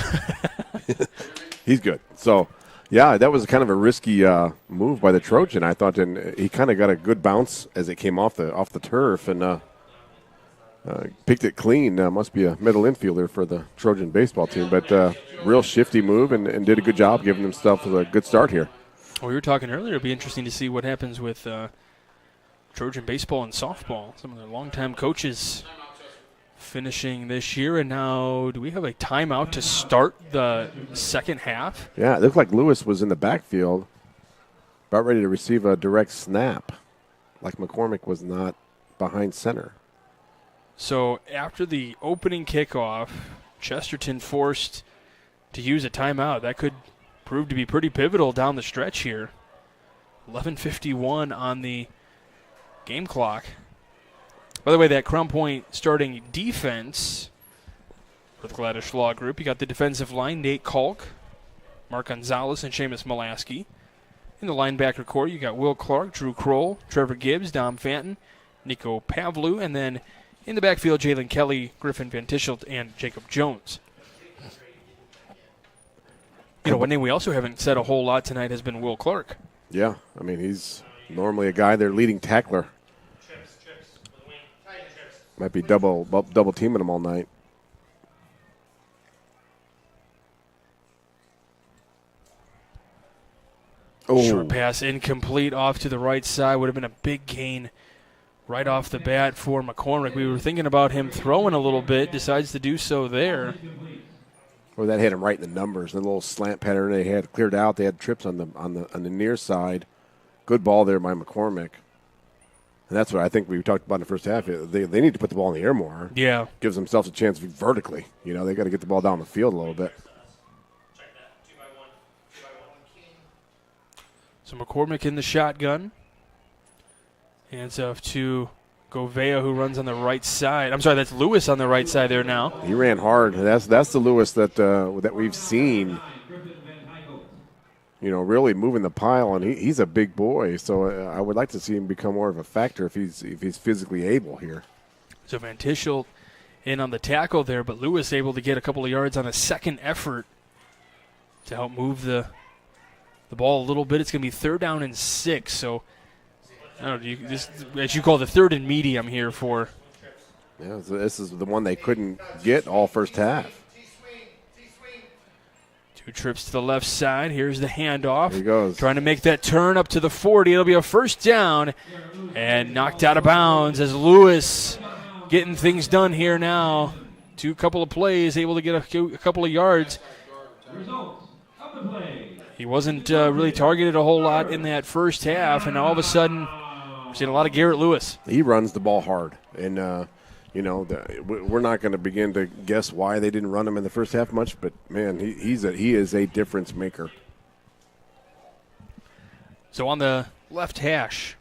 he's good. So, yeah, that was kind of a risky move by the Trojan, I thought. And he kind of got a good bounce as it came off the turf and picked it clean. Must be a middle infielder for the Trojan baseball team. But real shifty move and did a good job giving himself a good start here. Well, we were talking earlier. It'll be interesting to see what happens with Trojan baseball and softball. Some of their longtime coaches finishing this year. And now, do we have a timeout to start the second half? Yeah, it looked like Lewis was in the backfield, about ready to receive a direct snap, like McCormick was not behind center. So after the opening kickoff, Chesterton forced to use a timeout. That could prove to be pretty pivotal down the stretch here. 11:51 on the game clock. By the way, that Crown Point starting defense for the Gladys Schlaw group, you got the defensive line, Nate Kalk, Mark Gonzalez, and Seamus Molaski. In the linebacker core, you got Will Clark, Drew Kroll, Trevor Gibbs, Dom Fanton, Nico Pavlou, and then in the backfield, Jalen Kelly, Griffin Van Tischelt, and Jacob Jones. You know, one name we also haven't said a whole lot tonight has been Will Clark. Yeah, I mean, he's normally a guy, their leading tackler. Might be double teaming him all night. Oh. Short pass incomplete off to the right side. Would have been a big gain right off the bat for McCormick. We were thinking about him throwing a little bit. Decides to do so there. Or that hit him right in the numbers. The little slant pattern they had cleared out. They had trips on the near side. Good ball there by McCormick. And that's what I think we talked about in the first half. They need to put the ball in the air more. Yeah. Gives themselves a chance vertically. You know, they got to get the ball down the field a little bit. So McCormick in the shotgun. Hands off to Govea, who runs on the right side. I'm sorry, that's Lewis on the right side there now. He ran hard. That's the Lewis that we've seen. You know, really moving the pile, and he's a big boy. So I would like to see him become more of a factor if he's physically able here. So Van Tischelt in on the tackle there, but Lewis able to get a couple of yards on a second effort to help move the ball a little bit. It's going to be 3rd down and 6. So I don't know, this, as you call the 3rd and medium here for. Yeah, so this is the one they couldn't get all first half. 2 trips to the left side. Here's the handoff. Here he goes. Trying to make that turn up to the 40. It'll be a 1st down and knocked out of bounds as Lewis getting things done here now. Couple of plays, able to get a couple of yards. He wasn't really targeted a whole lot in that first half, and all of a sudden we're seeing a lot of Garrett Lewis. He runs the ball hard, and we're not going to begin to guess why they didn't run him in the first half much, but man, he is a difference maker. So on the left hash,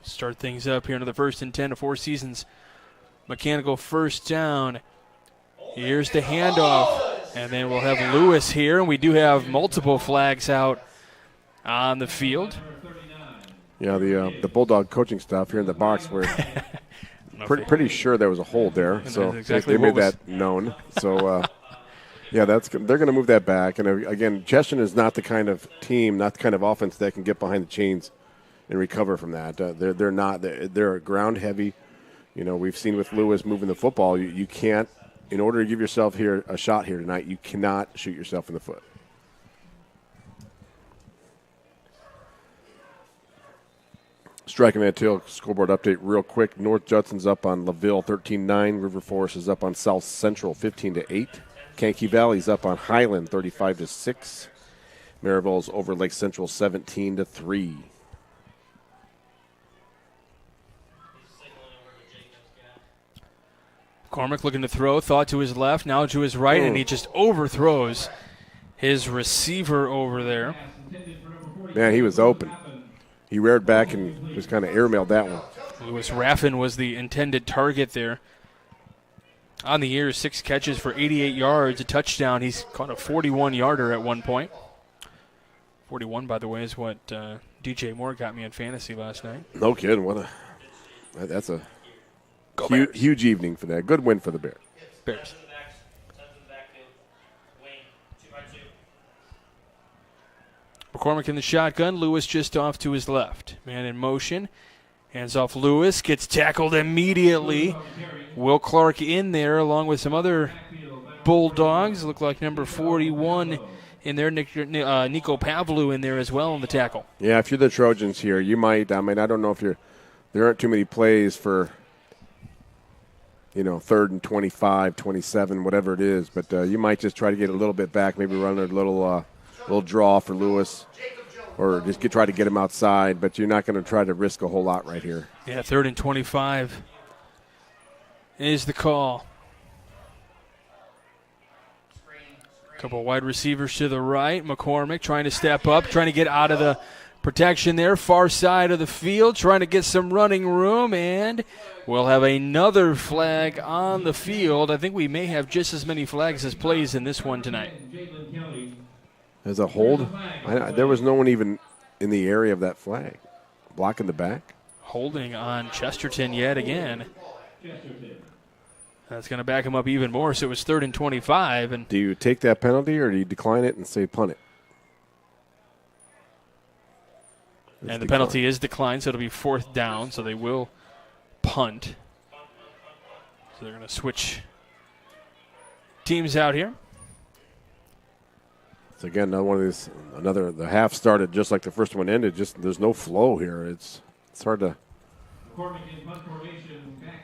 start things up here into the 1st and 10 to Four Seasons. Mechanical 1st down. Here's the handoff. And then we'll have Lewis here, and we do have multiple flags out on the field. Yeah, the Bulldog coaching staff here in the box were pretty sure there was a hold there, so exactly they made that known. So, yeah, they're going to move that back. And again, Chesterton is not the kind of team, not the kind of offense that can get behind the chains and recover from that. They're not. They're ground heavy. You know, we've seen with Lewis moving the football, you can't. In order to give yourself here a shot here tonight, you cannot shoot yourself in the foot. Striking that tail scoreboard update real quick. North Judson's up on LaVille 13-9. River Forest is up on South Central 15-8. Kankakee Valley's up on Highland 35-6. Merrillville's over Lake Central 17-3. McCormick looking to throw, thought to his left, now to his right, and he just overthrows his receiver over there. Man, he was open. He reared back and just kind of airmailed that one. Lewis Raffin was the intended target there. On the year, 6 catches for 88 yards, a touchdown. He's caught a 41-yarder at one point. 41, by the way, is what DJ Moore got me in fantasy last night. No kidding. That's a huge evening for that. Good win for the Bears. Bears. McCormick in the shotgun. Lewis just off to his left. Man in motion. Hands off Lewis. Gets tackled immediately. Will Clark in there along with some other Bulldogs. Look like number 41 in there. Nico Pavlou in there as well on the tackle. Yeah, if you're the Trojans here, you might. I mean, I don't know if there aren't too many plays for, 3rd and 25, 27, whatever it is. But you might just try to get a little bit back, maybe run a little draw for Lewis, or just try to get him outside. But you're not going to try to risk a whole lot right here. Yeah, 3rd and 25 is the call. A couple wide receivers to the right. McCormick trying to step up, trying to get out of the protection there, far side of the field, trying to get some running room, and we'll have another flag on the field. I think we may have just as many flags as plays in this one tonight. As a hold, there was no one even in the area of that flag. Blocking the back. Holding on Chesterton yet again. That's going to back him up even more, so it was 3rd and 25. And do you take that penalty or do you decline it and say punt it? And the penalty is declined, so it'll be 4th down, so they will punt. So they're going to switch teams out here. So again, another one of these. The half started just like the first one ended. Just there's no flow here. It's hard to.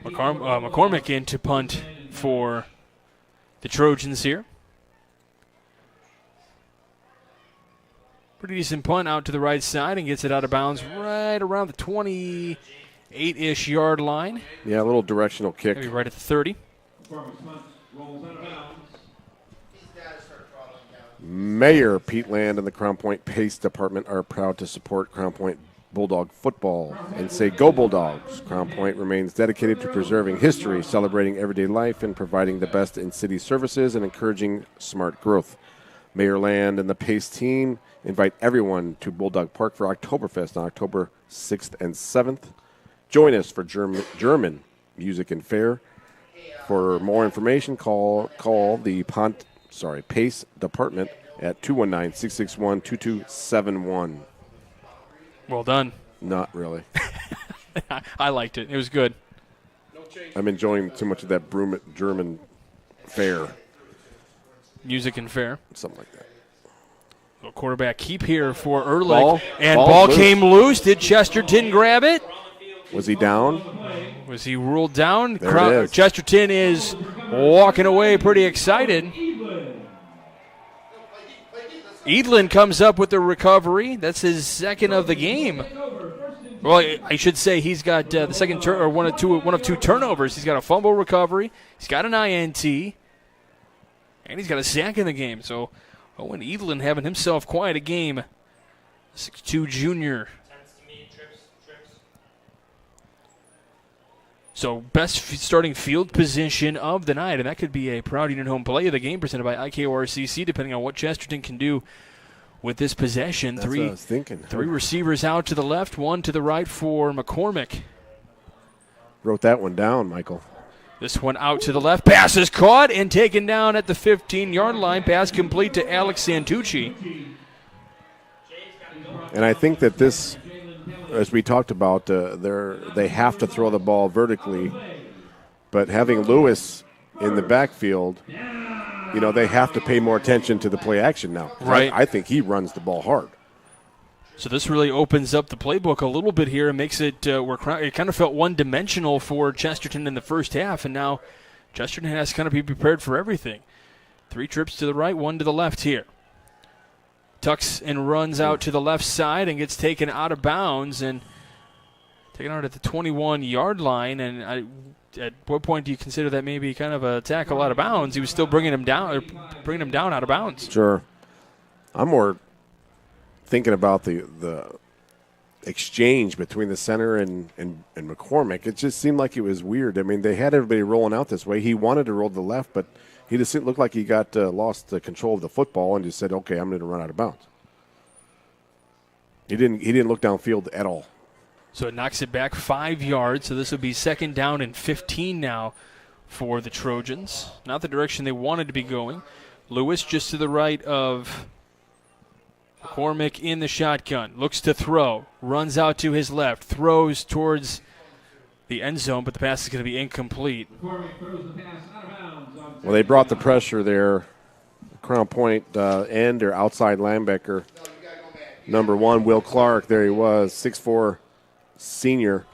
McCormick in to punt for the Trojans here. Pretty decent punt out to the right side and gets it out of bounds right around the 28-ish yard line. Yeah, a little directional kick. Maybe right at the 30. Mayor Pete Land and the Crown Point Pace Department are proud to support Crown Point Bulldog football and say go Bulldogs. Crown Point remains dedicated to preserving history, celebrating everyday life, and providing the best in city services and encouraging smart growth. Mayor Land and the Pace team invite everyone to Bulldog Park for Oktoberfest on October 6th and 7th. Join us for German music and fair. For more information, call the Pace Department at 219-661-2271. Well done. Not really. I liked it. It was good. I'm enjoying too much of that German fair. Music and fair. Something like that. Little quarterback keep here for Ehrlich. Ball came loose. Did Chesterton grab it? Was he down? Was he ruled down? There it is. Chesterton is walking away pretty excited. Edlin comes up with the recovery. That's his second of the game. Well, I should say he's got the second one of two turnovers. He's got a fumble recovery. He's got an INT, and he's got a sack in the game. So Owen Edlin having himself quite a game. 6'2 junior. So best starting field position of the night, and that could be a proud Union home play of the game presented by IKORCC, depending on what Chesterton can do with this possession. That's what I was thinking. Three receivers out to the left, one to the right for McCormick. Wrote that one down, Michael. This one out to the left. Pass is caught and taken down at the 15-yard line. Pass complete to Alex Santucci. And I think that this, as we talked about, they have to throw the ball vertically. But having Lewis in the backfield, they have to pay more attention to the play action now. Right. I think he runs the ball hard. So this really opens up the playbook a little bit here and makes it it kind of felt one-dimensional for Chesterton in the first half, and now Chesterton has to kind of be prepared for everything. 3 trips to the right, 1 to the left here. Tucks and runs out to the left side and gets taken out of bounds and taken out at the 21-yard line. And at what point do you consider that maybe kind of a tackle out of bounds? He was still bringing him down out of bounds. Sure. I'm more thinking about the exchange between the center and McCormick. It just seemed like it was weird. I mean, they had everybody rolling out this way. He wanted to roll to the left, but he just didn't look like he got lost the control of the football and just said, "Okay, I'm going to run out of bounds." He didn't look downfield at all. So it knocks it back 5 yards. So this will be 2nd down and 15 now for the Trojans. Not the direction they wanted to be going. Lewis just to the right of McCormick in the shotgun. Looks to throw. Runs out to his left. Throws towards the end zone, but the pass is going to be incomplete. Well, they brought the pressure there. Crown Point end or outside linebacker. Number 1, Will Clark. There he was, 6'4", senior.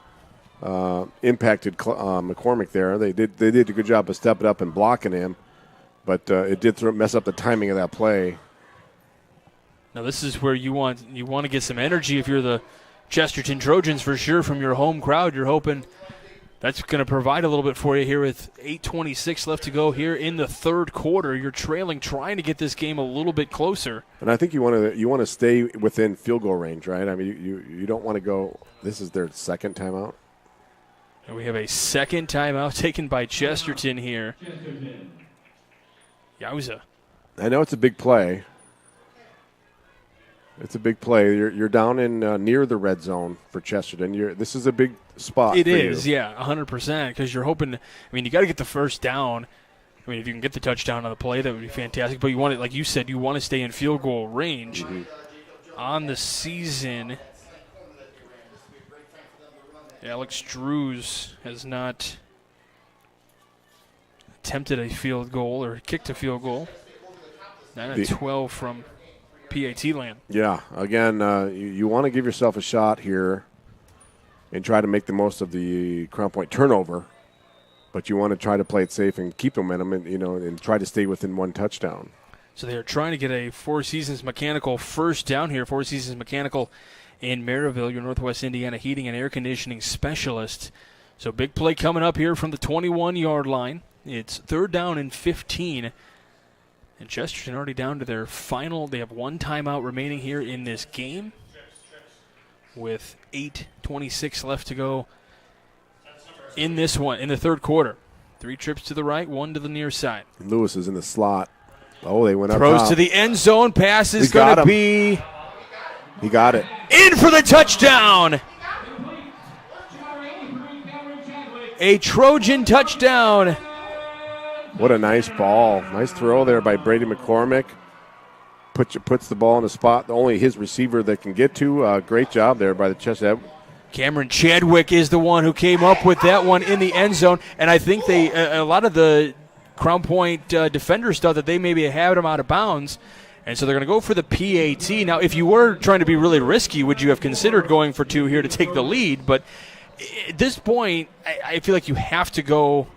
Impacted McCormick there. They did a good job of stepping up and blocking him, but it did mess up the timing of that play. Now this is where you want to get some energy if you're the Chesterton Trojans for sure from your home crowd. You're hoping that's going to provide a little bit for you here with 8:26 left to go here in the third quarter. You're trailing, trying to get this game a little bit closer. And I think you want to stay within field goal range, right? I mean, you don't want to go. This is their second timeout. And we have a second timeout taken by Chesterton here. Yowza. I know it's a big play. It's a big play. You're down in near the red zone for Chesterton. This is a big spot. It is, yeah, 100%, because you're hoping. I mean, you got to get the first down. I mean, if you can get the touchdown on the play, that would be fantastic. But you want it, like you said, you want to stay in field goal range. Mm-hmm. On the season, Alex Drews has not attempted a field goal or kicked a field goal. 9 of 12 from PAT land. Yeah, again, you want to give yourself a shot here and try to make the most of the Crown Point turnover, but you want to try to play it safe and keep momentum and try to stay within 1 touchdown. So they are trying to get a Four Seasons Mechanical first down here. Four Seasons Mechanical in Merrillville, your Northwest Indiana heating and air conditioning specialist. So big play coming up here from the 21-yard line. It's 3rd down and 15. And Chesterton already down to their final. They have 1 timeout remaining here in this game with 8:26 left to go in this one, in the third quarter. 3 trips to the right, 1 to the near side. Lewis is in the slot. Oh, they went up Throws top. to the end zone. Pass is going to be. He got it. In for the touchdown. A Trojan touchdown. What a nice ball. Nice throw there by Brady McCormick. Puts the ball in the spot only his receiver that can get to. Great job there by the Chesterton. Cameron Chadwick is the one who came up with that one in the end zone. And I think a lot of the Crown Point defenders thought that they maybe had him out of bounds. And so they're going to go for the PAT. Now, if you were trying to be really risky, would you have considered going for 2 here to take the lead? But at this point, I feel like you have to go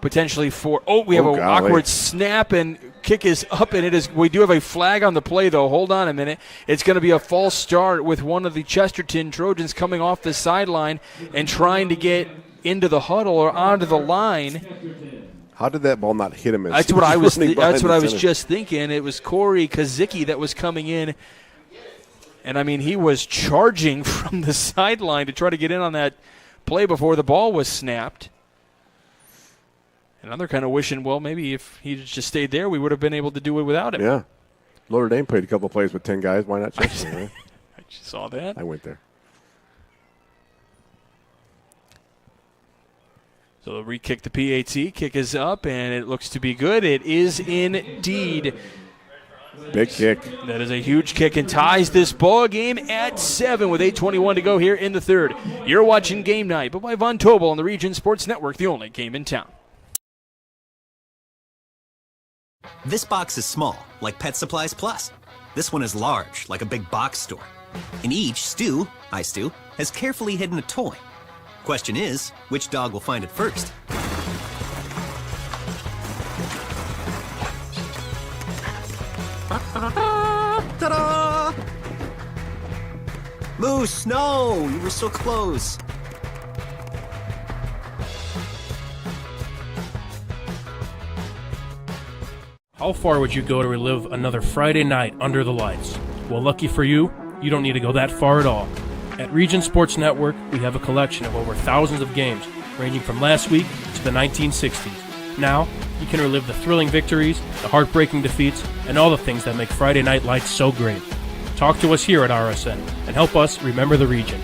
potentially for. Oh, we have an awkward snap, and kick is up, and it is. We do have a flag on the play, though. Hold on a minute. It's going to be a false start with one of the Chesterton Trojans coming off the sideline and trying to get into the huddle or onto the line. How did that ball not hit him? That's what I was. That's what I was just thinking. It was Corey Kazicki that was coming in, and I mean he was charging from the sideline to try to get in on that play before the ball was snapped. And now they're kind of wishing, well, maybe if he just stayed there, we would have been able to do it without him. Yeah. Notre Dame played a couple of plays with 10 guys. Why not Chesterton, right? I just saw that. I went there. So they'll re-kick the PAT. Kick is up, and it looks to be good. It is indeed. Big kick. That is a huge kick and ties this ball game at 7 with 8:21 to go here in the third. You're watching Game Night, but by Von Tobel on the Region Sports Network, the only game in town. This box is small, like Pet Supplies Plus. This one is large, like a big box store. In each, Stu, I Stu, has carefully hidden a toy. Question is, which dog will find it first? Ta-da! Moose, no! You were so close. How far would you go to relive another Friday night under the lights? Well, lucky for you, you don't need to go that far at all. At Region Sports Network, we have a collection of over thousands of games, ranging from last week to the 1960s. Now, you can relive the thrilling victories, the heartbreaking defeats, and all the things that make Friday Night Lights so great. Talk to us here at RSN and help us remember the region.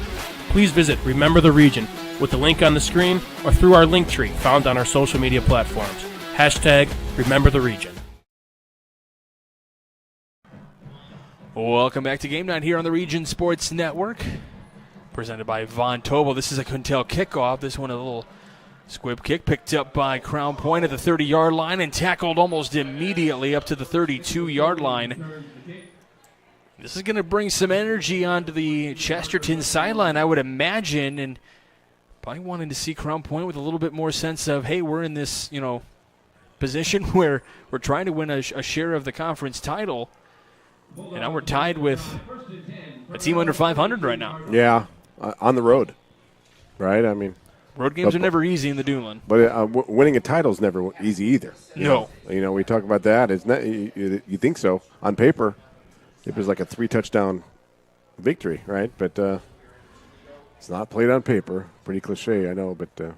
Please visit Remember the Region with the link on the screen or through our link tree found on our social media platforms. Hashtag Remember the Region. Welcome back to Game Night here on the Region Sports Network. Presented by Von Tobel. This is a Quintel kickoff. This one a little squib kick picked up by Crown Point at the 30-yard line and tackled almost immediately up to the 32-yard line. This is going to bring some energy onto the Chesterton sideline, I would imagine, and probably wanting to see Crown Point with a little bit more sense of, hey, we're in this, position where we're trying to win a share of the conference title. And now we're tied with a team under 500 right now. Yeah, on the road, right? I mean, road games are never easy in the Duneland. But winning a title is never easy either. No. We talk about that. It's not, you think so. On paper, it was like a 3-touchdown victory, right? But it's not played on paper. Pretty cliche, I know, but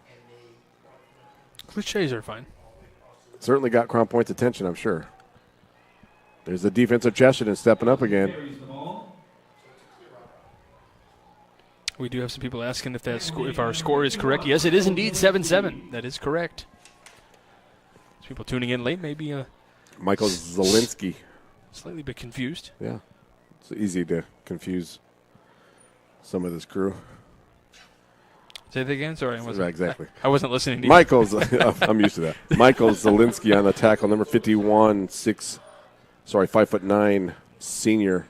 cliches are fine. Certainly got Crown Point's attention, I'm sure. There's the defensive Chesterton stepping up again. We do have some people asking if our score is correct. Yes, it is indeed 7-7. That is correct. There's people tuning in late, maybe Michael Zielinski. Slightly bit confused. Yeah. It's easy to confuse some of this crew. Say that again? Sorry, exactly. I wasn't listening to you. I'm used to that. Michael Zielinski on the tackle, number 51, 5'9", senior.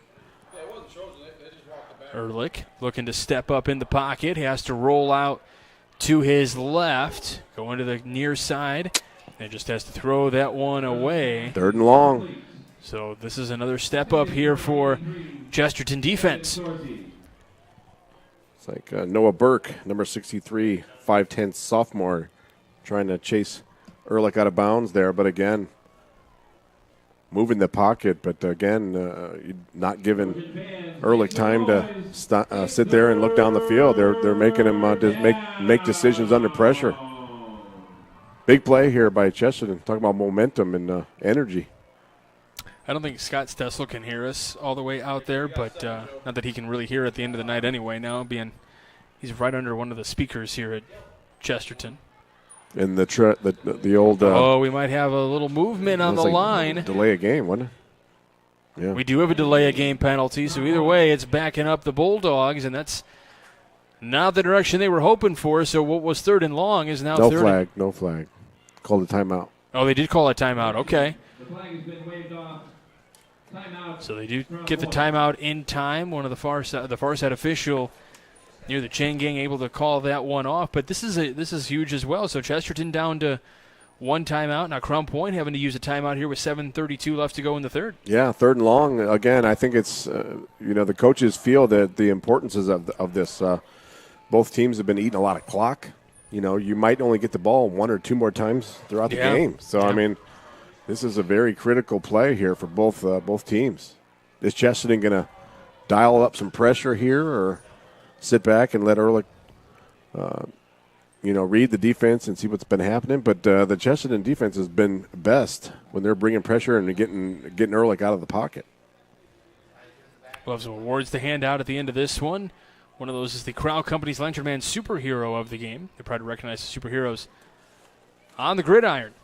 Ehrlich looking to step up in the pocket. He has to roll out to his left, go into the near side, and just has to throw that one away. 3rd and long. So this is another step up here for Chesterton defense. It's like Noah Burke, number 63, 5'10", sophomore, trying to chase Ehrlich out of bounds there, but again, moving the pocket, but again, not giving Ehrlich time to sit there and look down the field. They're making him make decisions under pressure. Big play here by Chesterton. Talking about momentum and energy. I don't think Scott Stessel can hear us all the way out there, but not that he can really hear at the end of the night anyway now, being he's right under one of the speakers here at Chesterton. And the old... we might have a little movement on the line. Delay a game, wasn't it? Yeah. We do have a delay a game penalty, so either way, it's backing up the Bulldogs, and that's not the direction they were hoping for. So what was 3rd and long is now third. No flag. Called a timeout. Oh, they did call a timeout. Okay. The flag has been waved off. Timeout. So they do get the timeout in time. One of the far side official near the chain gang able to call that one off. But this is huge as well. So Chesterton down to 1 timeout. Now Crown Point having to use a timeout here with 7:32 left to go in the third. Yeah, 3rd and long. Again, I think it's the coaches feel that the importance of this. Both teams have been eating a lot of clock. You might only get the ball 1 or 2 more times throughout the game. So I mean, this is a very critical play here for both teams. Is Chesterton going to dial up some pressure here, or sit back and let Ehrlich, read the defense and see what's been happening. But the Chesterton defense has been best when they're bringing pressure and getting Ehrlich out of the pocket. We'll have some awards to hand out at the end of this one. One of those is the Crow Company's Lantern Man Superhero of the game. They're proud to recognize the superheroes on the gridiron.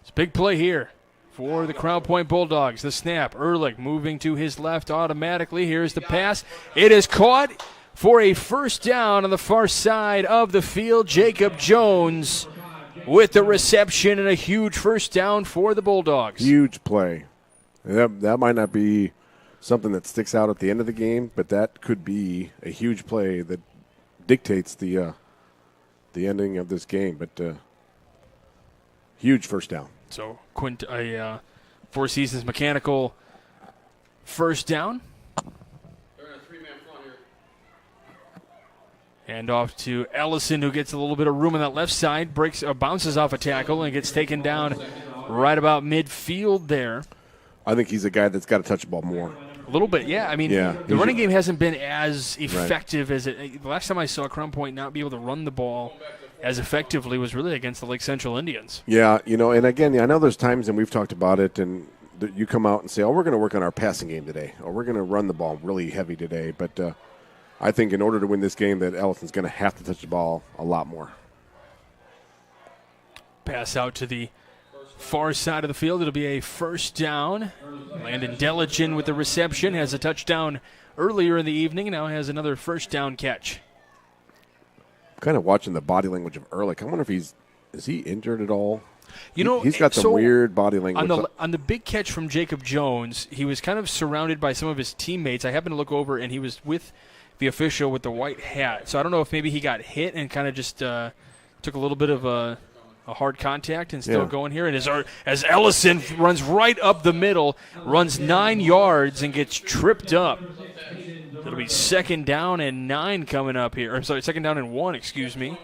It's a big play here for the Crown Point Bulldogs. The snap, Ehrlich moving to his left automatically. Here's the pass. It is caught for a first down on the far side of the field. Jacob Jones with the reception and a huge first down for the Bulldogs. Huge play. That might not be something that sticks out at the end of the game, but that could be a huge play that dictates the ending of this game. But huge first down. So a Four Seasons Mechanical first down. They're in a 3-man front here. And off to Ellison, who gets a little bit of room on that left side, bounces off a tackle and gets taken down right about midfield there. I think he's a guy that's got to touch the ball more. A little bit, yeah. I mean, the running game hasn't been as effective as it. The last time I saw Crown Point not be able to run the ball as effectively was really against the Lake Central Indians. Yeah, and again, I know there's times, and we've talked about it, and you come out and say, we're going to work on our passing game today, or we're going to run the ball really heavy today. But I think in order to win this game, that Ellison's going to have to touch the ball a lot more. Pass out to the far side of the field. It'll be a first down. Landon Delichin with the reception, has a touchdown earlier in the evening, now has another first down catch. Kind of watching the body language of Ehrlich. I wonder if is he injured at all? He's got some so weird body language. On the big catch from Jacob Jones, he was kind of surrounded by some of his teammates. I happened to look over, and he was with the official with the white hat. So I don't know if maybe he got hit and kind of just took a little bit of a hard contact and still going here. And as Ellison runs right up the middle, runs 9 yards and gets tripped up. It'll be 2nd down and 9 coming up here. Second down and 1, excuse me.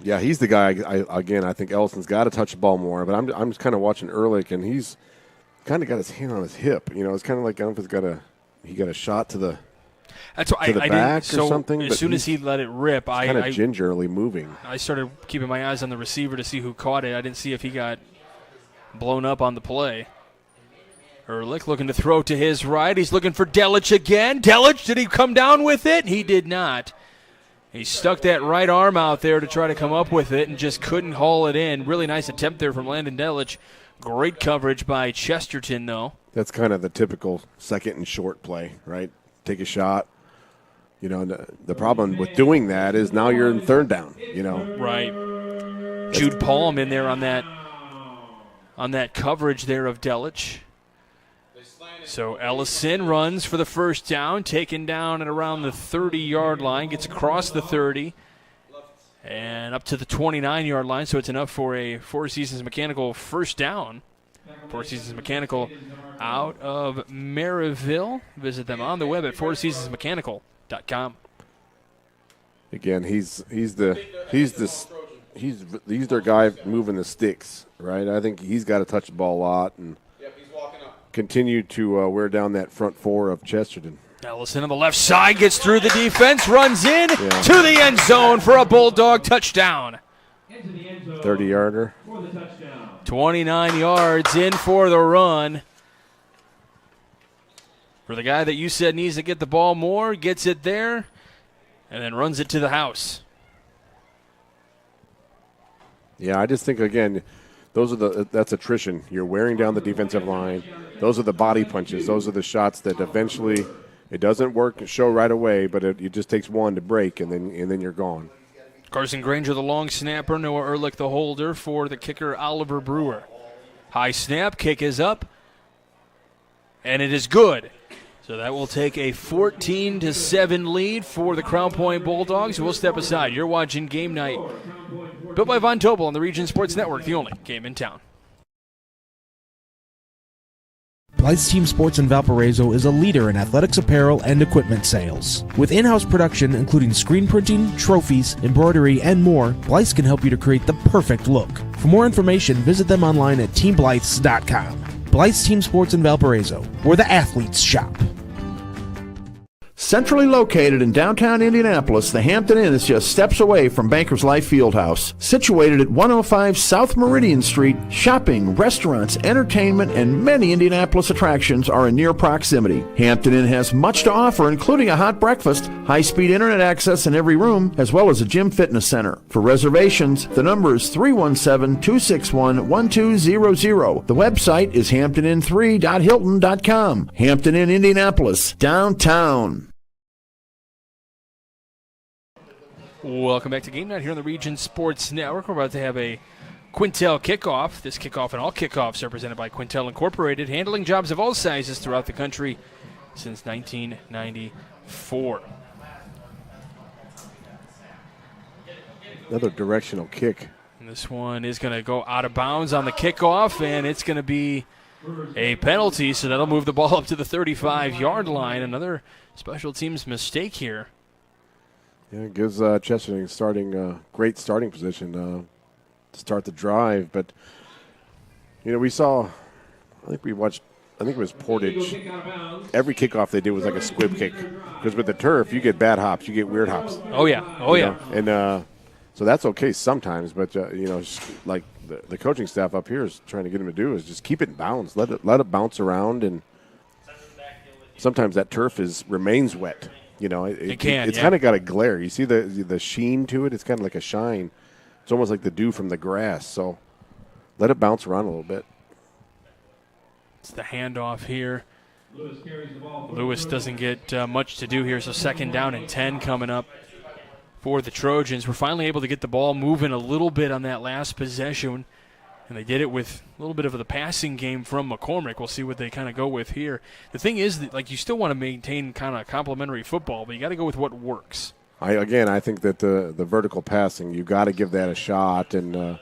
Yeah, he's the guy. I think Ellison's got to touch the ball more. But I'm just kind of watching Ehrlich, and he's kind of got his hand on his hip. It's kind of like I don't know if he got a shot to the. That's what I back didn't. Or something. As soon as he let it rip, kind of gingerly moving. I started keeping my eyes on the receiver to see who caught it. I didn't see if he got blown up on the play. Ehrlich looking to throw to his right. He's looking for Delich again. Delich, did he come down with it? He did not. He stuck that right arm out there to try to come up with it and just couldn't haul it in. Really nice attempt there from Landon Delich. Great coverage by Chesterton, though. That's kind of the typical second and short play, right? Take a shot. The problem with doing that is now you're in 3rd down, Right. Jude Palm in there on that coverage there of Delich. So Ellison runs for the first down, taken down at around the 30-yard line, gets across the 30 and up to the 29-yard line, so it's enough for a Four Seasons Mechanical first down. Four Seasons Mechanical out of Merrillville. Visit them on the web at fourseasonsmechanical.com. Again, he's their guy moving the sticks, right? I think he's got to touch the ball a lot and continue to wear down that front four of Chesterton. Ellison on the left side gets through the defense, runs in to the end zone for a Bulldog touchdown. 30-yarder. 29 yards in for the run. For the guy that you said needs to get the ball more, gets it there, and then runs it to the house. Yeah, I just think, again, that's attrition. You're wearing down the defensive line. Those are the body punches. Those are the shots that eventually it doesn't show right away, but it just takes one to break, and then you're gone. Carson Granger, the long snapper. Noah Ehrlich, the holder for the kicker, Oliver Brewer. High snap, kick is up, and it is good. So that will take a 14-7 lead for the Crown Point Bulldogs. We'll step aside. You're watching Game Night, built by Von Tobel on the Region Sports Network, the only game in town. Blythe's Team Sports in Valparaiso is a leader in athletics apparel and equipment sales. With in-house production including screen printing, trophies, embroidery, and more, Blythe's can help you to create the perfect look. For more information, visit them online at teamblythes.com. Blythe's Team Sports in Valparaiso, where the athletes shop. Centrally located in downtown Indianapolis, the Hampton Inn is just steps away from Bankers Life Fieldhouse. Situated at 105 South Meridian Street, shopping, restaurants, entertainment, and many Indianapolis attractions are in near proximity. Hampton Inn has much to offer, including a hot breakfast, high-speed internet access in every room, as well as a gym fitness center. For reservations, the number is 317-261-1200. The website is hamptonin3.hilton.com. Hampton Inn, Indianapolis, downtown. Welcome back to Game Night here on the Region Sports Network. We're about to have a Quintel kickoff. This kickoff and all kickoffs are presented by Quintel Incorporated, handling jobs of all sizes throughout the country since 1994. Another directional kick. And this one is going to go out of bounds on the kickoff, and it's going to be a penalty, so that'll move the ball up to the 35-yard line. Another special teams mistake here. Yeah, it gives Chesterton great starting position to start the drive. But, we saw, I think it was Portage. Every kickoff they did was like a squib kick. Because with the turf, you get bad hops, you get weird hops. Oh, yeah. And so that's okay sometimes. But, like the coaching staff up here is trying to get him to do is just keep it in bounds. Let it bounce around. And sometimes that turf remains wet. It's kind of got a glare. You see the sheen to it? It's kind of like a shine. It's almost like the dew from the grass. So let it bounce around a little bit. It's the handoff here. Lewis doesn't get much to do here, so 2nd down and 10 coming up for the Trojans. We're finally able to get the ball moving a little bit on that last possession, and they did it with a little bit of the passing game from McCormick. We'll see what they kind of go with here. The thing is, that you still want to maintain kind of complementary football, but you got to go with what works. I think that the vertical passing, you got to give that a shot. And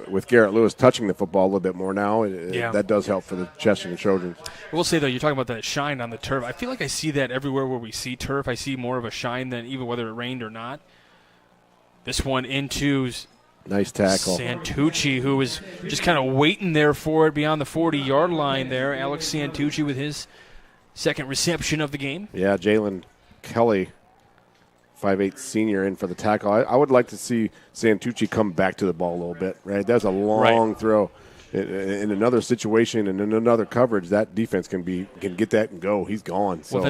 with Garrett Lewis touching the football a little bit more now, that does help for the Chesterton Trojans. I will say, though, you're talking about that shine on the turf. I feel like I see that everywhere where we see turf. I see more of a shine than even whether it rained or not. This one into nice tackle. Santucci, who was just kind of waiting there for it beyond the 40-yard line there. Alex Santucci with his second reception of the game. Yeah, Jalen Kelly, 5'8" senior, in for the tackle. I would like to see Santucci come back to the ball a little bit. Right, that's a long throw. In another situation and in another coverage, that defense can get that and go. He's gone. So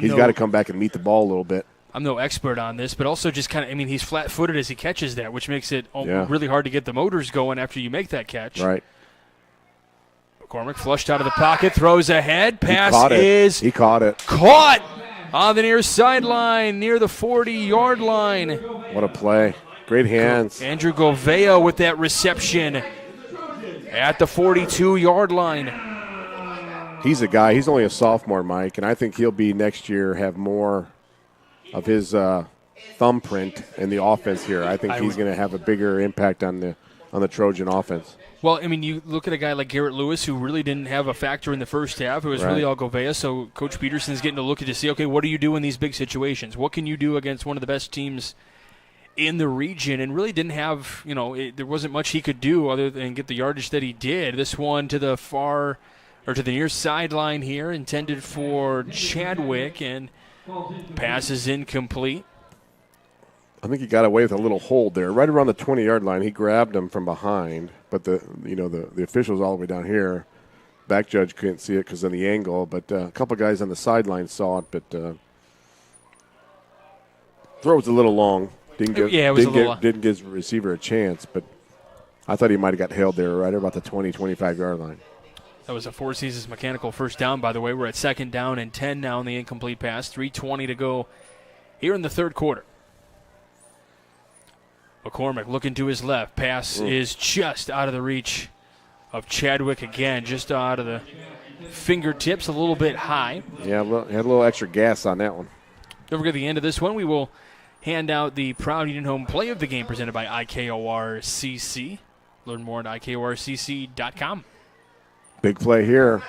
he's got to come back and meet the ball a little bit. I'm no expert on this, but also just kind of, he's flat-footed as he catches that, which makes it really hard to get the motors going after you make that catch. Right. McCormick flushed out of the pocket, throws ahead. Pass He caught it. Caught on the near sideline, near the 40-yard line. What a play. Great hands. Andrew Govea with that reception at the 42-yard line. He's a guy. He's only a sophomore, Mike, and I think he'll be next year have more of his thumbprint in the offense here. I think he's going to have a bigger impact on the Trojan offense. Well, you look at a guy like Garrett Lewis, who really didn't have a factor in the first half. It was really all Govea. So Coach Peterson's getting to look at to see, okay, what do you do in these big situations? What can you do against one of the best teams in the region? And really didn't have, there wasn't much he could do other than get the yardage that he did. This one to the near sideline here, intended for Chadwick, and pass is incomplete. I think he got away with a little hold there. Right around the 20-yard line, he grabbed him from behind, but the officials all the way down here, back judge couldn't see it because of the angle, but a couple guys on the sideline saw it, but throw was a little long. Didn't give the receiver a chance, but I thought he might have got held there right about the 20, 25-yard line. That was a Four Seasons Mechanical first down, by the way. We're at 2nd down and 10 now in the incomplete pass. 3:20 to go here in the third quarter. McCormick looking to his left. Pass is just out of the reach of Chadwick again, just out of the fingertips, a little bit high. Yeah, had a little extra gas on that one. Don't forget the end of this one. We will hand out the Proud Union Home Play of the Game presented by IKORCC. Learn more at IKORCC.com. Big play here.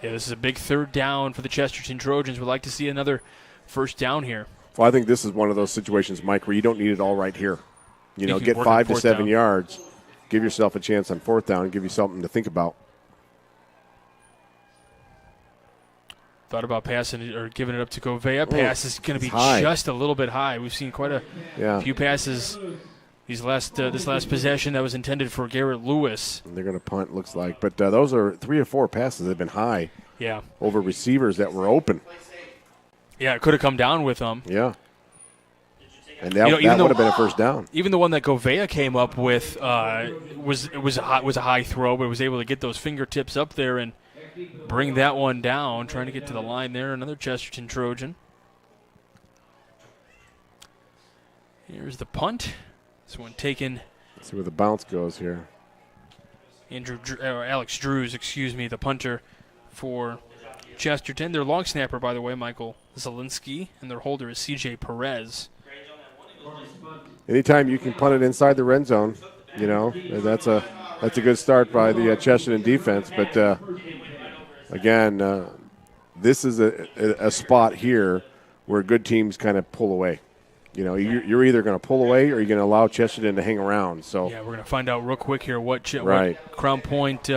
Yeah, this is a big third down for the Chesterton Trojans. We'd like to see another first down here. Well, I think this is one of those situations, Mike, where you don't need it all right here. Get 5 to 7 yards, give yourself a chance on 4th down, and give you something to think about. thought about passing it or giving it up to Govea. Pass is going to be high. just a little bit high. We've seen quite a few passes this last possession that was intended for Garrett Lewis. And they're going to punt, looks like. But those are 3 or 4 passes that have been high. Yeah. Over receivers that were open. Yeah, it could have come down with them. Yeah. And that would have been a first down. Even the one that Govea came up with was a high throw, but was able to get those fingertips up there and bring that one down, trying to get to the line there. Another Chesterton Trojan. Here's the punt. This one taken. Let's see where the bounce goes here. Alex Drews, the punter for Chesterton. Their long snapper, by the way, Michael Zielinski, and their holder is C.J. Perez. Anytime you can punt it inside the red zone, that's a good start by the Chesterton defense. But again, this is a spot here where good teams kind of pull away. You're either going to pull away or you're going to allow Chesterton to hang around. So yeah, we're going to find out real quick here what Crown Point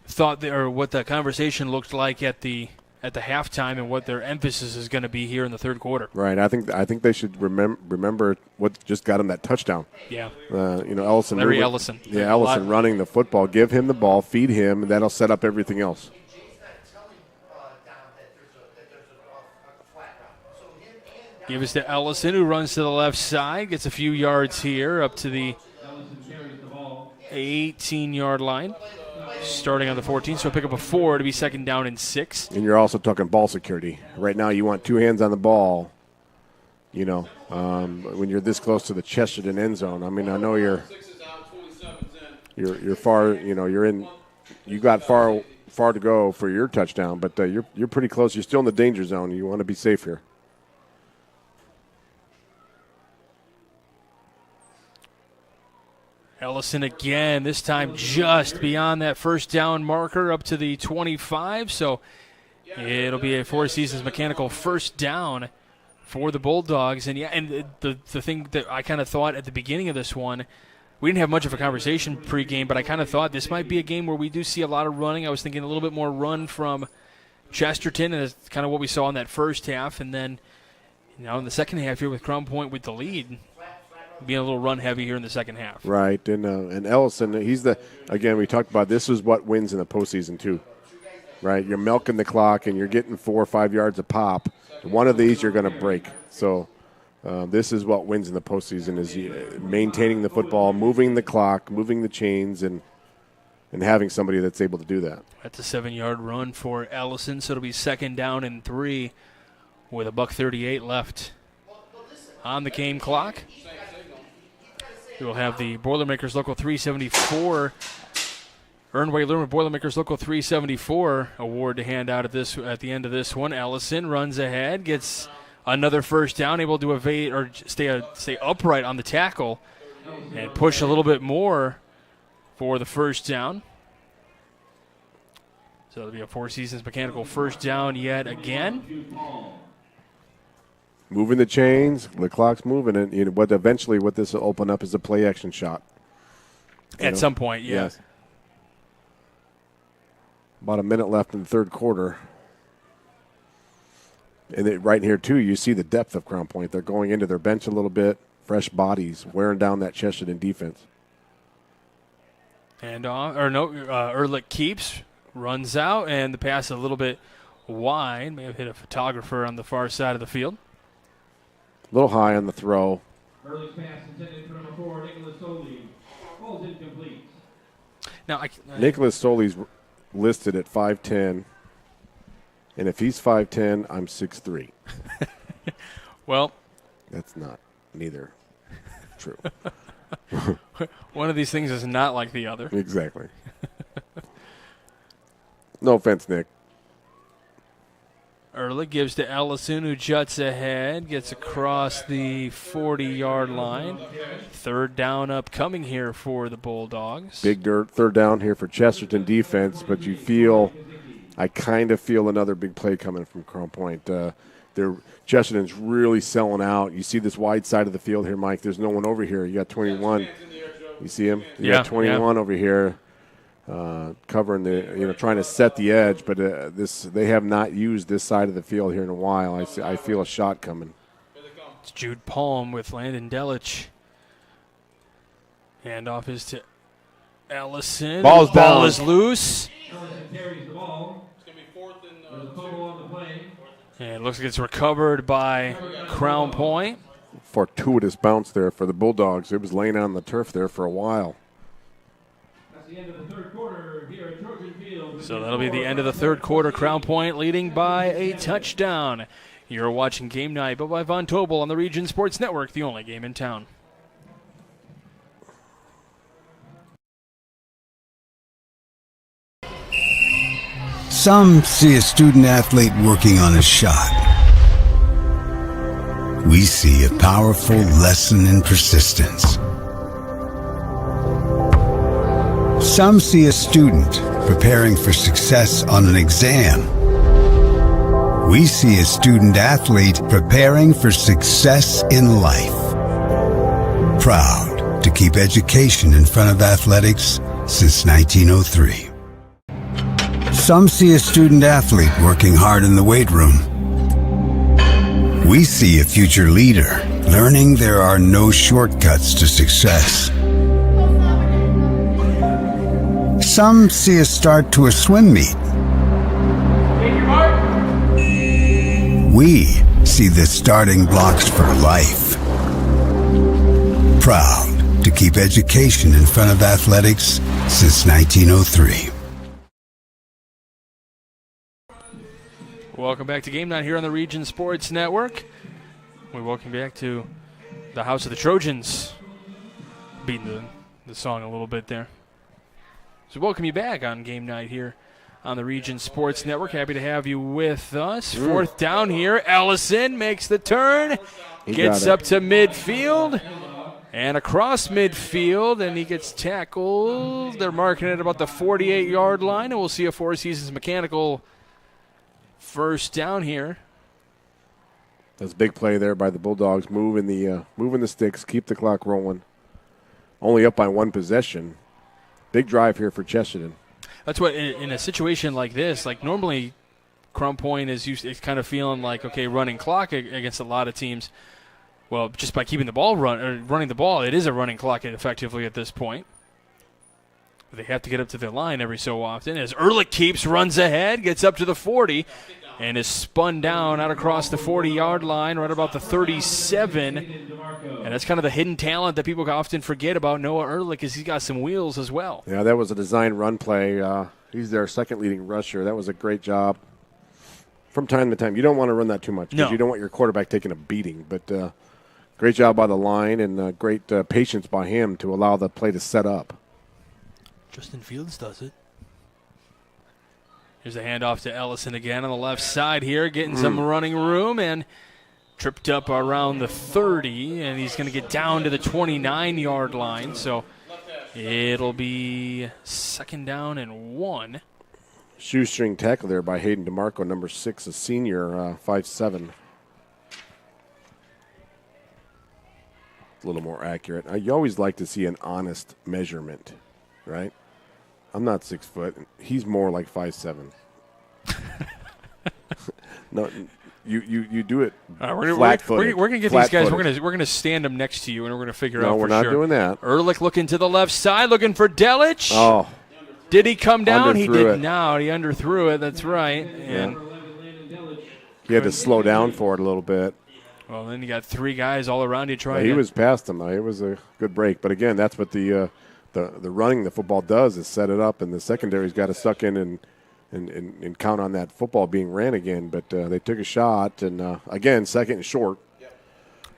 thought or what the conversation looked like at the halftime and what their emphasis is going to be here in the third quarter. Right. I think they should remember what just got him that touchdown. Yeah. Ellison. Larry Ellison. Yeah, Ellison running the football. Give him the ball, feed him, and that'll set up everything else. Give us to Ellison, who runs to the left side, gets a few yards here up to the 18-yard line. Starting on the 14, so pick up a 4 to be second down and 6. And you're also talking ball security. Right now you want 2 hands on the ball, when you're this close to the Chesterton end zone. I mean, I know you're far, you got far to go for your touchdown, but you're pretty close. You're still in the danger zone. You want to be safe here. Ellison again, this time just beyond that first down marker up to the 25. So it'll be a Four Seasons Mechanical first down for the Bulldogs. And the thing that I kind of thought at the beginning of this one, we didn't have much of a conversation pregame, but I kind of thought this might be a game where we do see a lot of running. I was thinking a little bit more run from Chesterton, and that's kind of what we saw in that first half. And then, in the second half here with Crown Point with the lead, being a little run heavy here in the second half. Right, and Ellison, we talked about this is what wins in the postseason too, right? You're milking the clock and you're getting 4 or 5 yards a pop. One of these you're going to break. So this is what wins in the postseason is maintaining the football, moving the clock, moving the chains, and having somebody that's able to do that. That's a 7-yard run for Ellison, so it'll be second down and 3 with $1:38 left on the game clock. We'll have the Boilermakers Local 374, Earned Way Lerner Boilermakers Local 374 award to hand out at the end of this one. Ellison runs ahead, gets another first down, able to evade or stay upright on the tackle and push a little bit more for the first down. So it'll be a Four Seasons Mechanical first down yet again. Moving the chains, the clock's moving, and what this will open up is a play action shot. At some point, yeah. Yes. About a minute left in the third quarter. And right here, too, you see the depth of Crown Point. They're going into their bench a little bit, fresh bodies, wearing down that Chesterton defense. And Ehrlich keeps, runs out, and the pass a little bit wide. May have hit a photographer on the far side of the field. A little high on the throw. Early's pass intended for number 4, Nicholas Soley. Ball's incomplete. Now, Nicholas Soley's listed at 5'10", and if he's 5'10", I'm 6'3". Well, that's neither true. One of these things is not like the other. Exactly. No offense, Nick. Ehrlich gives to Ellison, who juts ahead, gets across the 40-yard line. Third down upcoming here for the Bulldogs. Big third down here for Chesterton defense, but I kind of feel another big play coming from Crown Point. Chesterton's really selling out. You see this wide side of the field here, Mike. There's no one over here. You got 21. You see him? You got 21 over here. covering trying to set the edge, but they have not used this side of the field here in a while. I feel a shot coming. It's Jude Palm with Landon Delich. Handoff is to Ellison. Ball down. Is loose. Carries the ball. It's going to be 4th and Tobel on the play. And it looks like it's recovered by Crown Point. Fortuitous bounce there for the Bulldogs. It was laying out on the turf there for a while. That's the end of the third quarter here at Trojan Field. So that'll be the end of the third quarter. Crown Point leading by a touchdown. You're watching Game Night, but by Von Tobel on the Region Sports Network, the only game in town. Some see a student athlete working on a shot. We see a powerful lesson in persistence. Some see a student preparing for success on an exam. We see a student athlete preparing for success in life. Proud to keep education in front of athletics since 1903. Some see a student athlete working hard in the weight room. We see a future leader learning there are no shortcuts to success. Some see a start to a swim meet. We see the starting blocks for life. Proud to keep education in front of athletics since 1903. Welcome back to Game Night here on the Region Sports Network. We welcome back to the House of the Trojans. Beating the song a little bit there. So welcome you back on Game Night here on the Region Sports Network. Happy to have you with us. Fourth down here. Ellison makes the turn. Gets up to midfield. And across midfield. And he gets tackled. They're marking it about the 48-yard line. And we'll see a Four Seasons Mechanical first down here. That's a big play there by the Bulldogs. Moving the sticks. Keep the clock rolling. Only up by one possession. Big drive here for Chesterton. That's what, in a situation like this, like normally Crown Point is kind of feeling like, okay, running clock against a lot of teams. Well, just by keeping the ball running the ball, it is a running clock effectively at this point. They have to get up to the line every so often. As Ehrlich runs ahead, gets up to the 40, and is spun down out across the 40-yard line, right about the 37. And that's kind of the hidden talent that people often forget about Noah Ehrlich, is he's got some wheels as well. Yeah, that was a design run play. He's their second leading rusher. That was a great job. From time to time, you don't want to run that too much because you don't want your quarterback taking a beating. But great job by the line and great patience by him to allow the play to set up. Justin Fields does it. Here's a handoff to Ellison again on the left side here, getting some running room and tripped up around the 30, and he's going to get down to the 29-yard line. So it'll be second down and 1. Shoestring tackle there by Hayden DeMarco, number 6, a senior, 5'7". A little more accurate. You always like to see an honest measurement, right? I'm not 6 foot. He's more like 5'7". No, you do it flat-footed. We're gonna get these guys. We're gonna stand them next to you, and we're gonna figure out. No, we're not doing that. Ehrlich looking to the left side, looking for Delich. Oh, did he come down? He did it. not. He underthrew it. That's right. And he had to slow down for it a little bit. Well, then you got 3 guys all around you trying. He was past him. It was a good break, but again, that's what the running the football does is set it up, and the secondary's got to suck in and count on that football being ran again. But they took a shot, and again, second and short.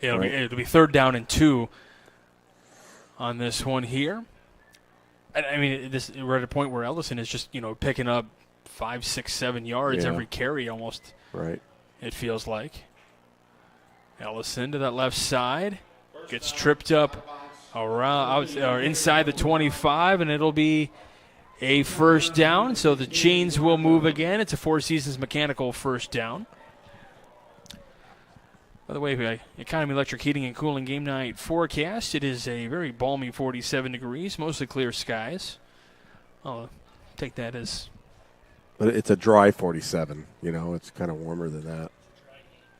Yeah, it'll be third down and 2 on this one here. I mean, we're at a point where Ellison is just picking up 5, 6, 7 yards every carry almost. Right. It feels like. Ellison to that left side gets tripped up around or inside the 25, and it'll be a first down. So the chains will move again. It's a Four Seasons Mechanical first down. By the way, Economy Electric Heating and Cooling Game Night forecast. It is a very balmy 47 degrees, mostly clear skies I'll take that as. But it's a dry 47. You know, it's kind of warmer than that.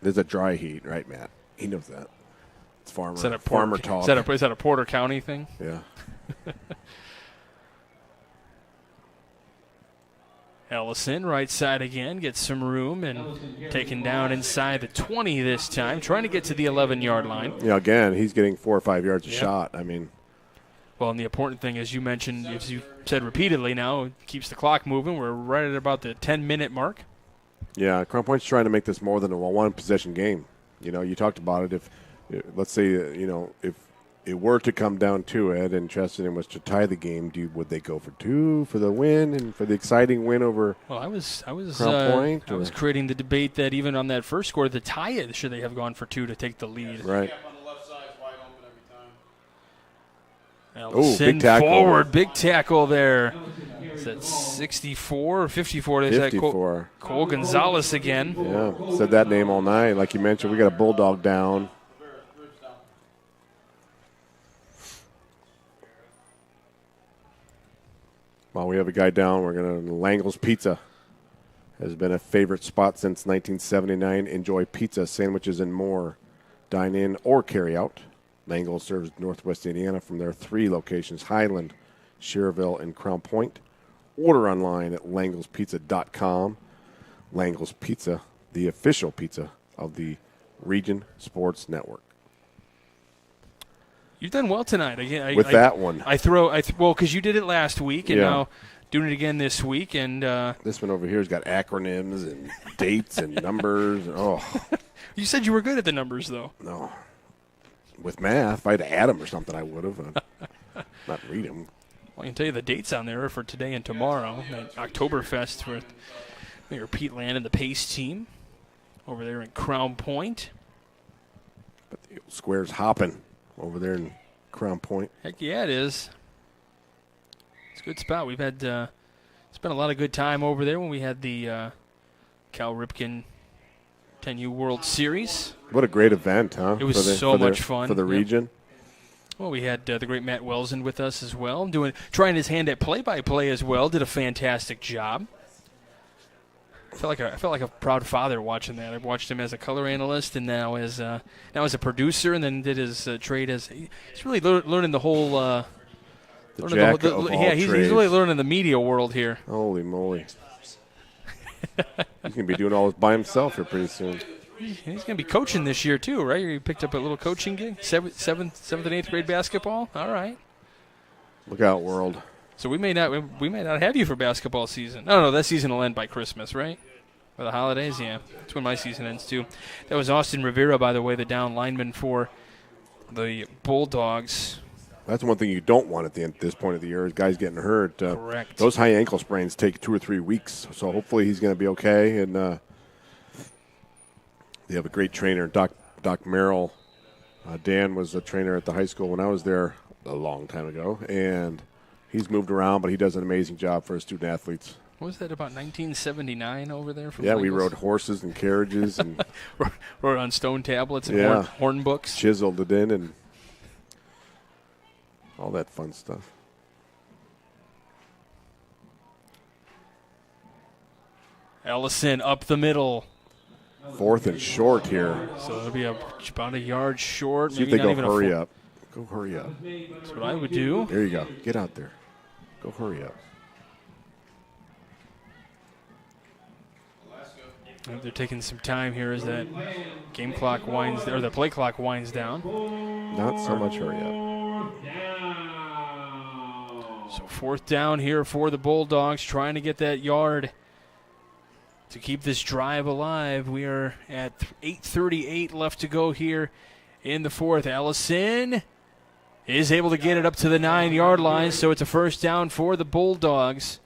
There's a dry heat, right, Matt? He knows that. It's farmer talk. Is that a Porter County thing? Yeah. Ellison, right side again, gets some room and taken down inside the 20 this time, trying to get to the 11-yard line. Yeah, again, he's getting 4 or 5 yards a shot. I mean. Well, and the important thing, as you mentioned, as you said repeatedly now, keeps the clock moving. We're right at about the 10-minute mark. Yeah, Crown Point's trying to make this more than a one-possession game. You know, you talked about it. If, let's say, if it were to come down to it and Chesterton was to tie the game, would they go for 2 for the win and for the exciting win over Well, I was Crown Point? I was creating the debate that even on that first score, to tie it, should they have gone for 2 to take the lead? Right. Ellison big tackle. Forward, big tackle there. Is that 64 or 54? 54. Cole Gonzalez again. Yeah, said that name all night. Like you mentioned, we got a Bulldog down. While we have a guy down, we're going to Langle's Pizza. Has been a favorite spot since 1979. Enjoy pizza, sandwiches, and more. Dine in or carry out. Langle serves Northwest Indiana from their 3 locations, Highland, Schererville, and Crown Point. Order online at langlespizza.com. Langle's Pizza, the official pizza of the Region Sports Network. You've done well tonight. Again, that one. Well, because you did it last week, and now doing it again this week. And this one over here has got acronyms and dates and numbers. You said you were good at the numbers, though. No. With math, if I had to add them or something, I would have. Not read them. Well, I can tell you the dates on there for today and tomorrow. At Oktoberfest with Mayor Pete Land and the Pace team over there in Crown Point. But the square's hopping over there in Crown Point. Heck yeah, it is. It's a good spot. We've had spent a lot of good time over there when we had the Cal Ripken 10U World Series. What a great event, huh? It was so much fun. For the region. Well, we had the great Matt Welsen with us as well, trying his hand at play-by-play as well. Did a fantastic job. I felt like a proud father watching that. I watched him as a color analyst and now as a producer, and then did his trade as he's really learning the whole. He's really learning the media world here. Holy moly! He's gonna be doing all this by himself here pretty soon. He's going to be coaching this year, too, right? You picked up a little coaching gig? 7th and 8th grade basketball? All right. Look out, world. So we may not have you for basketball season. No, that season will end by Christmas, right? Or the holidays? Yeah. That's when my season ends, too. That was Austin Rivera, by the way, the down lineman for the Bulldogs. That's one thing you don't want at this point of the year is guys getting hurt. Correct. Those high ankle sprains take 2 or 3 weeks, so hopefully he's going to be okay. And they have a great trainer, Doc Merrill. Dan was a trainer at the high school when I was there a long time ago, and he's moved around, but he does an amazing job for his student athletes. What was that, about 1979 over there? Yeah, we rode horses and carriages. And rode on stone tablets and horn books. Chiseled it in and all that fun stuff. Ellison up the middle. 4th and short here. So it'll be about a yard short. See if they go hurry up. Go hurry up. That's what I would do. There you go. Get out there. Go hurry up. They're taking some time here as that game clock winds, or the play clock winds down. Not so much hurry up. So 4th down here for the Bulldogs, trying to get that yard to keep this drive alive. We are at 8:38 left to go here in the 4th. Ellison is able to get it up to the 9-yard line, so it's a 1st down for the Bulldogs.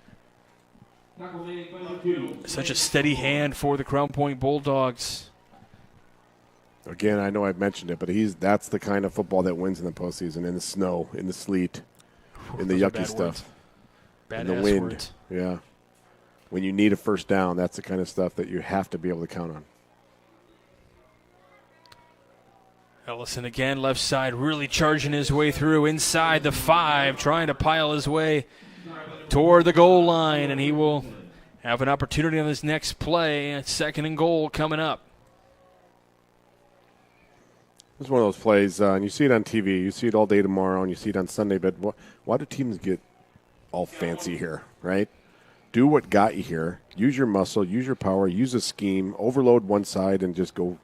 Such a steady hand for the Crown Point Bulldogs. Again, I know I've mentioned it, but that's the kind of football that wins in the postseason, in the snow, in the sleet, in the yucky stuff, in the wind. Words. Yeah. When you need a 1st down, that's the kind of stuff that you have to be able to count on. Ellison again, left side, really charging his way through inside the 5, trying to pile his way toward the goal line, and he will have an opportunity on this next play. 2nd and goal coming up. It's one of those plays, and you see it on TV. You see it all day tomorrow, and you see it on Sunday. But why do teams get all fancy here, right? Do what got you here. Use your muscle, use your power, use a scheme, overload one side, and just go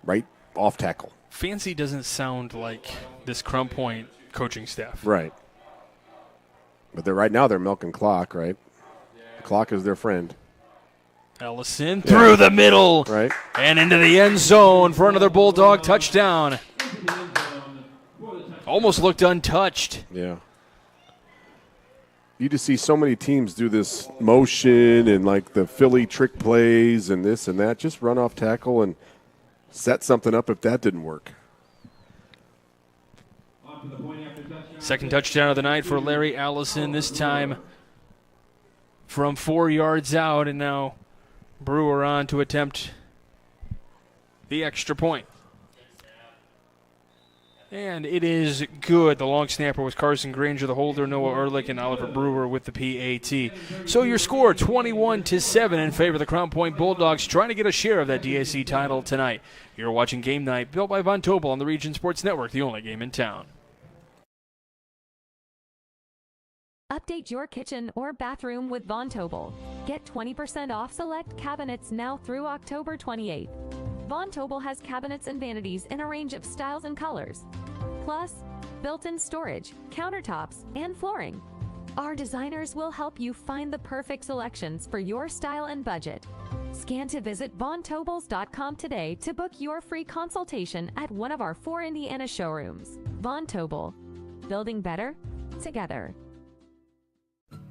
right off tackle. Fancy doesn't sound like this Crum Point coaching staff. Right. But right now they're milking clock, right? The clock is their friend. Ellison through the middle, right, and into the end zone for another Bulldog touchdown. Almost looked untouched. Yeah. You just see so many teams do this motion and like the Philly trick plays and this and that. Just run off tackle and set something up if that didn't work. Second touchdown of the night for Larry Allison, this time from 4 yards out, and now Brewer on to attempt the extra point. And it is good. The long snapper was Carson Granger, the holder Noah Ehrlich, and Oliver Brewer with the PAT. So your score 21-7 in favor of the Crown Point Bulldogs, trying to get a share of that DAC title tonight. You're watching Game Night, built by Von Tobel on the Region Sports Network, the only game in town. Update your kitchen or bathroom with Von Tobel. Get 20% off select cabinets now through October 28th. Von Tobel has cabinets and vanities in a range of styles and colors. Plus, built-in storage, countertops, and flooring. Our designers will help you find the perfect selections for your style and budget. Scan to visit VonTobels.com today to book your free consultation at one of our 4 Indiana showrooms. Von Tobel. Building better together.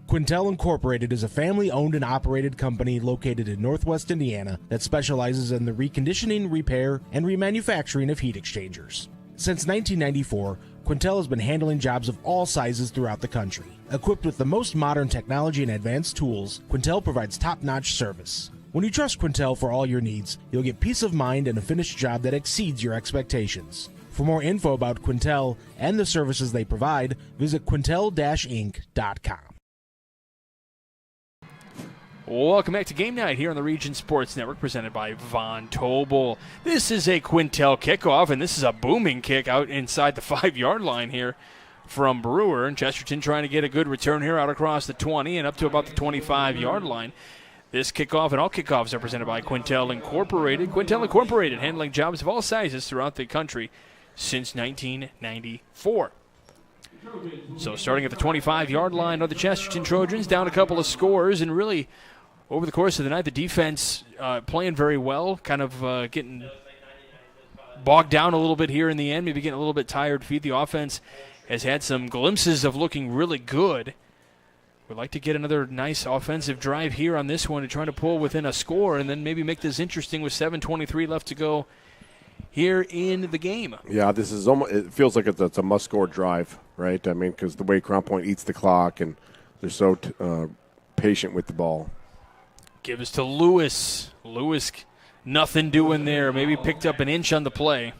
Quintel Incorporated is a family-owned and operated company located in Northwest Indiana that specializes in the reconditioning, repair, and remanufacturing of heat exchangers. Since 1994, Quintel has been handling jobs of all sizes throughout the country. Equipped with the most modern technology and advanced tools, Quintel provides top-notch service. When you trust Quintel for all your needs, you'll get peace of mind and a finished job that exceeds your expectations. For more info about Quintel and the services they provide, visit quintel-inc.com. Welcome back to Game Night here on the Region Sports Network, presented by Von Tobel. This is a Quintel kickoff, and this is a booming kick out inside the 5-yard line here from Brewer. And Chesterton trying to get a good return here out across the 20 and up to about the 25-yard line. This kickoff and all kickoffs are presented by Quintel Incorporated. Quintel Incorporated, handling jobs of all sizes throughout the country since 1994. So starting at the 25-yard line are the Chesterton Trojans, down a couple of scores, and really over the course of the night, the defense playing very well, kind of getting bogged down a little bit here in the end, maybe getting a little bit tired feet. The offense has had some glimpses of looking really good. We'd like to get another nice offensive drive here on this one to try to pull within a score and then maybe make this interesting with 7:23 left to go here in the game. Yeah, this is almost, it feels like it's a must-score drive, right? I mean, because the way Crown Point eats the clock and they're so patient with the ball. Give us to Lewis. Lewis, nothing doing there. Maybe picked up an inch on the play.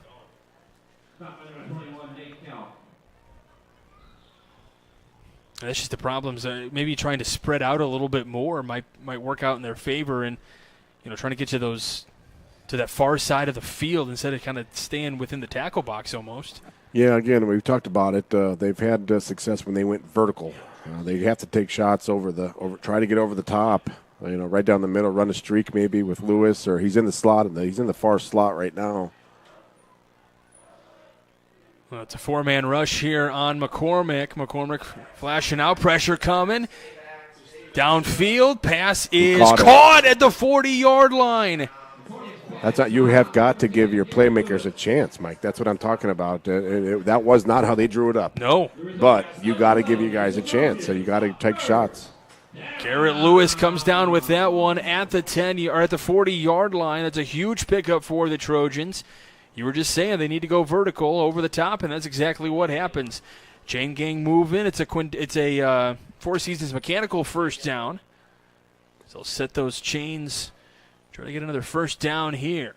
That's just the problems. Maybe trying to spread out a little bit more might work out in their favor, and trying to get to that far side of the field instead of kind of staying within the tackle box almost. Yeah, again, we've talked about it. They've had success when they went vertical. They have to take shots try to get over the top. Right down the middle, run a streak maybe with Lewis, or he's in the slot. He's in the far slot right now. Well, it's a 4-man rush here on McCormick. McCormick flashing out, pressure coming. Downfield, pass is caught at the 40-yard line. You have got to give your playmakers a chance, Mike. That's what I'm talking about. That was not how they drew it up. No. But you got to give you guys a chance, so you got to take shots. Garrett Lewis comes down with that one at the 40-yard line. That's a huge pickup for the Trojans. You were just saying they need to go vertical over the top, and that's exactly what happens. Chain gang move in. It's a Four Seasons mechanical first down. So they'll set those chains. Try to get another first down here.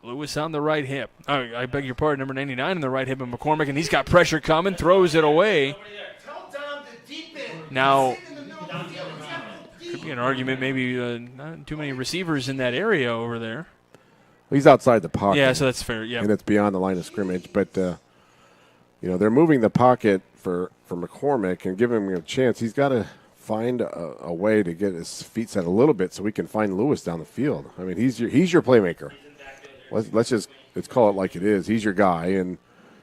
Lewis on the right hip. Oh, I beg your pardon, number 99 on the right hip of McCormick, and he's got pressure coming, throws it away. Now, could be an argument maybe not too many receivers in that area over there. He's outside the pocket. Yeah, so that's fair, yeah. And it's beyond the line of scrimmage. But, they're moving the pocket for McCormick and giving him a chance. He's got to find a way to get his feet set a little bit so we can find Lewis down the field. I mean, he's your playmaker. Let's call it like it is. He's your guy, and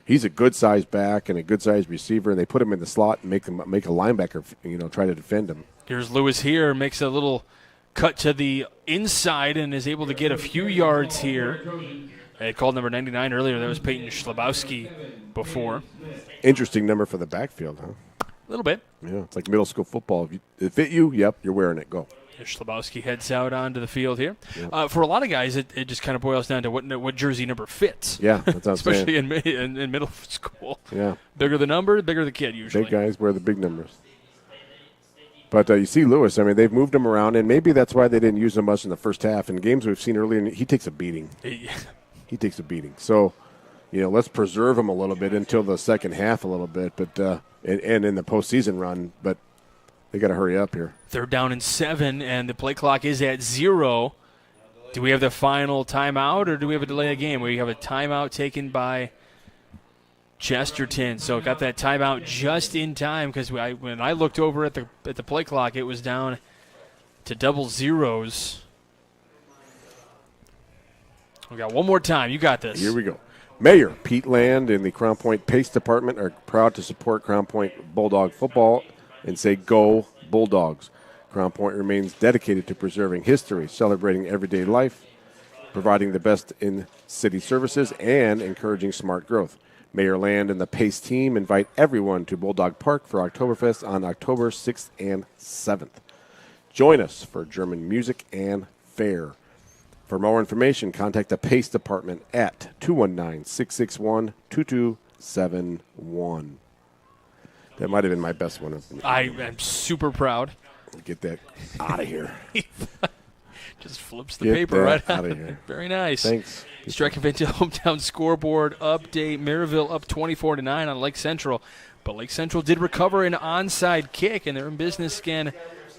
he's a good-sized back and a good-sized receiver, and they put him in the slot and make a linebacker, try to defend him. Here's Lewis here, makes a little cut to the inside and is able to get a few yards here. I had called number 99 earlier. That was Peyton Schlabowski before. Interesting number for the backfield, huh? A little bit. Yeah, it's like middle school football. If it fit you, yep, you're wearing it. Go. Schlabowski heads out onto the field here. Yep. For a lot of guys, it just kind of boils down to what jersey number fits. Yeah, that's what I'm especially saying. in middle school. Yeah. Bigger the number, bigger the kid usually. Big guys wear the big numbers. But you see Lewis, I mean, they've moved him around, and maybe that's why they didn't use him much in the first half. In games we've seen earlier, he takes a beating. He takes a beating. So, let's preserve him a little bit until the second half a little bit, but and in the postseason run, but they got to hurry up here. 3rd down and 7, and the play clock is at 0. Do we have the final timeout, or do we have a delay of game? We have a timeout taken by Chesterton. So got that timeout just in time because when I looked over at the play clock, it was down to double zeros. We got one more time. You got this. Here we go. Mayor Pete Land and the Crown Point Pace Department are proud to support Crown Point Bulldog football and say go Bulldogs. Crown Point remains dedicated to preserving history, celebrating everyday life, providing the best in city services, and encouraging smart growth. Mayor Land and the Pace team invite everyone to Bulldog Park for Oktoberfest on October 6th and 7th. Join us for German music and fare. For more information, contact the Pace Department at 219-661-2271. That might have been my best one. I am super proud. Get that out of here. Just flips the paper right out of here. Very nice. Thanks. Striking into hometown scoreboard update. Merrillville up 24-9 on Lake Central. But Lake Central did recover an onside kick, and they're in business again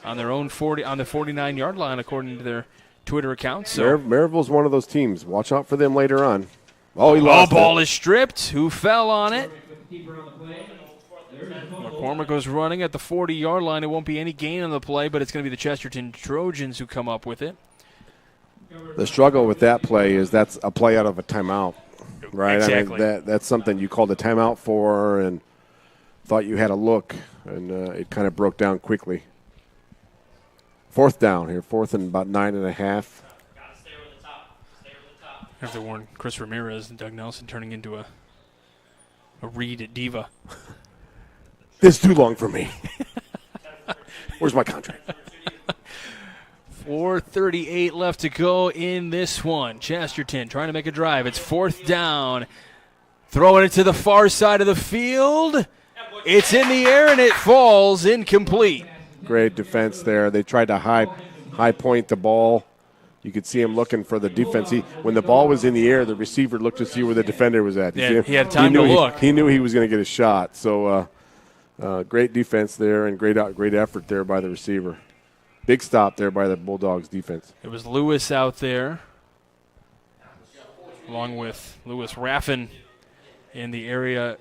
on their own 49-yard line, according to their Twitter account. So Merrillville's one of those teams. Watch out for them later on. Oh, he lost ball is stripped. Who fell on it? McCormick goes running at the 40-yard line. It won't be any gain on the play, but it's going to be the Chesterton Trojans who come up with it. The struggle with that play is that's a play out of a timeout, right? Exactly. I mean, that's something you called a timeout for and thought you had a look, and it kind of broke down quickly. 4th down here, 4th and about 9.5. After warn Chris Ramirez and Doug Nelson turning into a Reed diva. This is too long for me. Where's my contract? 4:38 left to go in this one. Chesterton trying to make a drive. It's 4th down. Throwing it to the far side of the field. It's in the air and it falls incomplete. Great defense there. They tried to high point the ball. You could see him looking for the defense. When the ball was in the air, the receiver looked to see where the defender was at. Yeah, he had time to look. He knew he was going to get a shot. So great defense there and great effort there by the receiver. Big stop there by the Bulldogs defense. It was Lewis out there, along with Lewis Raffin in the area.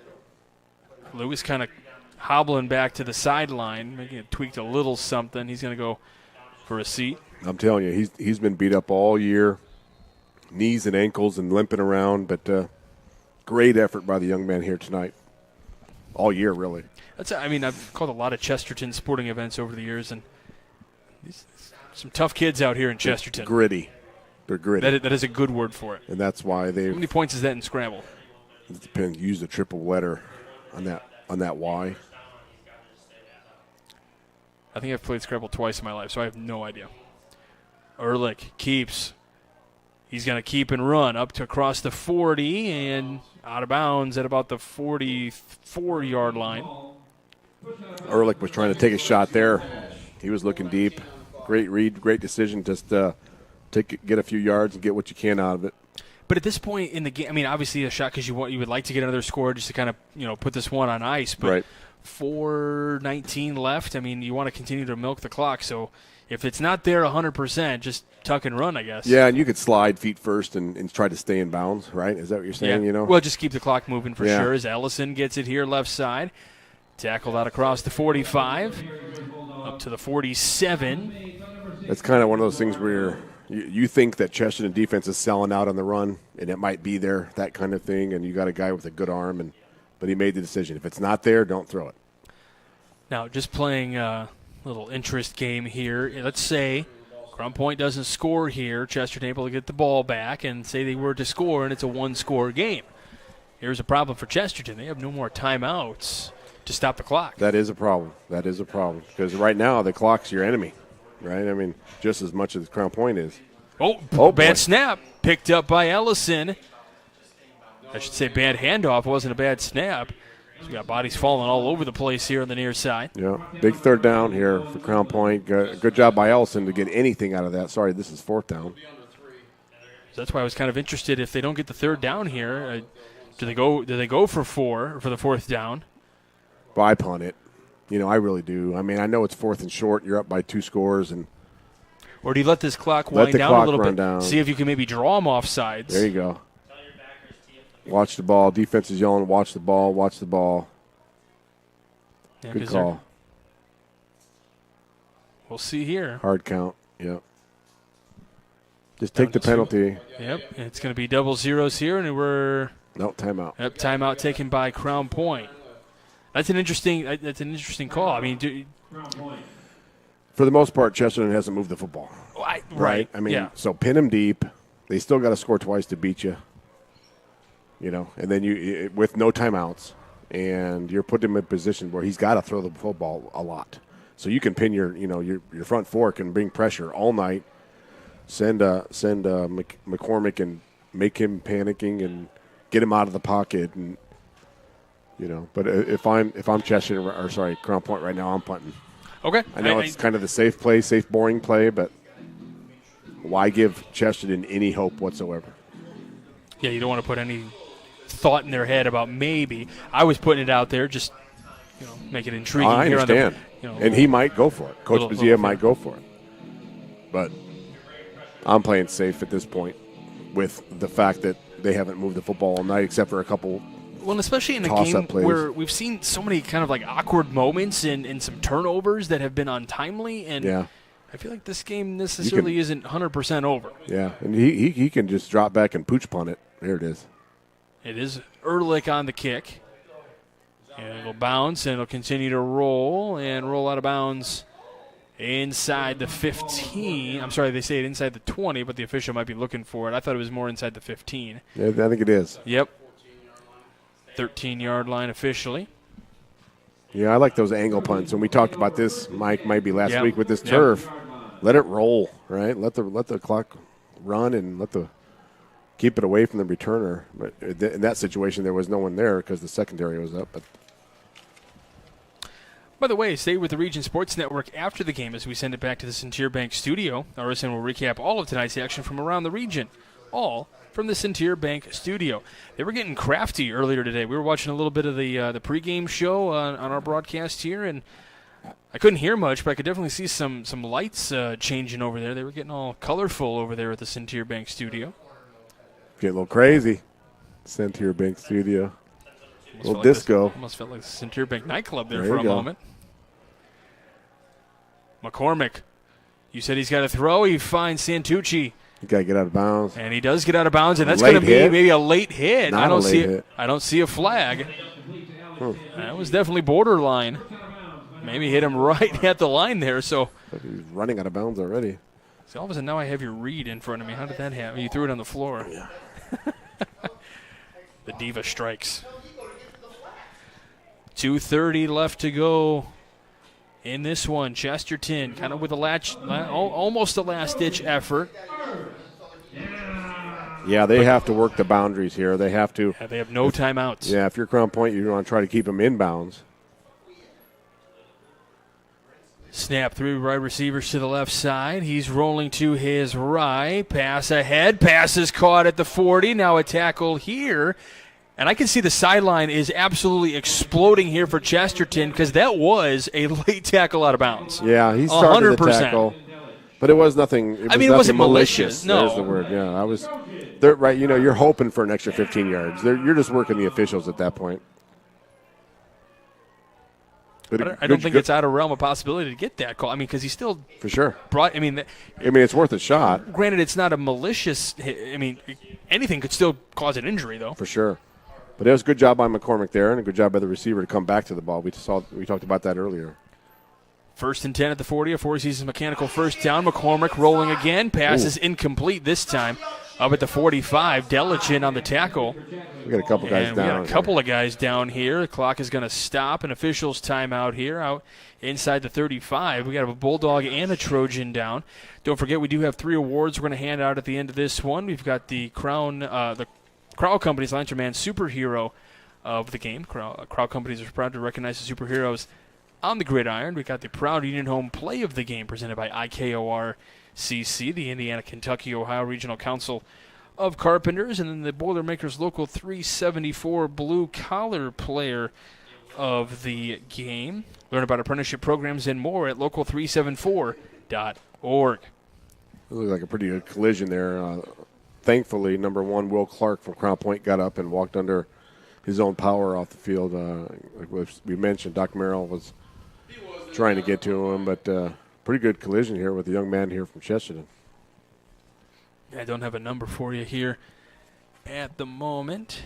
Lewis kind of hobbling back to the sideline, making it tweaked a little something. He's going to go for a seat. I'm telling you, he's been beat up all year, knees and ankles and limping around, but great effort by the young man here tonight. All year, really. I've called a lot of Chesterton sporting events over the years, and some tough kids out here in Chesterton. Gritty. They're gritty. That is a good word for it. And that's why they. How many points is that in Scrabble? It depends. Use the triple letter on that Y. I think I've played Scrabble twice in my life, so I have no idea. Ehrlich keeps. He's going to keep and run up to across the 40 and out of bounds at about the 44-yard line. Ehrlich was trying to take a shot there. He was looking deep. Great read, great decision. Just get a few yards and get what you can out of it. But at this point in the game, obviously a shot because you would like to get another score just to kind of put this one on ice. But right. 4:19 left. I mean, you want to continue to milk the clock. So if it's not there 100%, just tuck and run, I guess. Yeah, and you could slide feet first and try to stay in bounds, right? Is that what you're saying, Yeah. you know? Well, just keep the clock moving for sure as Ellison gets it here left side. Tackled out across the 45, up to the 47. It's kind of one of those things where you think that Chesterton defense is selling out on the run, and it might be there, that kind of thing, and you got a guy with a good arm, but he made the decision. If it's not there, don't throw it. Now, just playing a little interest game here. Let's say Crown Point doesn't score here. Chesterton able to get the ball back, and say they were to score, and it's a one-score game. Here's a problem for Chesterton. They have no more timeouts to stop the clock. That is a problem. That is a problem. Because right now, the clock's your enemy, right? I mean, just as much as Crown Point is. Oh, bad snap. Picked up by Ellison. I should say bad handoff. It wasn't a bad snap. So we got bodies falling all over the place here on the near side. Yeah, big third down here for Crown Point. Good job by Ellison to get anything out of that. Sorry, this is fourth down. So that's why I was kind of interested. If they don't get the third down here, do they go for four for the fourth down? Well, I punt it. You know, I really do. I mean, I know it's fourth and short. You're up by 2 scores. Or do you let this clock wind down a little bit? Down. See if you can maybe draw them off sides. There you go. Watch the ball. Defense is yelling, watch the ball, watch the ball. Yeah, good call. We'll see here. Hard count, yep. Just take the penalty. Yep, it's going to be double zeros here, and we're... No, timeout. Yep, timeout taken by Crown Point. That's an interesting call. I mean, for the most part, Chesterton hasn't moved the football. Right. I mean, so pin them deep. They still got to score twice to beat you. You know, and then you with no timeouts, and you're putting him in a position where he's got to throw the football a lot. So you can pin your front four can bring pressure all night. Send McCormick and make him panicking and get him out of the pocket, and But if I'm Chesterton Crown Point right now, I'm punting. Okay. I know it's kind of the safe play, safe boring play, but why give Chesterton any hope whatsoever? Yeah, you don't want to put any thought in their head about maybe. I was putting it out there, just make it intriguing. I understand, and he might go for it. Coach Bazia might go for it, but I'm playing safe at this point with the fact that they haven't moved the football all night except for a couple. Well, especially in a game where we've seen so many kind of like awkward moments and some turnovers that have been untimely, and I feel like this game necessarily isn't 100% over. Yeah, and he can just drop back and pooch punt it. There it is. It is Ehrlich on the kick. And it'll bounce, and it'll continue to roll out of bounds inside the 15. I'm sorry, they say it inside the 20, but the official might be looking for it. I thought it was more inside the 15. Yeah, I think it is. Yep. 13-yard line officially. Yeah, I like those angle punts. And we talked about this, Mike, maybe last week with this turf. Let it roll, right? Let the clock run and keep it away from the returner. But in that situation, there was no one there because the secondary was up. But by the way, stay with the Region Sports Network after the game as we send it back to the Centier Bank studio. RSN will recap all of tonight's action from around the region, all from the Centier Bank studio. They were getting crafty earlier today. We were watching a little bit of the pregame show on our broadcast here, and I couldn't hear much, but I could definitely see some lights changing over there. They were getting all colorful over there at the Centier Bank studio. Getting a little crazy. Centier Bank studio. A little disco. Almost felt like the Centier Bank nightclub there for a moment. McCormick. You said he's got to throw. He finds Santucci. You got to get out of bounds. And he does get out of bounds, and that's going to be maybe a late hit. I don't see a flag. That was definitely borderline. Maybe hit him right at the line there. So he's running out of bounds already. So all of a sudden now I have your read in front of me. How did that happen? You threw it on the floor. Yeah. The diva strikes. 2:30 left to go in this one. Chesterton kind of with almost a last-ditch effort. Yeah, they have to work the boundaries here. They have to. Yeah, they have no timeouts. Yeah, if you're Crown Point, you want to try to keep them in bounds. Snap through wide receivers to the left side. He's rolling to his right. Pass ahead. Pass is caught at the 40. Now a tackle here And I can see the sideline is absolutely exploding here for Chesterton because that was a late tackle out of bounds. Yeah, he started 100%. the tackle. But it was nothing. It wasn't malicious. No. There's the word. Yeah, I was. Right, you're hoping for an extra 15 yards. You're just working the officials at that point. But I don't think it's out of realm of possibility to get that call. Because he still for sure brought. It's worth a shot. Granted, it's not a malicious. Anything could still cause an injury though. For sure. But it was a good job by McCormick there, and a good job by the receiver to come back to the ball. We talked about that earlier. 1st and 10 at the 40, a Four Seasons Mechanical first down. McCormick rolling again. Pass is incomplete this time. Up at the 45, Delichin on the tackle. We got a couple guys down. We got a couple of guys down here. The clock is going to stop. An official's timeout here out inside the 35. We got a Bulldog and a Trojan down. Don't forget, we do have 3 awards we're going to hand out at the end of this one. We've got the Crown Company's Lantern Man Superhero of the game. Crown Companies are proud to recognize the superheroes on the gridiron. We got the Proud Union Home Play of the game presented by IKOR-CC, the Indiana, Kentucky, Ohio Regional Council of Carpenters, and then the Boilermakers Local 374 Blue Collar Player of the game. Learn about apprenticeship programs and more at local374.org. It looked like a pretty good collision there. Thankfully, number 1, Will Clark from Crown Point got up and walked under his own power off the field. Like we mentioned, Doc Merrill was trying to get to him, but pretty good collision here with the young man here from Chesterton. I don't have a number for you here at the moment.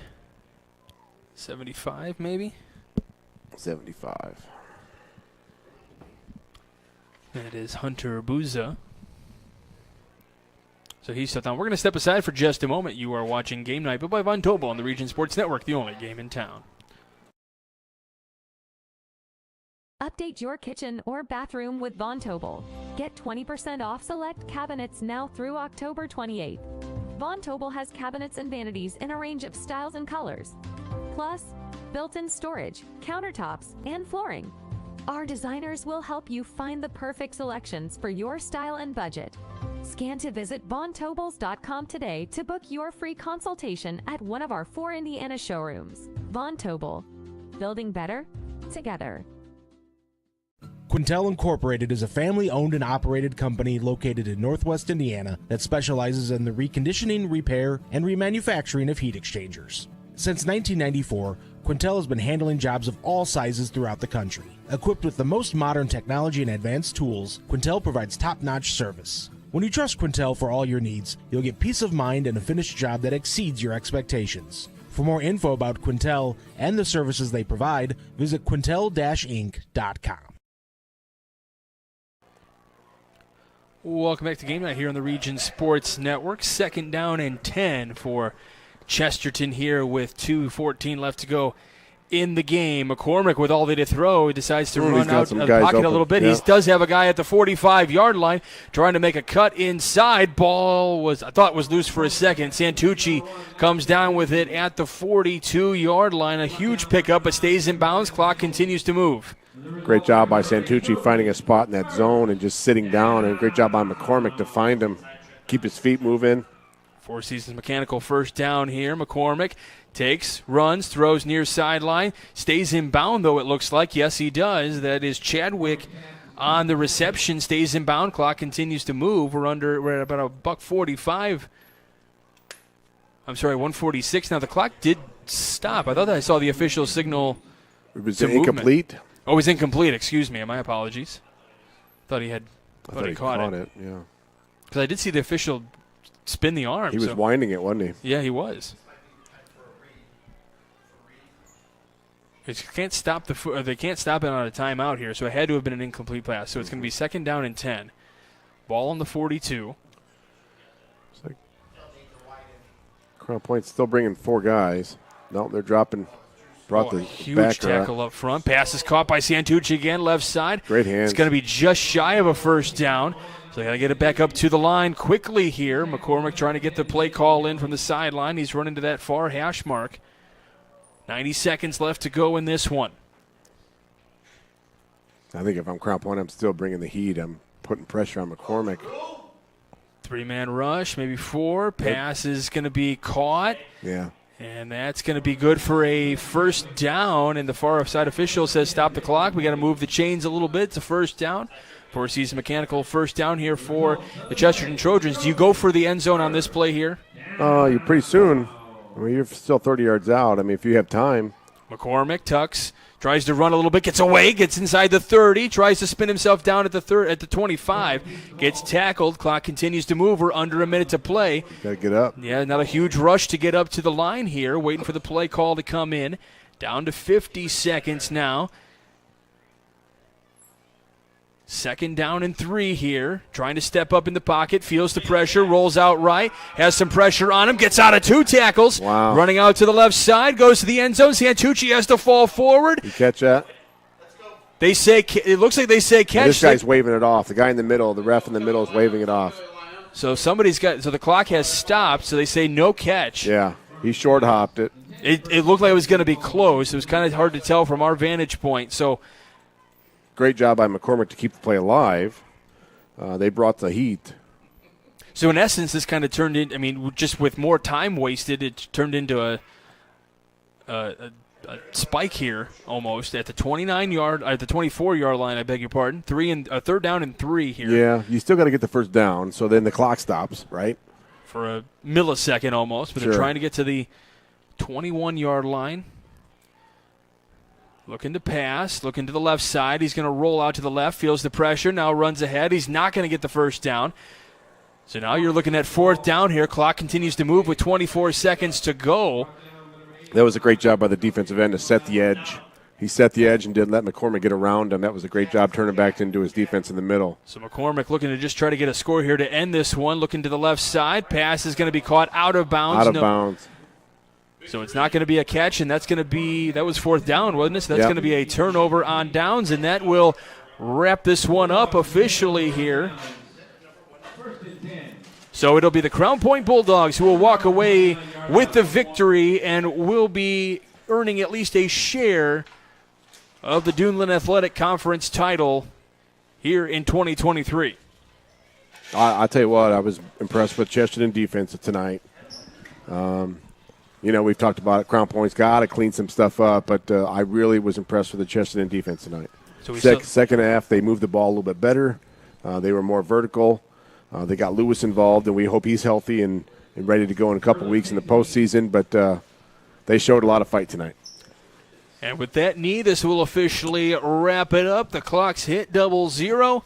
75 maybe? 75. That is Hunter Buza. So he's stepped down. We're going to step aside for just a moment. You are watching Game Night, but by Von Tobel on the Region Sports Network, the only game in town. Update your kitchen or bathroom with Von Tobel. Get 20% off select cabinets now through October 28th. Von Tobel has cabinets and vanities in a range of styles and colors. Plus, built-in storage, countertops, and flooring. Our designers will help you find the perfect selections for your style and budget. Scan to visit VonTobels.com today to book your free consultation at one of our 4 Indiana showrooms. Von Tobel. Building better together. Quintel Incorporated is a family-owned and operated company located in Northwest Indiana that specializes in the reconditioning, repair, and remanufacturing of heat exchangers. Since 1994, Quintel has been handling jobs of all sizes throughout the country. Equipped with the most modern technology and advanced tools, Quintel provides top-notch service. When you trust Quintel for all your needs, you'll get peace of mind and a finished job that exceeds your expectations. For more info about Quintel and the services they provide, visit quintel-inc.com. Welcome back to Game Night here on the Region Sports Network. 2nd down and 10 for Chesterton here with 2:14 left to go in the game. McCormick with all day to throw. He decides to run out of the pocket open a little bit. Yeah. He does have a guy at the 45-yard line trying to make a cut inside. Ball I thought was loose for a second. Santucci comes down with it at the 42-yard line. A huge pickup, but stays in bounds. Clock continues to move. Great job by Santucci finding a spot in that zone and just sitting down, and great job by McCormick to find him, keep his feet moving. Four Seasons Mechanical first down here. McCormick takes, runs, throws near sideline, stays in bound though it looks like. Yes, he does. That is Chadwick on the reception, stays in bound. Clock continues to move. We're at about a $1:45. I'm sorry, 1:46. Now the clock did stop. I thought that I saw the official signal. It was incomplete. Oh, it was incomplete. Excuse me. My apologies. Thought he caught it. Yeah. Because I did see the official spin the arm. He was winding it, wasn't he? Yeah, he was. They can't stop they can't stop it on a timeout here, so it had to have been an incomplete pass. So it's going to be 2nd down and 10. Ball on the 42. It's like Crown Point's still bringing 4 guys. No, they're dropping. Brought the huge tackle up front. Pass is caught by Santucci again, left side. Great hands. It's going to be just shy of a first down. So they got to get it back up to the line quickly here. McCormick trying to get the play call in from the sideline. He's running to that far hash mark. 90 seconds left to go in this one. I think if I'm Crown Point, I'm still bringing the heat. I'm putting pressure on McCormick. 3-man rush, maybe 4. Pass is going to be caught. Yeah. And that's going to be good for a first down. And the far side official says stop the clock. We got to move the chains a little bit. It's a first down. Four Seasons Mechanical first down here for the Chesterton Trojans. Do you go for the end zone on this play here? You're pretty soon. I mean, you're still 30 yards out. I mean, if you have time. McCormick tucks, tries to run a little bit, gets away, gets inside the 30, tries to spin himself down at the 25, gets tackled. Clock continues to move. We're under a minute to play. Got to get up. Yeah, not a huge rush to get up to the line here, waiting for the play call to come in. Down to 50 seconds now. Second down and 3 here. Trying to step up in the pocket. Feels the pressure. Rolls out right. Has some pressure on him. Gets out of 2 tackles. Wow. Running out to the left side. Goes to the end zone. Santucci has to fall forward. You catch that? They say it looks like they say catch. This guy's waving it off. The guy in the middle, the ref in the middle is waving it off. So somebody's got. So the clock has stopped. So they say no catch. Yeah, he short hopped it. It looked like it was going to be close. It was kind of hard to tell from our vantage point. So. Great job by McCormick to keep the play alive. They brought the heat. So, in essence, this kind of turned in, I mean, just with more time wasted, it turned into a spike here almost at the 29-yard, at the 24-yard line, I beg your pardon. Third down and 3 here. Yeah, you still got to get the first down, so then the clock stops, right? For a millisecond almost, but They're trying to get to the 21-yard line. Looking to pass, looking to the left side. He's going to roll out to the left, feels the pressure, now runs ahead. He's not going to get the first down. So now you're looking at fourth down here. Clock continues to move with 24 seconds to go. That was a great job by the defensive end to set the edge. He set the edge and didn't let McCormick get around him. That was a great job turning back into his defense in the middle. So McCormick looking to just try to get a score here to end this one. Looking to the left side. Pass is going to be caught out of bounds. Out of bounds. So it's not going to be a catch, and that was fourth down, wasn't it? So that's going to be a turnover on downs, and that will wrap this one up officially here. So it'll be the Crown Point Bulldogs who will walk away with the victory and will be earning at least a share of the Duneland Athletic Conference title here in 2023. I'll tell you what, I was impressed with Chesterton defense tonight. We've talked about it. Crown Point's got to clean some stuff up, but I really was impressed with the Chesterton defense tonight. So second half, they moved the ball a little bit better. They were more vertical. They got Lewis involved, and we hope he's healthy and ready to go in a couple weeks in the postseason, but they showed a lot of fight tonight. And with that knee, this will officially wrap it up. The clock's hit 00.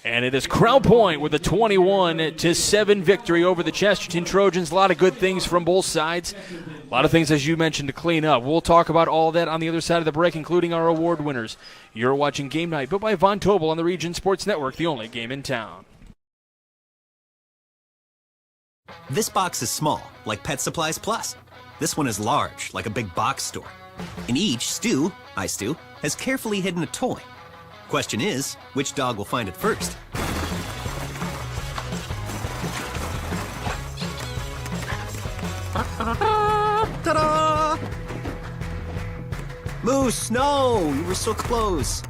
And it is Crown Point with a 21-7 victory over the Chesterton Trojans. A lot of good things from both sides. A lot of things, as you mentioned, to clean up. We'll talk about all that on the other side of the break, including our award winners. You're watching Game Night, built by Von Tobel on the Region Sports Network, the only game in town. This box is small, like Pet Supplies Plus. This one is large, like a big box store. In each, Stu, has carefully hidden a toy. Question is, which dog will find it first? Ta-da! Moose, no! You were so close.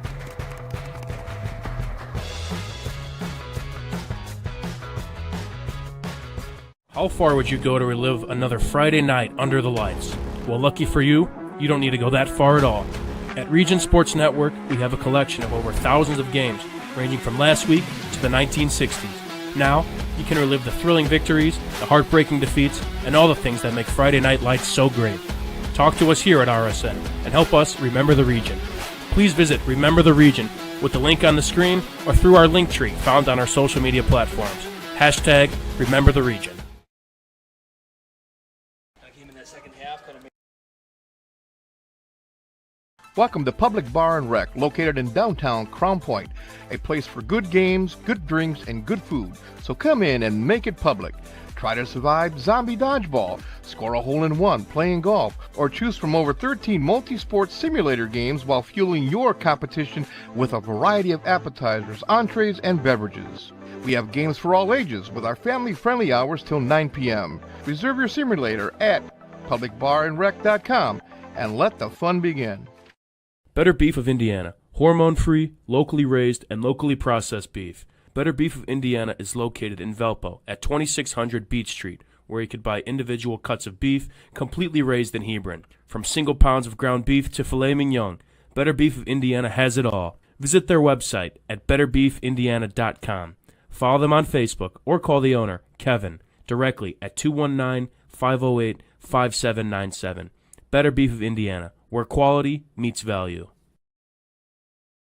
How far would you go to relive another Friday night under the lights? Well, lucky for you, you don't need to go that far at all. At Region Sports Network, we have a collection of over thousands of games, ranging from last week to the 1960s. Now, you can relive the thrilling victories, the heartbreaking defeats, and all the things that make Friday Night Lights so great. Talk to us here at RSN and help us remember the region. Please visit Remember the Region with the link on the screen or through our link tree found on our social media platforms. Hashtag Remember the Region. Welcome to Public Bar and Rec, located in downtown Crown Point, a place for good games, good drinks, and good food. So come in and make it public. Try to survive zombie dodgeball, score a hole-in-one playing golf, or choose from over 13 multi-sport simulator games while fueling your competition with a variety of appetizers, entrees, and beverages. We have games for all ages with our family-friendly hours till 9 p.m. Reserve your simulator at publicbarandrec.com and let the fun begin. Better Beef of Indiana. Hormone-free, locally raised, and locally processed beef. Better Beef of Indiana is located in Valpo at 2600 Beach Street, where you could buy individual cuts of beef completely raised in Hebron. From single pounds of ground beef to filet mignon, Better Beef of Indiana has it all. Visit their website at betterbeefindiana.com. Follow them on Facebook or call the owner, Kevin, directly at 219-508-5797. Better Beef of Indiana, where quality meets value.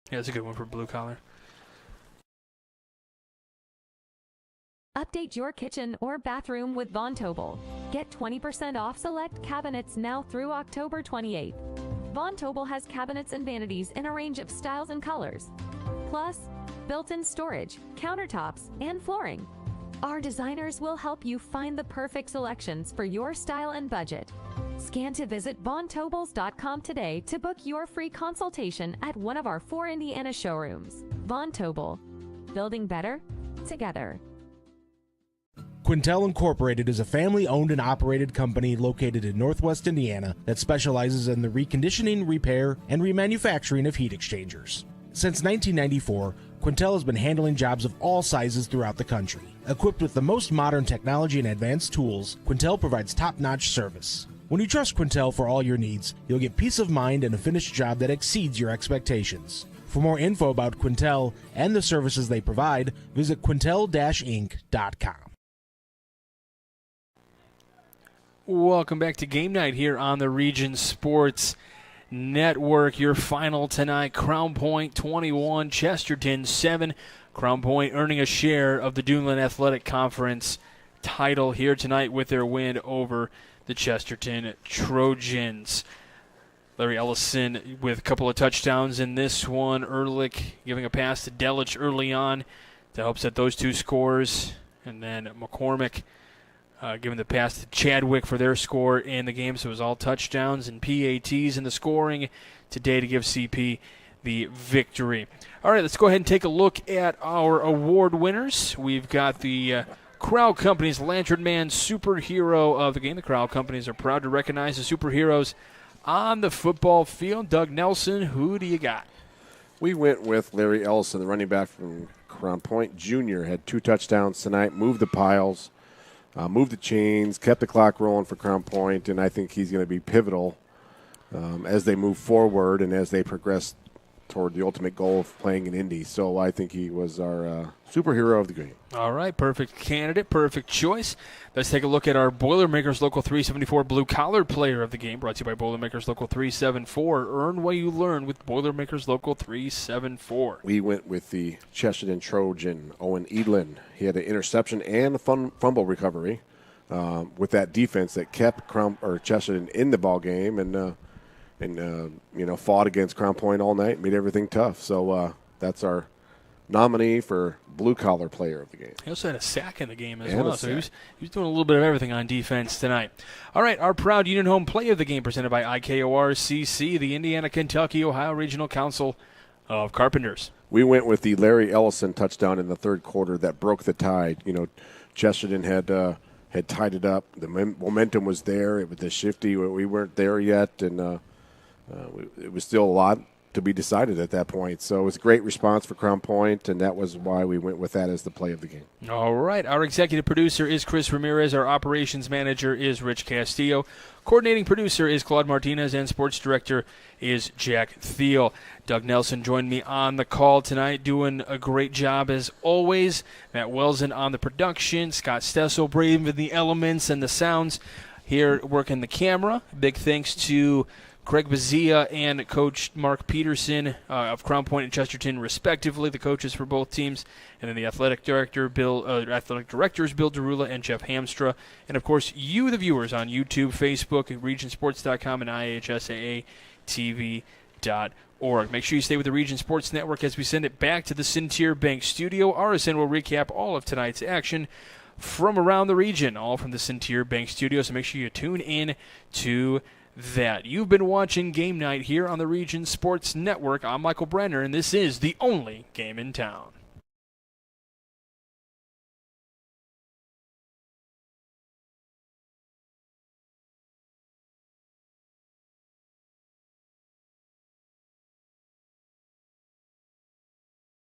Yeah, that's a good one for blue collar. Update your kitchen or bathroom with Von Tobel. Get 20% off select cabinets now through October 28th. Von Tobel has cabinets and vanities in a range of styles and colors. Plus, built-in storage, countertops, and flooring. Our designers will help you find the perfect selections for your style and budget. Scan to visit VonTobels.com today to book your free consultation at one of our 4 Indiana showrooms. Von Tobel. Building better together. Quintel Incorporated is a family-owned and operated company located in Northwest Indiana that specializes in the reconditioning, repair, and remanufacturing of heat exchangers. Since 1994, Quintel has been handling jobs of all sizes throughout the country. Equipped with the most modern technology and advanced tools, Quintel provides top-notch service. When you trust Quintel for all your needs, you'll get peace of mind and a finished job that exceeds your expectations. For more info about Quintel and the services they provide, visit quintel-inc.com. Welcome back to Game Night here on the Region Sports Network. Your final tonight, Crown Point 21, Chesterton 7. Crown Point earning a share of the Duneland Athletic Conference title here tonight with their win over the Chesterton Trojans. Larry Ellison with a couple of touchdowns in this one. Ehrlich giving a pass to Delich early on to help set those two scores. And then McCormick giving the pass to Chadwick for their score in the game. So it was all touchdowns and PATs in the scoring today to give CP the victory. All right, let's go ahead and take a look at our award winners. We've got the Crowd Companies Lantern Man Superhero of the game. The Crowd Companies are proud to recognize the superheroes on the football field. Doug Nelson, who do you got? We went with Larry Ellison, the running back from Crown Point Jr. Had 2 touchdowns tonight, moved the piles, moved the chains, kept the clock rolling for Crown Point, and I think he's going to be pivotal as they move forward and as they progress toward the ultimate goal of playing in Indy. So I think he was our superhero of the game. All right, perfect candidate, perfect choice. Let's take a look at our Boilermakers Local 374 Blue Collar Player of the game, brought to you by Boilermakers Local 374. Earn what you learn with Boilermakers Local 374. We went with the Chesterton Trojan, Owen Edlin. He had an interception and a fumble recovery with that defense that kept Chesterton in the ball game and fought against Crown Point all night, made everything tough. So that's our nominee for Blue Collar Player of the game. He also had a sack in the game as well, so he was doing a little bit of everything on defense tonight. All right, our proud Union Home Play of the game presented by IKORCC, the Indiana, Kentucky, Ohio Regional Council of Carpenters. We went with the Larry Ellison touchdown in the third quarter that broke the tide. Chesterton had tied it up. The momentum was there. It was the shifty. We weren't there yet, and it was still a lot to be decided at that point. So it was a great response for Crown Point, and that was why we went with that as the play of the game. All right. Our executive producer is Chris Ramirez. Our operations manager is Rich Castillo. Coordinating producer is Claude Martinez, and sports director is Jack Thiel. Doug Nelson joined me on the call tonight, doing a great job as always. Matt Welsen on the production. Scott Stessel braving the elements and the sounds here working the camera. Big thanks to Craig Bazia and Coach Mark Peterson of Crown Point and Chesterton, respectively, the coaches for both teams, and then the athletic directors Bill Derula and Jeff Hamstra, and of course you, the viewers, on YouTube, Facebook, regionsports.com, and IHSAATV.org. Make sure you stay with the Region Sports Network as we send it back to the Centier Bank Studio. RSN will recap all of tonight's action from around the region, all from the Centier Bank Studio. So make sure you tune in to that. You've been watching Game Night here on the Region Sports Network. I'm Michael Brenner, and this is the only game in town.